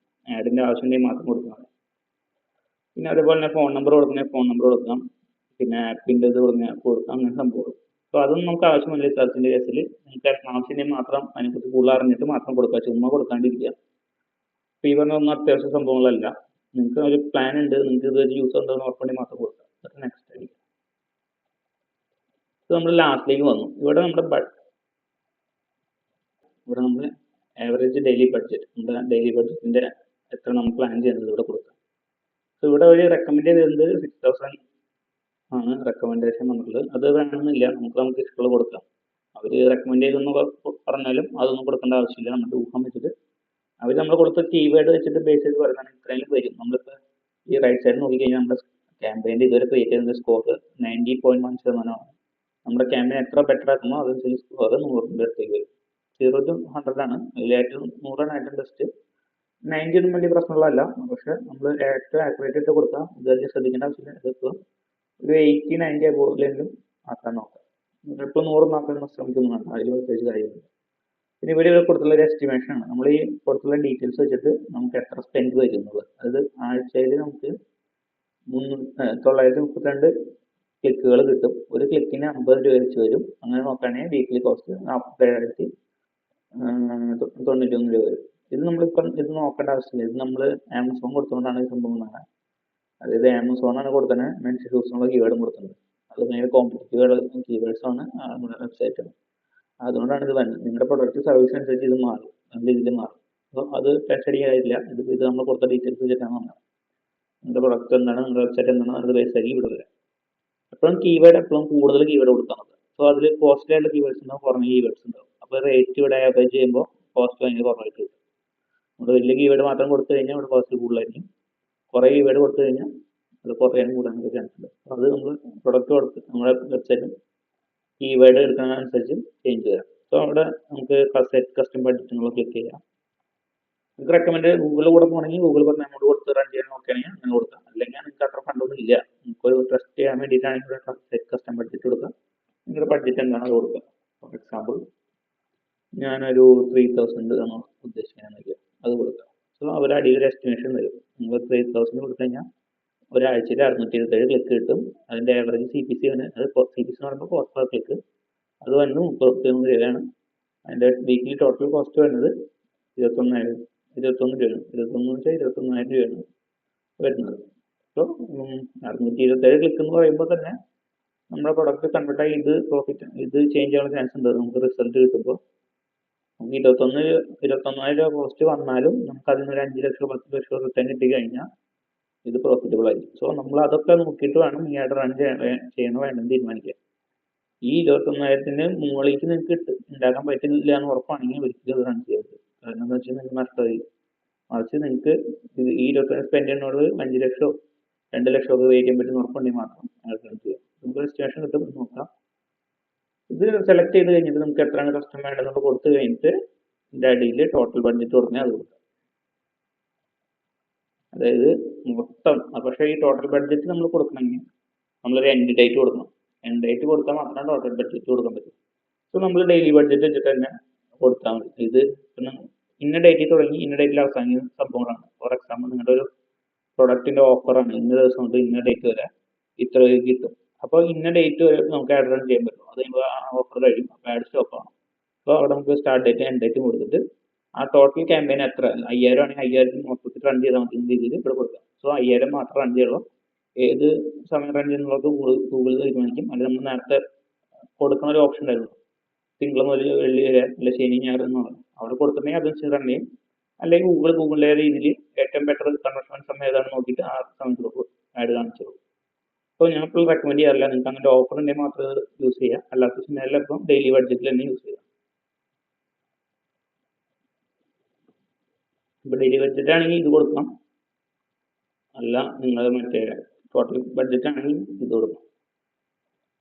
ആഡിൻ്റെ ആവശ്യമുണ്ടെങ്കിൽ മാത്രം കൊടുക്കുന്നത്. പിന്നെ അതേപോലെ തന്നെ ഫോൺ നമ്പർ കൊടുക്കണേ ഫോൺ നമ്പർ കൊടുക്കാം. പിന്നെ ആപ്പിൻ്റെ ഇത് കൊടുക്കാം, അങ്ങനെ സംഭവം. സോ അതൊന്നും നമുക്ക് ആവശ്യമില്ല. സെർച്ചിൻ്റെ കേസിൽ നിങ്ങൾക്ക് ആവശ്യമുണ്ടെങ്കിൽ മാത്രം അതിനെക്കുറിച്ച് കൂടുതൽ അറിഞ്ഞിട്ട് മാത്രം കൊടുക്കുക, ചുമ്മാ കൊടുക്കാണ്ടിരിക്കുക. ഇപ്പോൾ ഈ പറഞ്ഞൊന്നും അത്യാവശ്യ സംഭവങ്ങളല്ല. നിങ്ങൾക്ക് ഒരു പ്ലാൻ ഉണ്ട്, നിങ്ങൾക്ക് ഇത് യൂസ് ഉണ്ടെന്ന് ഉറപ്പുണ്ടെങ്കിൽ മാത്രം കൊടുക്കുക. നെക്സ്റ്റ് ആയിരിക്കും. ഇത് നമ്മൾ ലാസ്റ്റിലേക്ക് വന്നു. ഇവിടെ നമ്മൾ ആവറേജ് ഡെയിലി ബഡ്ജറ്റ്, നമ്മുടെ ഡെയിലി ബഡ്ജറ്റിൻ്റെ എത്ര നമ്മൾ പ്ലാൻ ചെയ്യുന്നത് ഇവിടെ കൊടുക്കാം. സോ ഇവിടെ ഒരു റെക്കമെൻഡ് ചെയ്തത് 6000 ആണ് റെക്കമെൻഡേഷൻ വന്നിട്ടുള്ളത്. അത് വേണമെന്നില്ല, നമുക്ക് ഇഷ്ടമുള്ള കൊടുക്കാം. അവർ റെക്കമെൻഡ് ചെയ്തെന്ന് പറഞ്ഞാലും അതൊന്നും കൊടുക്കേണ്ട ആവശ്യമില്ല. നമ്മുടെ ഊഹം വെച്ചിട്ട് അവർ നമ്മൾ കൊടുത്ത കീവേഡ് വെച്ചിട്ട് ബേസ് ചെയ്ത് പറയുന്നതാണ് ഇത്രയും വരും. നമ്മളിപ്പോൾ ഈ റൈറ്റ് സൈഡ് നോക്കിക്കഴിഞ്ഞാൽ നമ്മുടെ ക്യാമ്പയിൻ്റെ ഇതുവരെ ക്രിയേറ്റ് ചെയ്യുന്ന സ്കോർ 90.1%. നമ്മുടെ ക്യാമ്പയിൻ എത്ര ബെറ്റർ ആക്കുമോ അതനുസരിച്ച് സ്കോർ 100ൻ്റെ അടുത്തേക്ക് വരും. 0 to 100 ആണ്. അതിലേറ്റവും 100 ഏറ്റവും ബെസ്റ്റ്. 90 ഒന്നും വലിയ പ്രശ്നമുള്ളതല്ല, പക്ഷെ നമ്മൾ ഏറ്റവും ആക്യുറേറ്റ് ആയിട്ട് കൊടുക്കാം. ഇത് ശ്രദ്ധിക്കേണ്ട ആവശ്യമില്ല. ഇതിപ്പോൾ ഒരു 80-90 അബോവിലെങ്കിലും ആക്കാൻ നോക്കാം. ഇപ്പോൾ 100 ആക്കാൻ ശ്രമിക്കുന്നുണ്ട്, അതിൽ പ്രത്യേകിച്ച് കാര്യമില്ല. പിന്നെ ഇവിടെ കൊടുത്തുള്ള ഒരു എസ്റ്റിമേഷൻ ആണ്. നമ്മൾ ഈ കൊടുത്തുള്ള ഡീറ്റെയിൽസ് വെച്ചിട്ട് നമുക്ക് എത്ര സ്പെൻഡ് വരുന്നത്. അതായത് ആഴ്ചയിൽ നമുക്ക് 932 ക്ലിക്കുകൾ കിട്ടും. ഒരു ക്ലിക്കിന് 50 രൂപ വെച്ച് വരും. അങ്ങനെ നോക്കുകയാണെങ്കിൽ വീക്ക്ലി കോസ്റ്റ് 47,091 രൂപ വരും. ഇത് നമ്മളിപ്പം ഇത് നോക്കേണ്ട ആവശ്യമില്ല. ഇത് നമ്മൾ ആമസോൺ കൊടുത്തുകൊണ്ടാണ് ഈ സംഭവം കാണാൻ. അതായത് ആമസോണാണ് കൊടുത്തത്, മെൻഷൻ ഷൂസിനുള്ള കീവേഡും കൊടുത്തിട്ടുണ്ട്. അത് ഭയങ്കര കോമ്പറ്റീറ്റീവ് കീവേഡ്സാണ് നമ്മുടെ വെബ്സൈറ്റ്. അതുകൊണ്ടാണ് ഇത് വരുന്നത്. നിങ്ങളുടെ പ്രൊഡക്റ്റ് സർവീസ് അനുസരിച്ച് ഇത് മാറും, നല്ല രീതിയിൽ മാറും. അപ്പോൾ അത് ടെൻഷൻ അടിക്കാറില്ല. ഇത് നമ്മൾ കൊടുത്ത ഡീറ്റെയിൽസ് വെച്ചിട്ടാണ് വന്നത്. നിങ്ങളുടെ പ്രൊഡക്റ്റ് എന്താണ്, നിങ്ങളുടെ വെബ്സൈറ്റ് എന്താണ്, അത് ബേസ് ആക്കി ഇവിടെ വരാം. എപ്പോഴും കീവേഡ് എപ്പോഴും കൂടുതൽ കീവേഡ് കൊടുക്കാൻ നോക്കുക. സോ അതിൽ കോസ്റ്റ്ലി ആയിട്ടുള്ള കീവേഡ്സ് ഉണ്ടാവും, കുറഞ്ഞ കീവേഡ്സ് ഉണ്ടാവും. അപ്പോൾ റേറ്റ് ഇവിടെ ആവറേജ് ചെയ്യുമ്പോൾ കോസ്റ്റ് ഭയങ്കര കുറവായിട്ട് കിട്ടും. നമ്മൾ വലിയ കീവേഡ് മാത്രം കൊടുത്തു കഴിഞ്ഞാൽ ഇവിടെ കോസ്റ്റ് കൂടുതലായിരിക്കും. കുറേ കീവേഡ് കൊടുത്തു കഴിഞ്ഞാൽ അത് കുറയാനും കൂടാനൊക്കെ ചാൻസ് ഉണ്ട്. അപ്പോൾ അത് നമ്മൾ പ്രൊഡക്റ്റ് കൊടുത്ത് നമ്മുടെ വെബ്സൈറ്റും കീവേഡ് എടുക്കുന്നതനുസരിച്ച് ചേഞ്ച് ചെയ്യാം. സോ അവിടെ നമുക്ക് സെറ്റ് കസ്റ്റം ബഡ്ജറ്റ് എന്നുള്ള ക്ലിക്ക് ചെയ്യാം. നിങ്ങൾക്ക് റെക്കമെൻഡ് ഗൂഗിളിൽ കൂടെ പോകണമെങ്കിൽ ഗൂഗിൾ പറഞ്ഞ എമൗണ്ട് കൊടുത്ത് റൺ ചെയ്യാൻ നോക്കുകയാണെങ്കിൽ അങ്ങനെ കൊടുക്കാം. അല്ലെങ്കിൽ നിങ്ങൾക്ക് അത്ര ഫണ്ടൊന്നും ഇല്ല, നിങ്ങൾക്കൊരു ട്രസ്റ്റ് ചെയ്യാൻ വേണ്ടിയിട്ടാണെങ്കിൽ സെറ്റ് കസ്റ്റം ബഡ്ജറ്റ് കൊടുക്കാം. നിങ്ങളുടെ ബഡ്ജറ്റ് എന്താണ് അത് കൊടുക്കുക. ഫോർ എക്സാമ്പിൾ ഞാനൊരു 3000 ആണ് ഉദ്ദേശിക്കുന്നത്, അത് കൊടുക്കാം. സോ അവർ അടിയിൽ എസ്റ്റിമേഷൻ വരും. നിങ്ങൾ 3000 കൊടുത്തു കഴിഞ്ഞാൽ ഒരാഴ്ചയിൽ 627 ക്ലിക്ക് കിട്ടും. അതിൻ്റെ ആവറേജ് CPC ആണ്. അത് CPC എന്ന് പറയുമ്പോൾ കോസ്റ്റ് പെർ ക്ലിക്ക്, അത് വന്ന് 31 രൂപയാണ്. അതിൻ്റെ വീക്ക്ലി ടോട്ടൽ കോസ്റ്റ് വരുന്നത് 21 രൂപയാണ്. 21,000 രൂപയാണ് വരുന്നത്. സോ 627 ക്ലിക്ക് എന്ന് പറയുമ്പോൾ തന്നെ നമ്മുടെ പ്രൊഡക്റ്റ് കൺവേർട്ട് ആയി ഇത് പ്രോഫിറ്റ് ഇത് ചേഞ്ച് ചെയ്യാനുള്ള ചാൻസ് ഉണ്ട്. നമുക്ക് റിസൾട്ട് കിട്ടുമ്പോൾ നമുക്ക് 21,000 രൂപ കോസ്റ്റ് വന്നാലും നമുക്ക് അതിൽ നിന്ന് ഒരു 5 ലക്ഷം 10 ലക്ഷം റിട്ടേൺ കിട്ടി കഴിഞ്ഞാൽ ഇത് പ്രോഫിറ്റബിൾ ആയിരിക്കും. സോ നമ്മൾ അതൊക്കെ നോക്കിയിട്ട് വേണം ഈ ആഡ് റൺ ചെയ്യണോ വേണ്ടെന്ന് തീരുമാനിക്കുക. ഈ 21,000-ന് മുകളിലേക്ക് നിങ്ങൾക്ക് ഉണ്ടാക്കാൻ പറ്റില്ല എന്ന് ഉറപ്പാണെങ്കിൽ ഒരിക്കലും അത് റൺ ചെയ്യരുത്. കാരണം എന്താ വെച്ചാൽ നിങ്ങൾക്ക് നഷ്ടമായി. മറിച്ച് നിങ്ങൾക്ക് ഈ 21,000 സ്പെൻഡ് ചെയ്യുന്നതോട് 5 ലക്ഷമോ 2 ലക്ഷമോ ഒക്കെ വെയിറ്റ് ചെയ്യാൻ പറ്റുന്ന ഉറപ്പുണ്ടെങ്കിൽ മാത്രം റൺ ചെയ്യുക. നമുക്ക് എസ്റ്റിമേഷൻ കിട്ടും, നോക്കാം. ഇത് സെലക്ട് ചെയ്ത് കഴിഞ്ഞിട്ട് നമുക്ക് എത്രയാണ് കസ്റ്റമർ വേണ്ടതെന്ന് കൊടുത്തു കഴിഞ്ഞിട്ട് ഇതിൻ്റെ അടിയിൽ ടോട്ടൽ ബഡ്ജറ്റ് കൊടുത്താൽ അത് കൊടുക്കാം. അതായത് മൊത്തം. പക്ഷേ ഈ ടോട്ടൽ ബഡ്ജറ്റ് നമ്മൾ കൊടുക്കണമെങ്കിൽ നമ്മളൊരു എൻഡ് ഡേറ്റ് കൊടുക്കണം. എൻഡ് ഡേറ്റ് കൊടുത്താൽ മാത്രമേ ടോട്ടൽ ബഡ്ജറ്റ് കൊടുക്കാൻ പറ്റൂ. സോ നമ്മൾ ഡെയിലി ബഡ്ജറ്റ് വെച്ചിട്ട് തന്നെ കൊടുത്താൽ മതി. ഇത് ഇന്ന ഡേറ്റിൽ തുടങ്ങി ഇന്ന ഡേറ്റിൽ അവസാനിക്കുന്ന സംഭവങ്ങളാണ്. ഫോർ എക്സാമ്പിൾ നിങ്ങളുടെ ഒരു പ്രൊഡക്റ്റിന്റെ ഓഫറാണ്, ഇന്ന ദിവസം തൊട്ട് ഇന്ന ഡേറ്റ് വരെ ഇത്ര കിട്ടും. അപ്പോൾ ഇന്ന ഡേറ്റ് വരെ നമുക്ക് ആഡ് റൺ ചെയ്യാൻ പറ്റും. അത് കഴിയുമ്പോൾ ആ ഓഫർ കഴിയും, അപ്പോൾ ആഡ് സ്റ്റോപ്പ് ആണ്. അപ്പോൾ അവിടെ നമുക്ക് സ്റ്റാർട്ട് ഡേറ്റ് എൻഡ് ഡേറ്റ് കൊടുത്തിട്ട് ആ ടോട്ടൽ ക്യാമ്പയിൻ എത്ര 5,000 ആണെങ്കിൽ 5,000 മൊത്തത്തിൽ റൺ ചെയ്താൽ മതി രീതിയിൽ ഇവിടെ കൊടുക്കാം. സോ 5,000 മാത്രം റൺ ചെയ്യുള്ളൂ. ഏത് സമയം റൺ ചെയ്യുന്നുള്ളത് ഗൂഗിൾ തീരുമാനിക്കും. അല്ലെങ്കിൽ നമ്മൾ നേരത്തെ കൊടുക്കുന്ന ഒരു ഓപ്ഷൻ ഉണ്ടായിരുന്നു, തിങ്കൾ മുതൽ വെള്ളി വരെ അല്ല ശനി ഞായർ എന്നുള്ളത്. അവിടെ കൊടുത്തിട്ടുണ്ടെങ്കിൽ അതനുസരിച്ച് റൺ ചെയ്യും. അല്ലെങ്കിൽ ഗൂഗിളിലെ രീതിയിൽ ഏറ്റവും ബെറ്റർ കൺവേർഷൻ സമയം ഏതാണെന്ന് നോക്കിയിട്ട് ആ സമയത്ത് ആഡ് കാണിച്ചോളൂ. അപ്പോൾ ഞാൻ ഇപ്പോൾ റെക്കമെൻഡ് ചെയ്യാറില്ല. നിങ്ങൾക്ക് അങ്ങനെ ഓഫർ ഉണ്ടെങ്കിൽ മാത്രം യൂസ് ചെയ്യുക, അല്ലാത്ത സമയമെല്ലാം ഇപ്പം ഡെയിലി ബഡ്ജറ്റിൽ തന്നെ യൂസ് ചെയ്യുക. ഇപ്പോൾ ഡെയിലി ബഡ്ജറ്റ് ആണെങ്കിൽ ഇത് കൊടുക്കണം, അല്ല നിങ്ങൾ മറ്റേ ടോട്ടൽ ബഡ്ജറ്റ് ആണെങ്കിൽ ഇത് കൊടുക്കണം.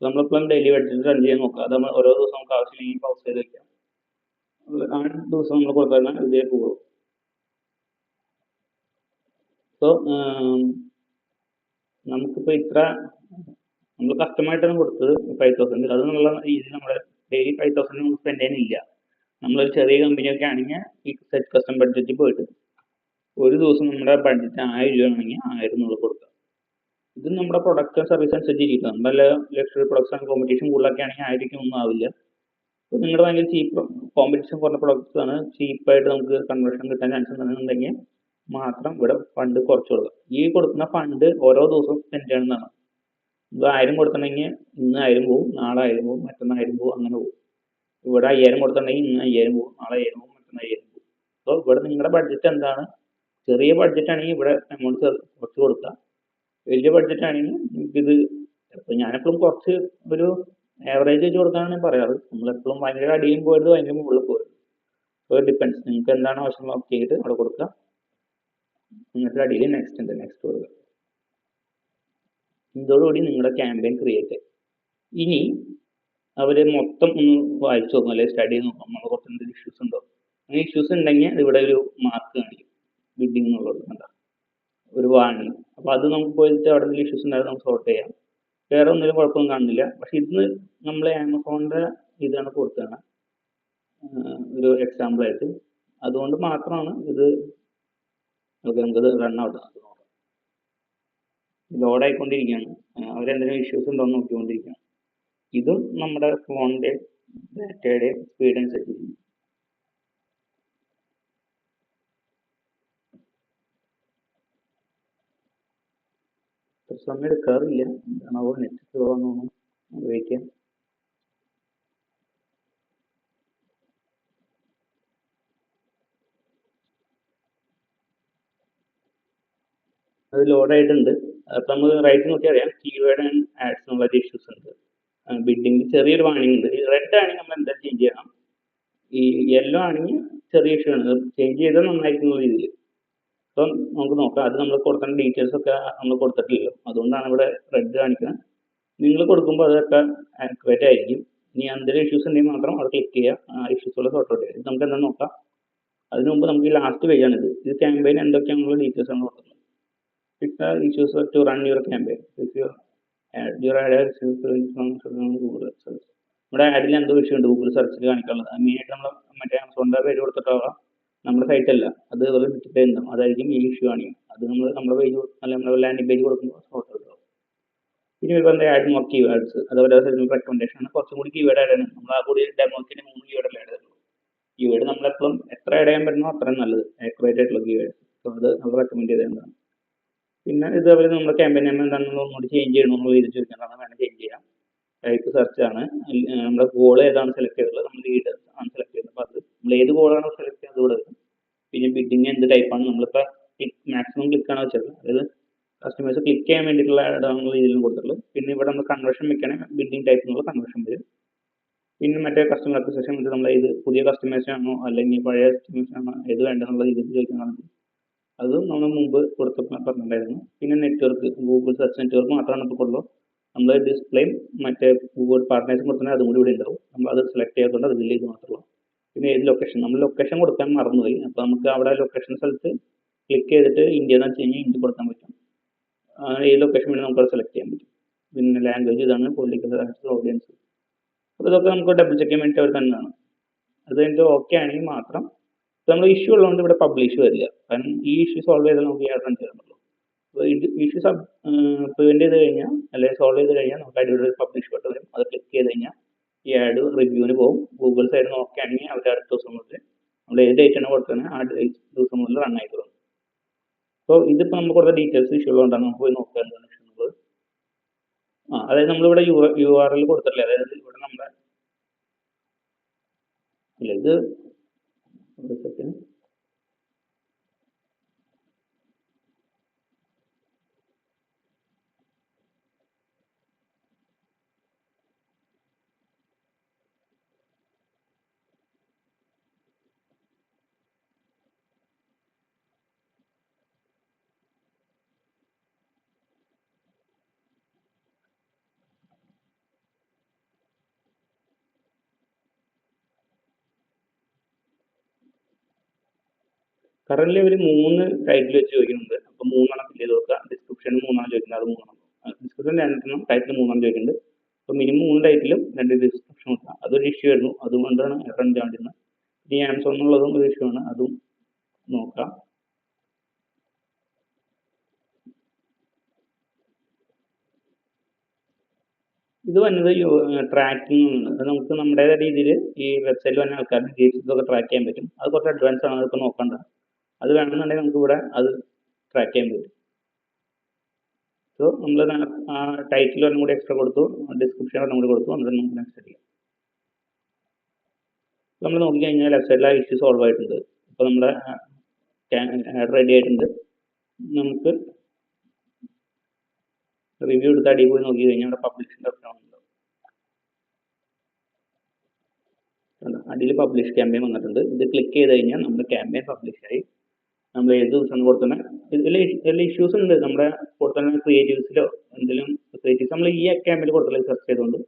നമ്മളിപ്പം ഡെയിലി ബഡ്ജറ്റ് റൺ ചെയ്യാൻ നോക്കുക. അത് നമ്മൾ ഓരോ ദിവസം നമുക്ക് ആവശ്യമില്ലെങ്കിൽ പൗസ് ചെയ്ത് വെക്കാം. ആ ദിവസം നമ്മൾ കൊടുത്താൽ ഇതേ പോകും. സോ നമുക്കിപ്പോൾ ഇത്ര നമ്മൾ കസ്റ്റമായിട്ടാണ് കൊടുത്തത് 5,000. അത് എന്നുള്ള രീതിയിൽ നമ്മുടെ ഡെയിലി 5,000 നമുക്ക് സ്പെൻഡ് ചെയ്യാനില്ല. നമ്മളൊരു ചെറിയ കമ്പനിയൊക്കെ ആണെങ്കിൽ ഈ സെറ്റ് കസ്റ്റം ബഡ്ജറ്റിൽ പോയിട്ട് ഒരു ദിവസം നമ്മുടെ ബഡ്ജറ്റ് 1,000 രൂപ ആണെങ്കിൽ 1,000 നമ്മൾ കൊടുക്കുക. ഇത് നമ്മുടെ പ്രൊഡക്റ്റ് സർവീസ് അനുസരിച്ചിരിക്കും. നമ്മളല്ല ലക്ഷറി പ്രൊഡക്ട്സ് ആൻഡ് കോമ്പറ്റീഷൻ കൂടുതലൊക്കെ ആണെങ്കിൽ 1,000 ഒന്നും ആവില്ല. അപ്പോൾ നിങ്ങളുടെ ഭയങ്കര ചീപ്പ് കോമ്പറ്റീഷൻ കുറഞ്ഞ പ്രൊഡക്ട്സ് ആണ്, ചീപ്പായിട്ട് നമുക്ക് കൺവേർഷൻ കിട്ടാൻ ചാൻസ് ഉണ്ടെന്നുണ്ടെങ്കിൽ മാത്രം ഇവിടെ ഫണ്ട് കുറച്ച് കൊടുക്കുക. ഈ കൊടുക്കുന്ന ഫണ്ട് ഓരോ ദിവസവും സ്പെൻഡ് ചെയ്യണമെന്നാണ്. ഇത് 1,000 കൊടുത്തിട്ടുണ്ടെങ്കിൽ ഇന്ന് 1,000 പോകും, നാളെ 1,000 പോകും, മറ്റന്നാൾ 1,000 പോകും, അങ്ങനെ പോകും. ഇവിടെ 5,000 കൊടുത്തിട്ടുണ്ടെങ്കിൽ ഇന്ന് 5,000 പോകും, നാളെ 1,000 പോകും, മറ്റന്നാൾ 1,000 പോകും. അപ്പോൾ ഇവിടെ നിങ്ങളുടെ ബഡ്ജറ്റ് എന്താണ്? ചെറിയ ബഡ്ജറ്റ് ആണെങ്കിൽ ഇവിടെ എമൗണ്ട് കുറച്ച് കൊടുക്കുക. വലിയ ബഡ്ജറ്റ് ആണെങ്കിൽ നമുക്കിത് ഇപ്പോൾ ഞാനെപ്പോഴും കുറച്ച് ഒരു ആവറേജ് വെച്ച് കൊടുക്കാനാണ് ഞാൻ പറയാറ്. നമ്മളെപ്പോഴും ഭയങ്കര അടിയും പോയത് ഭയങ്കര മുകളിൽ പോയത്. അപ്പോൾ ഡിപ്പെൻസ്, നിങ്ങൾക്ക് എന്താണ് ആവശ്യം നോക്കിയിട്ട് അവിടെ കൊടുക്കുക. എന്നിട്ട് അടിയിൽ നെക്സ്റ്റ് ഉണ്ട്, നെക്സ്റ്റ് കൊടുക്കുക. ഇതോടുകൂടി നിങ്ങളുടെ ക്യാമ്പയിൻ ക്രിയേറ്റ് ആയി. ഇനി അവർ മൊത്തം ഒന്ന് വായിച്ചു നോക്കും, അല്ലെങ്കിൽ സ്റ്റഡി ചെയ്ത് നോക്കും നമ്മൾ കുറച്ച് എന്തെങ്കിലും ഇഷ്യൂസ് ഉണ്ടോ. അങ്ങനെ ഇഷ്യൂസ് ഉണ്ടെങ്കിൽ ഇവിടെ ഒരു മാർക്ക് കാണിക്കും, ബിഡിങ് എന്നുള്ളത് കണ്ട ഒരു വാണിംഗ്. അപ്പോൾ അത് നമുക്ക് പോയിട്ട് അവിടെ എന്തെങ്കിലും ഇഷ്യൂസ് ഉണ്ടായത് നമുക്ക് സോർട്ട് ചെയ്യാം. വേറെ ഒന്നിലും കുഴപ്പമൊന്നും കാണുന്നില്ല. പക്ഷെ ഇന്ന് നമ്മൾ ആമസോണിൻ്റെ ഇതാണ് കൊടുത്തതാണ് ഒരു എക്സാമ്പിൾ ആയിട്ട്. അതുകൊണ്ട് മാത്രമാണ് ഇത് നമുക്കത് റൺ ഔട്ട് നോക്കാം. ലോഡ് ആയിക്കൊണ്ടിരിക്കുകയാണ്. അവരെന്തെങ്കിലും ഇഷ്യൂസ് ഉണ്ടോ എന്ന് നോക്കിക്കൊണ്ടിരിക്കുകയാണ്. ഇതും നമ്മുടെ ഫോണിൻ്റെ ഡാറ്റയുടെ സ്പീഡ് അനുസരിച്ചിരിക്കും. സമയം എടുക്കാറില്ല, എന്താണോ നെറ്റ് സ്ലോ ആണെന്ന് വെയിറ്റ് ചെയ്യാം. അത് ലോഡ് ആയിട്ടുണ്ട്. അപ്പം നമ്മൾ റൈറ്റ് നോക്കി അറിയാം കീവേഡ് ആൻഡ് ആഡ്സ് എന്നുള്ള ഇഷ്യൂസ് ഉണ്ട്. ബിഡിങ്ങിൽ ചെറിയൊരു വാണിംഗ് ഉണ്ട്. ഈ റെഡ് ആണെങ്കിൽ നമ്മൾ എന്താ ചേഞ്ച് ചെയ്യണം, ഈ യെല്ലോ ആണെങ്കിൽ ചെറിയ ഇഷ്യൂ ആണ്, ചേഞ്ച് ചെയ്താൽ നന്നായിരിക്കുന്ന രീതിയിൽ. അപ്പം നമുക്ക് നോക്കാം. അത് നമ്മൾ കൊടുക്കുന്ന ഡീറ്റെയിൽസ് ഒക്കെ നമ്മൾ കൊടുത്തിട്ടില്ലല്ലോ, അതുകൊണ്ടാണ് ഇവിടെ റെഡ് കാണിക്കുന്നത്. നിങ്ങൾ കൊടുക്കുമ്പോൾ അതൊക്കെ ആക്യുറേറ്റ് ആയിരിക്കും. ഇനി എന്തെങ്കിലും ഇഷ്യൂസ് ഉണ്ടെങ്കിൽ മാത്രം അവിടെ ക്ലിക്ക് ചെയ്യുക, ആ ഇഷ്യൂസുള്ള സോർട്ട് ഔട്ട് ചെയ്യുക. ഇത് നമുക്ക് എന്താ നോക്കാം. അതിന് മുമ്പ് നമുക്ക് ഈ ലാസ്റ്റ് പേജാണിത്. ഇത് ക്യാമ്പയിൻ എന്തൊക്കെയാണെന്നുള്ള ഡീറ്റെയിൽസ് ആണ് കൊടുക്കുന്നത്. Fix the issues to run your campaign. If your ad is from Google search. നമ്മുടെ ആഡിൽ എന്തോ ഇഷ്യൂ ഉണ്ട് ഗൂഗിൾ സെർച്ചിൽ കാണിക്കാനുള്ളത്. മെയിനായിട്ട് നമ്മൾ മറ്റേ ആമസോണിൻ്റെ പേര് കൊടുത്തിട്ടാവാം, നമ്മുടെ സൈറ്റ് അല്ല, അത് വെറുതെ ഡിജിറ്റൽ ഉണ്ടാവും. അതായിരിക്കും ഈ ഇഷ്യൂ കാണിക്കും. അത് നമ്മൾ നമ്മുടെ പേജ് അല്ലെങ്കിൽ നമ്മുടെ ലാൻഡിംഗ് പേജ് കൊടുക്കുമ്പോൾ സോർട്ട് ഔട്ട് ആവും. പിന്നെ ഇപ്പോൾ എന്താ ആഡ് മോർ കീവേഡ്സ്, അതേപോലെ റെക്കമെൻഡേഷൻ ആണ്. കുറച്ചും കൂടി കീവേഡ് ആഡ് ആണ്. നമ്മൾ ആ കൂടി ഡെമോക്കിന് 3 കീവേഡ് ആഡ് ചെയ്തുള്ളൂ. കീവേഡ് നമ്മളെപ്പോഴും എത്ര ആഡ് ചെയ്യാൻ പറ്റുന്നോ അത്രയും നല്ലത്, ആക്യുറേറ്റ് ആയിട്ടുള്ള കീവേഡ്. അപ്പോൾ അത് നമ്മൾ റെക്കമെൻഡ് ചെയ്തതാണ്. പിന്നെ ഇതേപോലെ നമ്മുടെ ക്യാമ്പയിൻ നെയിം എന്താണെന്ന് ഒന്നുകൂടി ചേഞ്ച് ചെയ്യണമെന്നുള്ള രീതി ചോദിക്കുന്നതാണ്, വേണം ചേഞ്ച് ചെയ്യാം. ടൈപ്പ് സെർച്ച് ആണ്. നമ്മുടെ ഗോൾ ഏതാണ് സെലക്ട് ചെയ്തിട്ടുള്ളത്, നമ്മൾ ലീഡ് ആണ് സെലക്ട് ചെയ്യുന്നത്. അപ്പോൾ അത് നമ്മൾ ഏത് ഗോളാണോ സെലക്ട് ചെയ്യുന്നത് അതുകൂടെ വരും. പിന്നെ ബിഡിങ് എന്ത് ടൈപ്പാണ് നമ്മളിപ്പോൾ മാക്സിമം ക്ലിക്കാണ് വെച്ചത്, അതായത് കസ്റ്റമേഴ്സ് ക്ലിക്ക് ചെയ്യാൻ വേണ്ടിയിട്ടുള്ള ആഡാണ് ഇതിലും കൊടുത്തിട്ടുള്ളത്. പിന്നെ ഇവിടെ നമ്മൾ കൺവേർഷൻ വെക്കുകയാണെങ്കിൽ ബിഡിങ് ടൈപ്പ് എന്നുള്ള കൺവേർഷൻ വരും. പിന്നെ മറ്റേ കസ്റ്റമർ അക്വിസിഷൻ ഇത് നമ്മൾ ഏത് പുതിയ കസ്റ്റമേഴ്സാണോ അല്ലെങ്കിൽ പഴയ കസ്റ്റമേഴ്സാണോ ഏത് വേണ്ടെന്നുള്ള രീതിയിൽ ചോദിക്കുന്നതാണ്. അതും നമ്മൾ മുമ്പ് കൊടുത്തപ്പോൾ പറഞ്ഞിട്ടുണ്ടായിരുന്നു. പിന്നെ നെറ്റ്വർക്ക് ഗൂഗിൾ സെർച്ച് നെറ്റ്വർക്ക് മാത്രമാണ് ഇപ്പോൾ കൊടുത്തത്. നമ്മൾ ഡിസ്പ്ലേയും മറ്റേ ഗൂഗിൾ പാർട്ട്നേഴ്സും കൊടുത്താൽ അതും കൂടി ഇവിടെ ഉണ്ടാവും. നമ്മൾ അത് സെലക്ട് ചെയ്തുകൊണ്ട് അത് ഇതിലേക്ക് മാത്രമല്ല. പിന്നെ ഏത് ലൊക്കേഷൻ, നമ്മൾ ലൊക്കേഷൻ കൊടുക്കാൻ മറന്നുപോയി. അപ്പോൾ നമുക്ക് അവിടെ ലൊക്കേഷൻ സ്ഥലത്ത് ക്ലിക്ക് ചെയ്തിട്ട് ഇന്ത്യ എന്ന് വെച്ച് കഴിഞ്ഞാൽ ഇന്ത്യ കൊടുക്കാൻ പറ്റും. ഏത് ലൊക്കേഷൻ വേണമെങ്കിൽ നമുക്ക് സെലക്ട് ചെയ്യാൻ പറ്റും. പിന്നെ ലാംഗ്വേജ് ഇതാണ്, പൊളിറ്റിക്കൽ ഓഡിയൻസ്. അപ്പോൾ ഇതൊക്കെ നമുക്ക് ഡബിൾ ചെക്ക് ചെയ്യാൻ വേണ്ടി അവർ തന്നെയാണ്. അത് കഴിഞ്ഞിട്ട് ഓക്കെ ആണെങ്കിൽ മാത്രം നമ്മൾ ഇഷ്യൂ ഉള്ളതുകൊണ്ട് ഇവിടെ പബ്ലിഷ് വരിക. കാരണം ഈ ഇഷ്യൂ സോൾവ് ചെയ്താൽ നമുക്ക് ഈ റൺ ചെയ്യാറുള്ളൂ. അപ്പോൾ ഇഷ്യൂ പ്രിവെൻറ്റ് ചെയ്ത് കഴിഞ്ഞാൽ അല്ലെങ്കിൽ സോൾവ് ചെയ്ത് കഴിഞ്ഞാൽ നമുക്ക് അടിപൊളി പബ്ലിഷ് ബട്ടൺ വരും. അത് ക്ലിക്ക് ചെയ്ത് കഴിഞ്ഞാൽ ഈ ആഡ് റിവ്യൂവിന് പോകും. ഗൂഗിൾ സൈഡ് നോക്കുകയാണെങ്കിൽ അവർ അടുത്ത ദിവസം മുതൽ നമ്മൾ ഏത് ഡേറ്റ് ആണ് കൊടുക്കുന്നത് ആ ദിവസം മുതൽ റൺ ആയി തുടങ്ങും. അപ്പോൾ ഇതിപ്പോൾ നമ്മൾ കൊടുത്ത ഡീറ്റെയിൽസ് ഇഷ്യൂ ഉള്ളതുകൊണ്ടാണ് നമുക്ക് പോയി നോക്കുക എന്താണ് ഇഷ്യൂ എന്നുള്ളത്. അതായത് നമ്മളിവിടെ URL കൊടുത്തിട്ടില്ല. അതായത് ഇവിടെ നമ്മുടെ അല്ല ഇത് ഒരു സെക്കൻഡ് കറന്റ് അവർ 3 ടൈറ്റിൽ വെച്ച് ചോദിക്കുന്നുണ്ട്. അപ്പോൾ 3 ഫില്ല് ചെയ്ത് നോക്കുക. ഡിസ്ക്രിപ്ഷൻ 3 ചോദിക്കുന്നത്, അത് 3 ഡിസ്ക്രിപ്ഷൻ 2 ടൈറ്റിൽ 3 ചോദിക്കുന്നുണ്ട്. അപ്പോൾ മിനിമം 3 ടൈറ്റിലും 2 ഡിസ്ക്രിപ്ഷൻ കൊടുക്കുക. അതൊരു ഇഷ്യൂ ആയിരുന്നു, അതുകൊണ്ടാണ് റൺ ചെയ്യാണ്ടിരുന്നത്. ഈ ആൻസർ എന്നുള്ളതും ഒരു ഇഷ്യൂ ആണ്, അതും നോക്കാം. ഇത് വന്നത് ട്രാക്കിംഗ് ആണ്. അത് നമുക്ക് നമ്മുടെ രീതിയിൽ ഈ വെബ്സൈറ്റിൽ വന്ന ആൾക്കാരുടെ ഡീറ്റെയിൽസൊക്കെ ട്രാക്ക് ചെയ്യാൻ പറ്റും. അത് കുറച്ച് അഡ്വാൻസ് ആണ്, അതിപ്പോൾ നോക്കണ്ട. അത് വേണമെന്നുണ്ടെങ്കിൽ നമുക്ക് ഇവിടെ അത് ട്രാക്ക് ചെയ്യാൻ പറ്റും. സോ നമ്മൾ ആ ടൈറ്റിൽ ഒന്നും കൂടി എക്സ്ട്രാ കൊടുത്തു, ഡിസ്ക്രിപ്ഷൻ ഒന്നും കൂടി കൊടുത്തു, എന്നിട്ട് നമുക്ക് നെക്സ്റ്റ് ചെയ്യാം. നമ്മൾ നോക്കിക്കഴിഞ്ഞാൽ ലെഫ്റ്റ് സൈഡിൽ ആ ഇഷ്യൂ സോൾവ് ആയിട്ടുണ്ട്. ഇപ്പോൾ നമ്മുടെ റെഡി ആയിട്ടുണ്ട്. നമുക്ക് റിവ്യൂ എടുത്ത് അടിയിൽ പോയി നോക്കി കഴിഞ്ഞാൽ അവിടെ പബ്ലിഷിൻ്റെ ഓപ്ഷൻ ഉണ്ട്. അടിയിൽ പബ്ലിഷ് ക്യാമ്പയിൻ വന്നിട്ടുണ്ട്. ഇത് ക്ലിക്ക് ചെയ്ത് കഴിഞ്ഞാൽ നമ്മുടെ ക്യാമ്പയിൻ പബ്ലിഷ് ആയി. നമ്മൾ ഏത് ദിവസം കൊടുത്തന്നെ ഇതിൽ ഇഷ്യൂസ് ഉണ്ട്. നമ്മുടെ കൊടുത്തന്നെ ക്രിയേറ്റീവ്സിലോ എന്തെങ്കിലും ക്രിയേറ്റീവ്സ് നമ്മൾ ഈ ക്യാമ്പിൽ കൊടുത്തല്ലേ സെർച്ച് ചെയ്തുകൊണ്ട്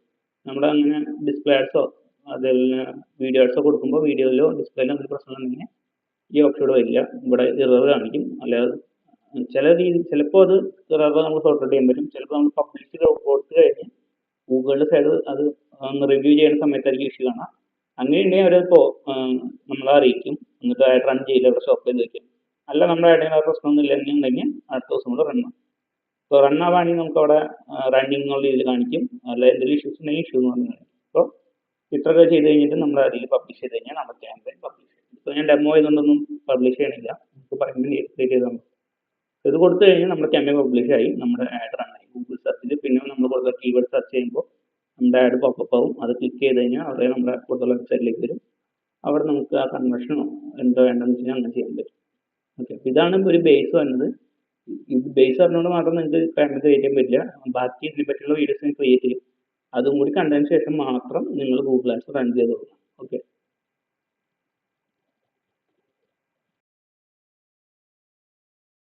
നമ്മുടെ അങ്ങനെ ഡിസ്പ്ലേ ആഡ്സോ അതേപോലെ വീഡിയോ ആഡ്സോ കൊടുക്കുമ്പോൾ വീഡിയോയിലോ ഡിസ്പ്ലേയിലോ എന്തെങ്കിലും പ്രശ്നം ഉണ്ടെങ്കിൽ ഈ ഓപ്ഷൻ ഇവിടെ വരില്ല. ഇവിടെ ഇറർ കാണിക്കും. അല്ലാതെ ചില രീതി ചിലപ്പോൾ അത് ഇറർ നമുക്ക് സോർട്ട് ഔട്ട് ചെയ്യാൻ പറ്റും. ചിലപ്പോൾ നമ്മൾ പബ്ലിഷ് കൊടുത്തു കഴിഞ്ഞ് ഗൂഗിളിൻ്റെ സൈഡ് അത് ഒന്ന് റിവ്യൂ ചെയ്യുന്ന സമയത്തായിരിക്കും ഇഷ്യൂ കാണാം. അങ്ങനെയുണ്ടെങ്കിൽ അവരപ്പോൾ നമ്മളെ അറിയിക്കും. എന്നിട്ട് റൺ ചെയ്യില്ല, ഇവിടെ സ്റ്റോപ്പ് ചെയ്ത് വയ്ക്കും. അല്ല നമ്മുടെ ഇടയിൽ പ്രശ്നമൊന്നും ഇല്ലെന്നുണ്ടെങ്കിൽ അടുത്ത ദിവസം കൂടെ റൺ ആവും. ഇപ്പോൾ റൺ ആവുകയാണെങ്കിൽ നമുക്ക് അവിടെ റണ്ണിങ് എന്നുള്ള രീതിയിൽ കാണിക്കും. അല്ല എന്തെങ്കിലും ഇഷ്യൂസ് ഉണ്ടെങ്കിൽ ഇഷ്യൂ എന്ന് പറഞ്ഞ് കാണിക്കും. അപ്പോൾ ഇത്രയൊക്കെ ചെയ്ത് കഴിഞ്ഞിട്ട് നമ്മൾ അതിൽ പബ്ലിഷ് ചെയ്ത് കഴിഞ്ഞാൽ നമ്മുടെ ക്യാമ്പയിൻ പബ്ലിഷ് ചെയ്യും. ഇപ്പോൾ ഞാൻ ഡെമോ ചെയ്തുകൊണ്ടൊന്നും പബ്ലിഷ് ചെയ്യണില്ല, നമുക്ക് പറയുമ്പോൾ ക്രിയേറ്റ് ചെയ്താൽ മതി. ഇത് കൊടുത്തു കഴിഞ്ഞാൽ നമ്മുടെ ക്യാമ്പയിൻ പബ്ലിഷ് ആയി, നമ്മുടെ ആഡ് റൺ ആയി ഗൂഗിൾ സെർച്ചിൽ. പിന്നെ നമ്മൾ കൊടുത്ത കീവേഡ് സെർച്ച് ചെയ്യുമ്പോൾ നമ്മുടെ ആഡ് പോപ്പപ്പ് ആവും. അത് ക്ലിക്ക് ചെയ്ത് കഴിഞ്ഞാൽ അവിടെ നമ്മുടെ കൂടുതൽ വെബ്സൈറ്റിലേക്ക് വരും. അവിടെ നമുക്ക് ആ കൺവേർഷനോ എന്താ വേണ്ടതെന്ന് വെച്ച് കഴിഞ്ഞാൽ അങ്ങനെ ചെയ്യാൻ പറ്റും. ഓക്കെ, ഇതാണ് ഒരു ബേസ് വരുന്നത്. ഇത് ബേസ് പറഞ്ഞുകൊണ്ട് മാത്രം നിങ്ങൾക്ക് ക്യാമ്പയിൻ ക്രിയേറ്റ് ചെയ്യാൻ പറ്റില്ല. ബാക്കി ഇതിനെ പറ്റിയുള്ള വീഡിയോസ് ക്രിയേറ്റ് ചെയ്യും. അതും കൂടി കണ്ടതിന് ശേഷം മാത്രം നിങ്ങൾ ഗൂഗിൾ ആഡ്സ് റൺ ചെയ്ത് കൊടുക്കണം. ഓക്കെ.